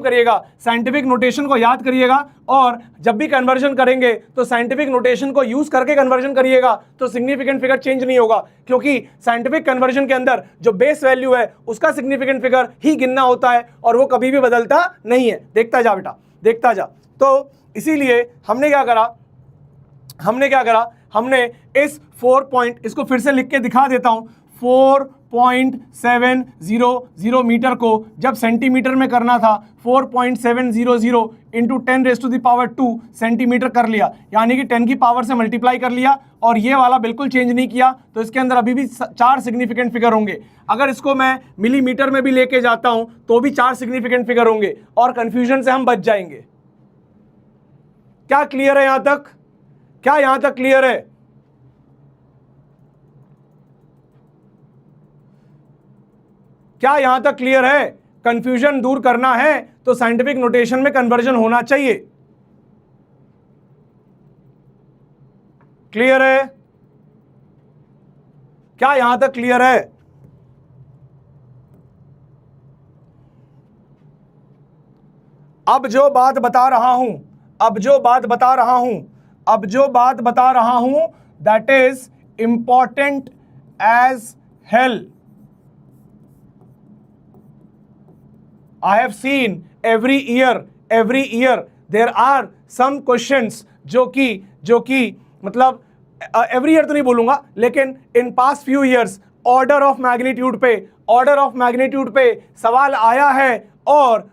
करिएगा, साइंटिफिक नोटेशन को याद करिएगा और जब भी कन्वर्जन करेंगे तो साइंटिफिक नोटेशन को यूज करके कन्वर्जन करिएगा, तो सिग्निफिकेंट फिगर चेंज नहीं होगा। क्योंकि साइंटिफिक कन्वर्जन के अंदर जो बेस वैल्यू है उसका सिग्निफिकेंट फिगर ही गिनना होता है और वो कभी भी बदलता नहीं है। देखता जा बेटा, देखता जा। तो इसीलिए हमने क्या करा, हमने क्या करा, हमने इस 4 पॉइंट, इसको फिर से लिख के दिखा देता हूं, 4.700 मीटर को जब सेंटीमीटर में करना था 4.700 इंटू 10⁻², सेंटीमीटर कर लिया, यानी कि 10 की पावर से मल्टीप्लाई कर लिया, और ये वाला बिल्कुल चेंज नहीं किया, तो इसके अंदर अभी भी 4 सिग्निफिकेंट फिगर होंगे। अगर इसको मैं मिलीमीटर में भी लेके जाता हूं तो भी 4 सिग्निफिकेंट फिगर होंगे, और कंफ्यूजन से हम बच जाएंगे। क्या क्लियर है यहां तक? क्या यहां तक क्लियर है? क्या यहां तक क्लियर है? कंफ्यूजन दूर करना है तो साइंटिफिक नोटेशन में कन्वर्जन होना चाहिए। क्लियर है? क्या यहां तक क्लियर है? अब जो बात बता रहा हूं that is important as hell. I have seen every year there are some questions जो कि मतलब every year तो नहीं बोलूंगा, लेकिन in past few years order of magnitude पे सवाल आया है, और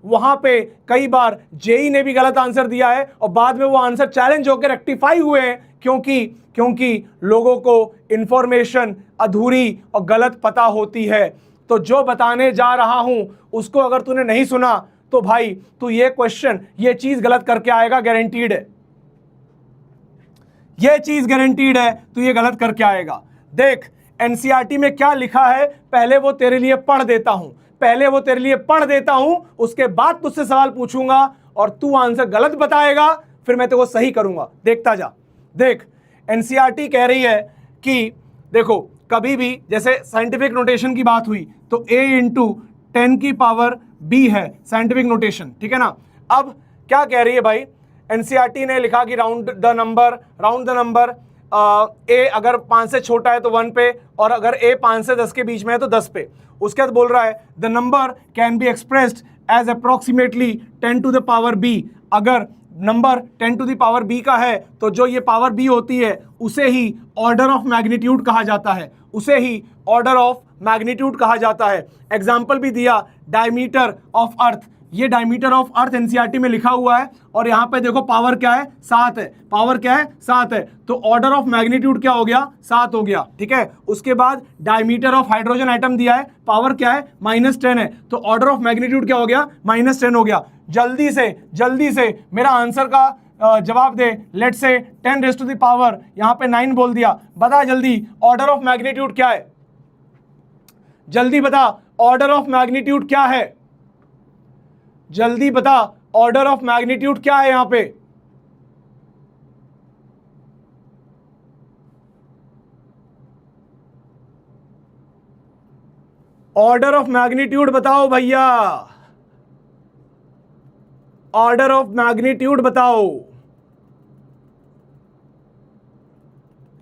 वहां पे कई बार जेई ने भी गलत आंसर दिया है, और बाद में वो आंसर चैलेंज होकर रेक्टिफाई हुए हैं, क्योंकि लोगों को इंफॉर्मेशन अधूरी और गलत पता होती है। तो जो बताने जा रहा हूं उसको अगर तूने नहीं सुना तो भाई तू ये क्वेश्चन, ये चीज गलत करके आएगा, गारंटीड है, ये चीज गारंटीड है, तू ये गलत करके आएगा। देख एनसीईआरटी में क्या लिखा है, पहले वो तेरे लिए पढ़ देता हूं, उसके बाद तुझसे सवाल पूछूंगा और तू आंसर गलत बताएगा, फिर मैं तेरे को सही करूंगा। देखता जा। देख एनसीईआरटी कह रही है कि देखो कभी भी जैसे साइंटिफिक नोटेशन की बात हुई तो a इंटू 10⁻B है साइंटिफिक नोटेशन, ठीक है ना। अब क्या कह रही है भाई, एनसीईआरटी ने लिखा कि राउंड द नंबर a अगर 5 से छोटा है तो 1 पे, और अगर a 5 से 10 के बीच में है तो 10 पे। उसके बाद बोल रहा है the number can be expressed as approximately 10⁻B। अगर नंबर 10⁻B का है तो जो ये पावर B होती है उसे ही ऑर्डर ऑफ मैग्नीट्यूड कहा जाता है, एग्जाम्पल भी दिया डायमीटर ऑफ अर्थ। ये डायमीटर ऑफ अर्थ एनसीईआरटी में लिखा हुआ है, और यहाँ पे देखो पावर क्या है, 7 है, तो ऑर्डर ऑफ मैग्नीट्यूड क्या हो गया, 7 हो गया, ठीक है। उसके बाद डायमीटर ऑफ हाइड्रोजन एटम दिया है, पावर क्या है, -10 है, तो ऑर्डर ऑफ मैग्नीट्यूड क्या हो गया, -10 हो गया। जल्दी से मेरा आंसर का जवाब दे। लेट से 10⁻, यहाँ पे 9 बोल दिया, बता जल्दी ऑर्डर ऑफ मैग्नीट्यूड क्या है, जल्दी बता ऑर्डर ऑफ मैग्नीट्यूड क्या है, जल्दी बता ऑर्डर ऑफ मैग्नीट्यूड क्या है। यहां पे ऑर्डर ऑफ मैग्नीट्यूड बताओ भैया, ऑर्डर ऑफ मैग्नीट्यूड बताओ।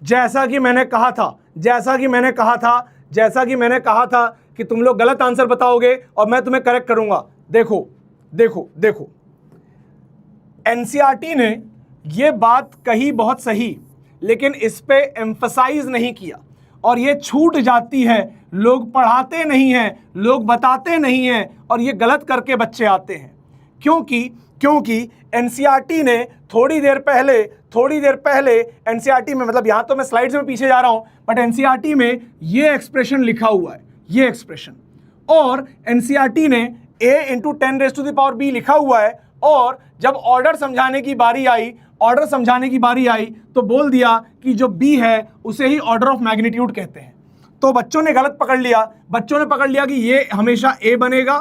जैसा कि मैंने कहा था कि तुम लोग गलत आंसर बताओगे और मैं तुम्हें करेक्ट करूंगा। देखो एनसीईआरटी ने ये बात कही बहुत सही, लेकिन इस पे एम्फसाइज नहीं किया, और ये छूट जाती है। लोग पढ़ाते नहीं हैं, लोग बताते नहीं हैं, और ये गलत करके बच्चे आते हैं। क्योंकि एनसीईआरटी ने थोड़ी देर पहले एनसीईआरटी में, मतलब यहां तो मैं स्लाइड्स में पीछे जा रहा हूं, बट एनसीईआरटी में ये एक्सप्रेशन लिखा हुआ है, ये एक्सप्रेशन, और एनसीईआरटी ने a इंटू 10⁻B लिखा हुआ है, और जब ऑर्डर समझाने की बारी आई तो बोल दिया कि जो B है उसे ही ऑर्डर ऑफ मैग्नीट्यूड कहते हैं। तो बच्चों ने गलत पकड़ लिया, कि ये हमेशा A बनेगा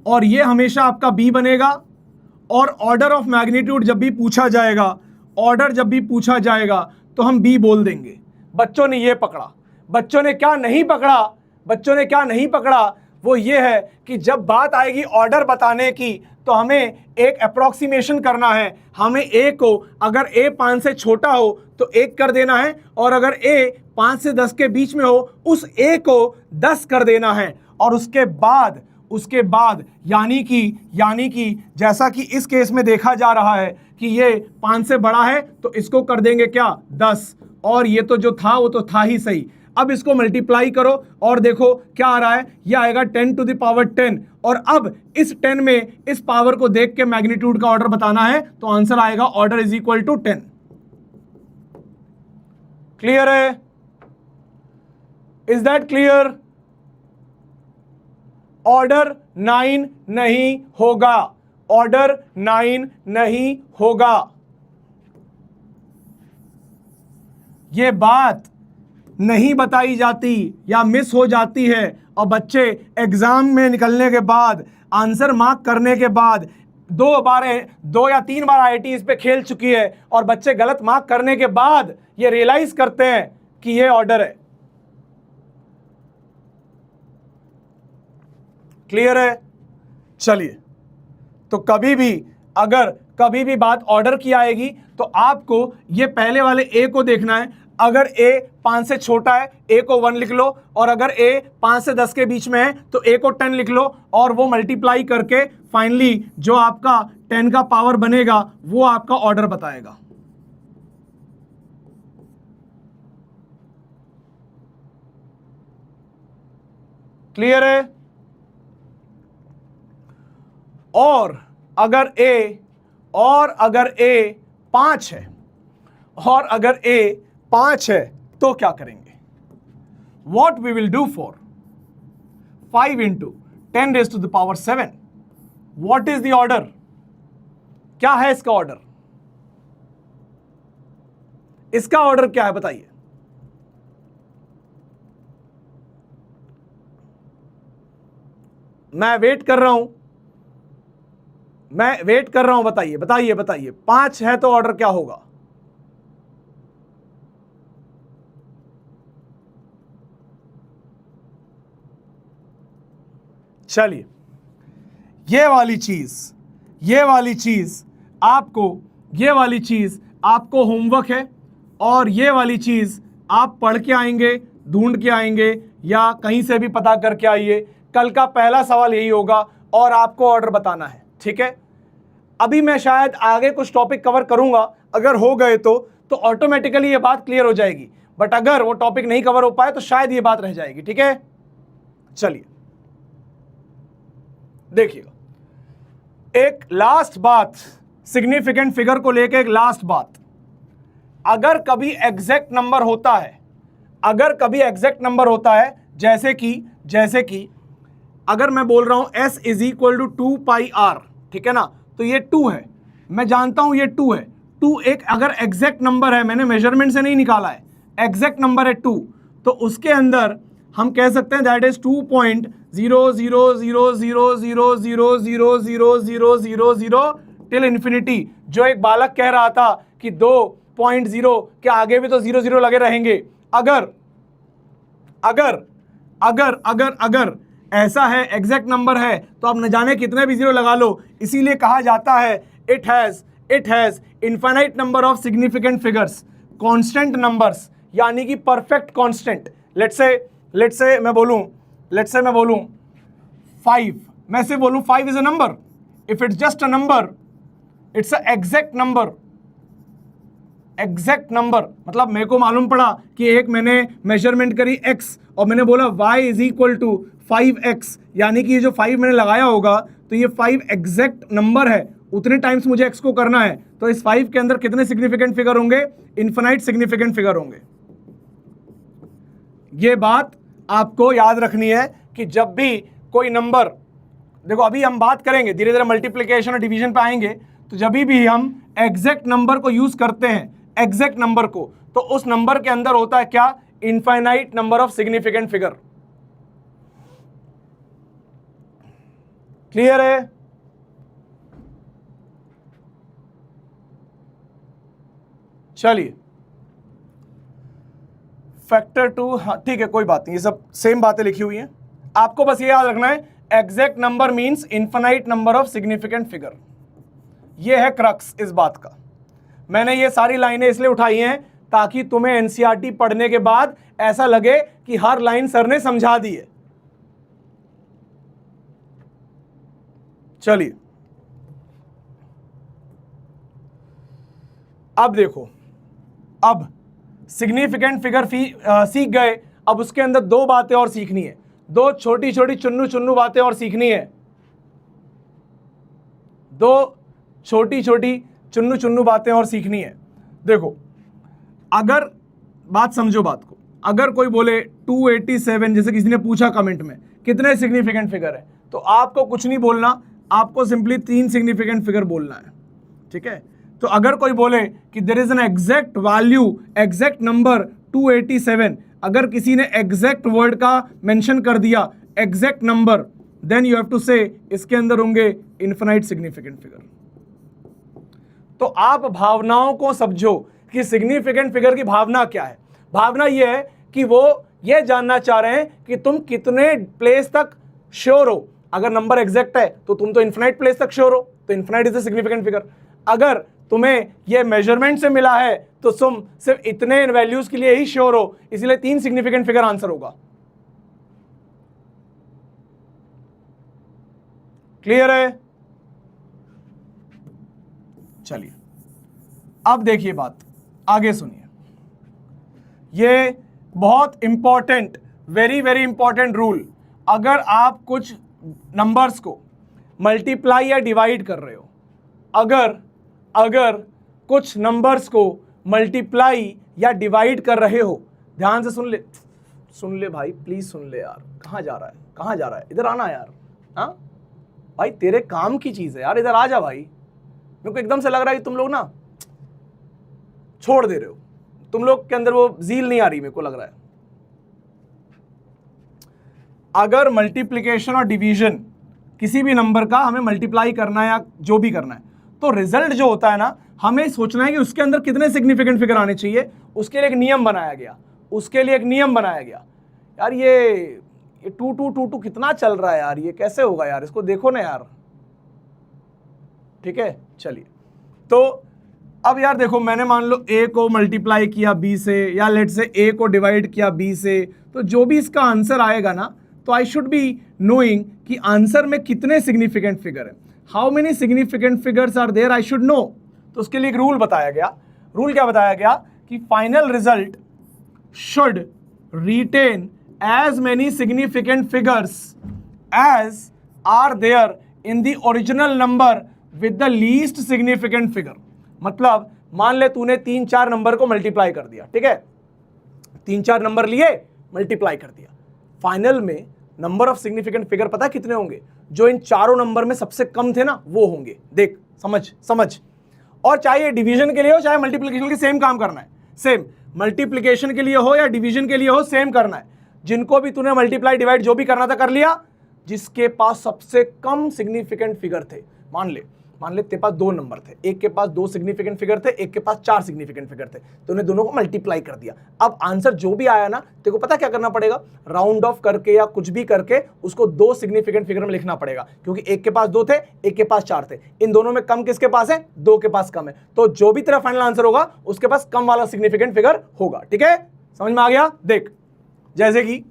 और ये हमेशा आपका B बनेगा, और ऑर्डर ऑफ मैग्नीट्यूड जब भी पूछा जाएगा तो हम B बोल देंगे। बच्चों ने ये पकड़ा। बच्चों ने क्या नहीं पकड़ा, वो ये है कि जब बात आएगी ऑर्डर बताने की तो हमें एक अप्रोक्सीमेशन करना है। हमें A को अगर A 5 से छोटा हो तो 1 कर देना है, और अगर A 5 से 10 के बीच में हो उस A को 10 कर देना है, और उसके बाद उसके बाद यानी कि जैसा कि इस केस में देखा जा रहा है कि ये 5 से बड़ा है तो इसको कर देंगे क्या 10, और ये तो जो था वो तो था ही सही। अब इसको मल्टीप्लाई करो और देखो क्या आ रहा है, ये आएगा 10 टू द पावर 10, और अब इस 10 में इस पावर को देख के मैग्नीट्यूड का ऑर्डर बताना है, तो आंसर आएगा order is equal to 10। Clear है? Is that clear? ऑर्डर 9 नहीं होगा, ऑर्डर 9 नहीं होगा। ये बात नहीं बताई जाती या मिस हो जाती है, और बच्चे एग्जाम में निकलने के बाद आंसर मार्क करने के बाद 2 या 3 बार आईआईटी इस पे खेल चुकी है, और बच्चे गलत मार्क करने के बाद ये रियलाइज करते हैं कि ये ऑर्डर है। क्लियर है? चलिए, तो कभी भी बात ऑर्डर की आएगी तो आपको ये पहले वाले ए को देखना है। अगर ए 5 से छोटा है ए को 1 लिख लो, और अगर ए 5 से 10 के बीच में है तो ए को 10 लिख लो, और वो मल्टीप्लाई करके फाइनली जो आपका 10 का पावर बनेगा वो आपका ऑर्डर बताएगा। क्लियर है? और अगर ए 5 है, और अगर ए 5 है तो क्या करेंगे? What we will do for 5 into 10 raised to the power 7? What is the order? क्या है इसका ऑर्डर? इसका ऑर्डर क्या है बताइए? मैं वेट कर रहा हूं, बताइए 5 है तो ऑर्डर क्या होगा? चलिए, ये वाली चीज आपको होमवर्क है, और ये वाली चीज आप पढ़ के आएंगे, ढूंढ के आएंगे, या कहीं से भी पता करके आइए। कल का पहला सवाल यही होगा और आपको ऑर्डर बताना है, ठीक है? अभी मैं शायद आगे कुछ टॉपिक कवर करूंगा, अगर हो गए तो ऑटोमेटिकली ये बात क्लियर हो जाएगी, बट अगर वो टॉपिक नहीं कवर हो पाए तो शायद ये बात रह जाएगी, ठीक है? चलिए देखिएगा, एक लास्ट बात सिग्निफिकेंट फिगर को लेके, एक लास्ट बात। अगर कभी एग्जैक्ट नंबर होता है, जैसे कि अगर मैं बोल रहा हूं s is equal to 2 pi r, ठीक है ना, तो ये 2 है, मैं जानता हूं ये 2 है। 2 एक अगर एग्जैक्ट नंबर है, मैंने मेजरमेंट से नहीं निकाला है, एग्जैक्ट नंबर है 2, तो उसके अंदर हम कह सकते हैं दैट इज 2.00000000000 टिल इन्फिनिटी। जो एक बालक कह रहा था कि 2.0 के आगे भी तो 0 लगे रहेंगे। अगर ऐसा है, एग्जैक्ट नंबर है, तो आप न जाने कितने भी 0 लगा लो। इसीलिए कहा जाता है it has infinite number of significant figures, constant numbers, यानी कि परफेक्ट कांस्टेंट। लेट्स से मैं बोलूं 5, मैं से बोलूं 5 is a number, if it's just a number it's a exact number. मतलब मेरे को मालूम पड़ा कि एक मैंने मेजरमेंट करी x और मैंने बोला y is equal to 5x, यानी कि ये जो 5 मैंने लगाया होगा तो ये 5 एग्जैक्ट नंबर है, उतने टाइम्स मुझे x को करना है, तो इस 5 के अंदर कितने सिग्निफिकेंट फिगर होंगे? इनफिनाइट सिग्निफिकेंट फिगर होंगे। ये बात आपको याद रखनी है कि जब भी कोई नंबर, देखो अभी हम बात करेंगे धीरे धीरे मल्टीप्लिकेशन और डिवीजन पे आएंगे, तो जब भी हम एग्जैक्ट नंबर को यूज करते हैं, एग्जैक्ट नंबर को, तो उस नंबर के अंदर होता है क्या? Infinite number of significant figure. Clear है? चलिए, फैक्टर 2, हाँ ठीक है, कोई बात नहीं, ये सब सेम बातें लिखी हुई हैं, आपको बस ये याद रखना है exact number means infinite number of significant figure. ये है क्रक्स इस बात का। मैंने ये सारी लाइनें इसलिए उठाई हैं ताकि तुम्हें एनसीईआरटी पढ़ने के बाद ऐसा लगे कि हर लाइन सर ने समझा दी है। चलिए अब देखो, अब सिग्निफिकेंट फिगर सीख गए, अब उसके अंदर दो बातें और सीखनी है, दो छोटी छोटी चुन्नू चुन्नू बातें और सीखनी है, दो छोटी छोटी चुन्नू चुन्नू बातें और सीखनी है। देखो, अगर बात समझो बात को, अगर कोई बोले 287, जैसे किसी ने पूछा कमेंट में कितने सिग्निफिकेंट फिगर है, तो आपको कुछ नहीं बोलना, आपको सिंपली 3 सिग्निफिकेंट फिगर बोलना है, ठीक है। तो अगर कोई बोले कि there is an exact value, exact number 287, अगर किसी ने एग्जैक्ट वर्ड का मेंशन कर दिया, exact number, then you have to say इसके अंदर होंगे इनफिनाइट सिग्निफिकेंट फिगर। तो आप भावनाओं को समझो कि सिग्निफिकेंट फिगर की भावना क्या है। भावना यह है कि वो ये जानना चाह रहे हैं कि तुम कितने प्लेस तक श्योर हो। अगर नंबर एग्जैक्ट है तो तुम तो इनफिनाइट प्लेस तक श्योर हो, तो infinite is the significant figure. अगर तुम्हें ये मेजरमेंट से मिला है तो तुम सिर्फ इतने वैल्यूज के लिए ही श्योर हो, इसलिए 3 सिग्निफिकेंट फिगर आंसर होगा। क्लियर है? चलिए अब देखिए बात, आगे सुनिए। ये बहुत important, very very important rule. अगर आप कुछ नंबर्स को मल्टीप्लाई या डिवाइड कर रहे हो, अगर कुछ नंबर्स को मल्टीप्लाई या डिवाइड कर रहे हो, ध्यान से सुन ले भाई, प्लीज सुन ले यार। कहाँ जा रहा है, इधर आना यार। हाँ भाई, तेरे काम की चीज है यार, इधर आ जा भाई। मेरे को एकदम से लग रहा है कि तुम लोग ना छोड़ दे रहे हो, तुम लोग के अंदर वो जील नहीं आ रही, मेरे को लग रहा है। अगर मल्टीप्लिकेशन और डिवीजन किसी भी नंबर का हमें मल्टीप्लाई करना है या जो भी करना है, तो रिजल्ट जो होता है ना, हमें सोचना है कि उसके अंदर कितने सिग्निफिकेंट फिगर आने चाहिए। उसके लिए एक नियम बनाया गया। यार ये 2222 कितना चल रहा है यार, ये कैसे होगा यार, इसको देखो ना यार। ठीक है, चलिए। तो अब यार देखो, मैंने मान लो a को मल्टीप्लाई किया b से, या लेट से a को डिवाइड किया b से, तो जो भी इसका आंसर आएगा ना, तो आई शुड बी नोइंग कि आंसर में कितने सिग्निफिकेंट फिगर है, how many significant figures are there, I should know. तो उसके लिए एक रूल बताया गया। रूल क्या बताया गया कि final result should retain as many significant figures as are there in the original number with the least significant figure. मतलब मान ले तूने 3-4 नंबर को मल्टीप्लाई कर दिया, ठीक है, 3-4 नंबर लिए, मल्टीप्लाई कर दिया, फाइनल में नंबर ऑफ सिग्निफिकेंट फिगर पता है कितने होंगे? जो इन चारों नंबर में सबसे कम थे ना, वो होंगे। देख, समझ। और चाहे ये डिवीजन के लिए हो, चाहे मल्टीप्लिकेशन के, सेम काम करना है। सेम मल्टीप्लिकेशन के लिए हो या डिवीजन के लिए हो, सेम करना है। जिनको भी तूने मल्टीप्लाई डिवाइड जो भी करना था कर लिया। जिसके पास सबसे कम सिग्निफिकेंट फिगर थे, मान ले तेरे पास 2 नंबर थे, एक के पास 2 सिग्निफिकेंट फिगर थे, एक के पास 4 सिग्निफिकेंट फिगर थे, तूने दोनों को मल्टीप्लाई कर दिया। अब आंसर जो भी आया ना, तेरे को पता क्या करना पड़ेगा? राउंड ऑफ करके या कुछ भी करके उसको 2 सिग्निफिकेंट फिगर में लिखना पड़ेगा, क्योंकि एक के पास 2 थे, एक के पास 4 थे। इन दोनों में कम किसके पास है? 2 के पास कम है। तो जो भी तेरा फाइनल आंसर होगा उसके पास कम वाला सिग्निफिकेंट फिगर होगा। ठीक है, समझ में आ गया? देख, जैसे कि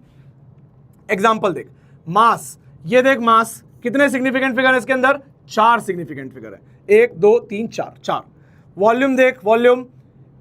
एग्जाम्पल देख, मास, ये देख मास, कितने सिग्निफिकेंट फिगर है इसके अंदर? 4 सिग्निफिकेंट फिगर है, 1 2 3 4। वॉल्यूम देख, वॉल्यूम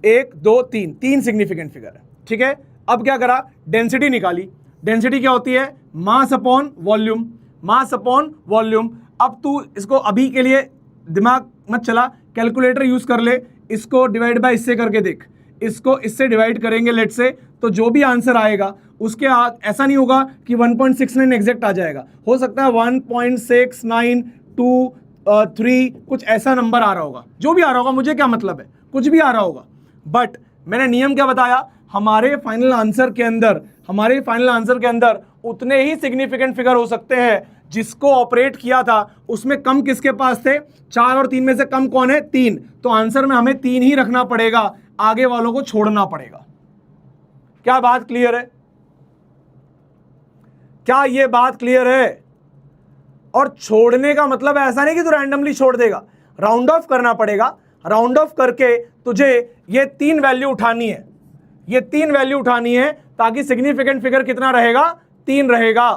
1 2 3 सिग्निफिकेंट फिगर है। ठीक है, अब क्या करा? डेंसिटी निकाली। डेंसिटी क्या होती है? Mass upon volume, mass upon volume. अब तू इसको अभी के लिए दिमाग मत चला, कैलकुलेटर यूज कर ले, इसको डिवाइड बाय इससे करके देख, इसको इससे डिवाइड करेंगे लेट से, तो जो भी आंसर आएगा उसके ऐसा नहीं होगा कि 1.69 एग्जैक्ट आ जाएगा, हो सकता है 1.6923 कुछ ऐसा नंबर आ रहा होगा। जो भी आ रहा होगा, मुझे क्या मतलब है, कुछ भी आ रहा होगा। बट मैंने नियम क्या बताया? हमारे फाइनल आंसर के अंदर उतने ही सिग्निफिकेंट फिगर हो सकते हैं जिसको ऑपरेट किया था उसमें कम किसके पास थे? 4 और 3 में से कम कौन है? 3। तो आंसर में हमें 3 ही रखना पड़ेगा, आगे वालों को छोड़ना पड़ेगा। क्या बात क्लियर है? क्या ये बात क्लियर है? और छोड़ने का मतलब ऐसा नहीं कि तू रैंडमली छोड़ देगा, राउंड ऑफ करना पड़ेगा। राउंड ऑफ करके तुझे ये 3 वैल्यू उठानी है, ये 3 वैल्यू उठानी है, ताकि सिग्निफिकेंट फिगर कितना रहेगा? 3 रहेगा।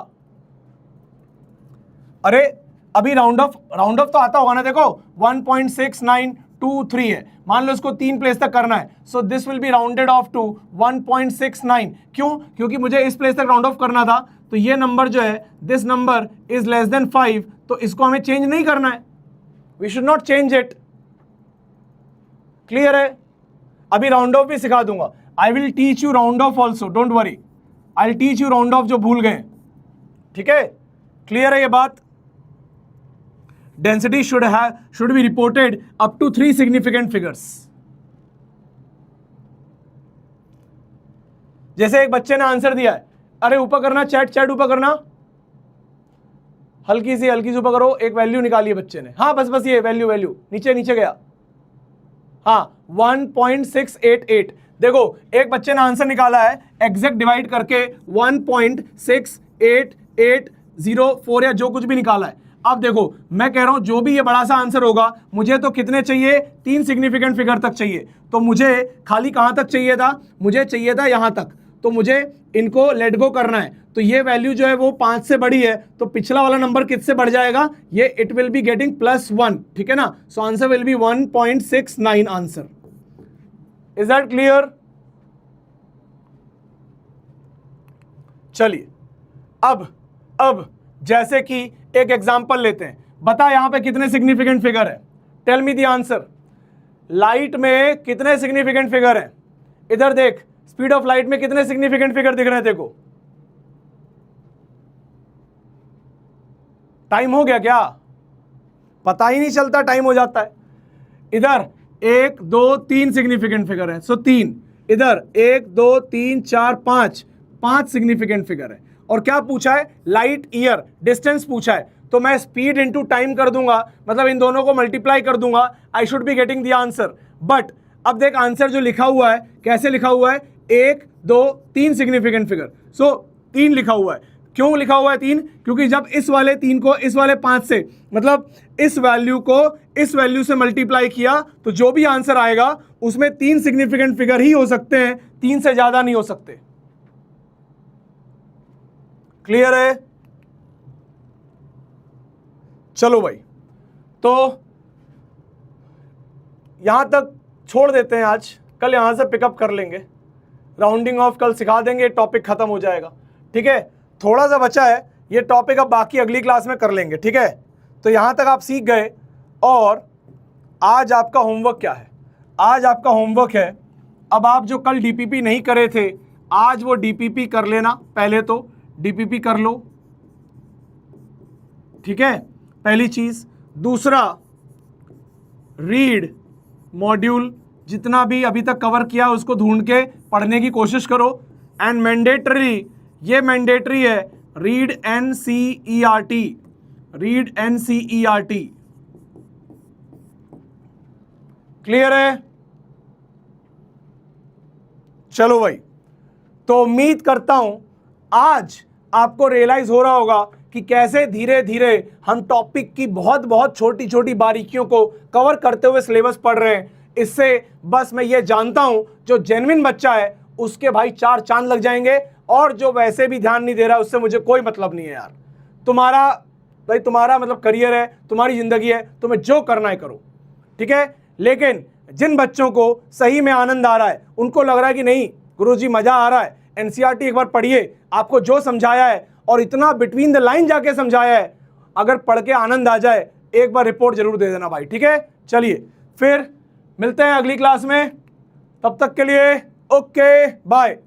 अरे अभी राउंड ऑफ तो आता होगा ना, देखो 1.6923 है, मान लो इसको 3 प्लेस तक करना है, so this will be rounded off to 1.69। क्यों? क्योंकि मुझे इस प्लेस तक राउंड ऑफ करना था, तो ये नंबर जो है this number is less than 5, तो इसको हमें चेंज नहीं करना है, we should not change it. Clear है? अभी राउंड ऑफ भी सिखा दूंगा, I will teach you round off also, don't worry, I will teach you round off जो भूल गए। ठीक है, क्लियर है ये बात? Density should be reported up to 3 significant figures। जैसे एक बच्चे ने आंसर दिया है, अरे ऊपर करना, चैट ऊपर करना, हल्की सी ऊपर करो, एक वैल्यू निकाली बच्चे ने, हाँ बस ये वैल्यू नीचे गया, हाँ 1.688। देखो एक बच्चे ने आंसर निकाला है, एग्जैक्ट डिवाइड करके 1.68804 या जो कुछ भी निकाला है। अब देखो मैं कह रहा हूं जो भी ये बड़ा सा आंसर होगा, मुझे तो कितने चाहिए, 3 सिग्निफिकेंट फिगर तक चाहिए, तो मुझे खाली कहां तक चाहिए था, मुझे चाहिए था यहां तक, तो मुझे इनको लेट गो करना है, तो ये वैल्यू जो है वो 5 से बड़ी है, तो पिछला वाला नंबर किससे बढ़ जाएगा, ये इट विल बी गेटिंग +1, ठीक है ना, so answer will B 1.69 answer. Is that clear? चलिए अब जैसे कि एक एग्जांपल लेते हैं, बता यहां पे कितने सिग्निफिकेंट फिगर है, tell me the answer. Light में कितने सिग्निफिकेंट फिगर है, इधर देख, स्पीड ऑफ लाइट में कितने सिग्निफिकेंट फिगर दिख रहे हैं देखो, टाइम हो गया क्या, पता ही नहीं चलता, टाइम हो जाता है। इधर 1 2 3 सिग्निफिकेंट फिगर है, सो 3, इधर 1 2 3 4 5 सिग्निफिकेंट फिगर है, और क्या पूछा है, लाइट ईयर डिस्टेंस पूछा है, तो मैं स्पीड इनटू टाइम कर दूंगा, मतलब इन दोनों को मल्टीप्लाई कर दूंगा, आई should be getting the answer. But अब देख आंसर जो लिखा हुआ है, कैसे लिखा हुआ है, 1 2 3 सिग्निफिकेंट फिगर, सो 3 लिखा हुआ है। क्यों लिखा हुआ है 3? क्योंकि जब इस वाले 3 को इस वाले 5 से, मतलब इस वैल्यू को इस वैल्यू से मल्टीप्लाई किया, तो जो भी आंसर आएगा उसमें 3 सिग्निफिकेंट फिगर ही हो सकते हैं, 3 से ज्यादा नहीं हो सकते। क्लियर है? चलो भाई, तो यहां तक छोड़ देते हैं आज, कल यहां से पिकअप कर लेंगे, राउंडिंग ऑफ कल सिखा देंगे, टॉपिक खत्म हो जाएगा। ठीक है, थोड़ा सा बचा है ये टॉपिक, अब बाकी अगली क्लास में कर लेंगे। ठीक है, तो यहां तक आप सीख गए, और आज आपका होमवर्क क्या है, आज आपका होमवर्क है, अब आप जो कल डीपीपी नहीं करे थे, आज वो डीपीपी कर लेना, पहले तो डीपीपी कर लो, ठीक है, पहली चीज। दूसरा, रीड मॉड्यूल जितना भी अभी तक कवर किया उसको ढूंढ के पढ़ने की कोशिश करो, एंड मैंडेटरी, ये मैंडेटरी है, read NCERT, read NCERT। Clear है? चलो भाई, तो उम्मीद करता हूं आज आपको रियलाइज हो रहा होगा कि कैसे धीरे धीरे हम टॉपिक की बहुत बहुत छोटी छोटी बारीकियों को कवर करते हुए सिलेबस पढ़ रहे हैं। इससे बस मैं ये जानता हूं जो जेन्युइन बच्चा है उसके भाई 4 चांद लग जाएंगे, और जो वैसे भी ध्यान नहीं दे रहा उससे मुझे कोई मतलब नहीं है यार। तुम्हारा भाई, तुम्हारा मतलब करियर है, तुम्हारी जिंदगी है, तुम्हें जो करना है करो, ठीक है। लेकिन जिन बच्चों को सही में आनंद आ रहा है, उनको लग रहा है कि नहीं गुरुजी मजा आ रहा है, एनसीईआरटी एक बार पढ़िए, आपको जो समझाया है और इतना बिटवीन द लाइन जाके समझाया है, अगर पढ़ के आनंद आ जाए एक बार रिपोर्ट जरूर दे देना भाई, ठीक है। चलिए फिर मिलते हैं अगली क्लास में, तब तक के लिए ओके बाय।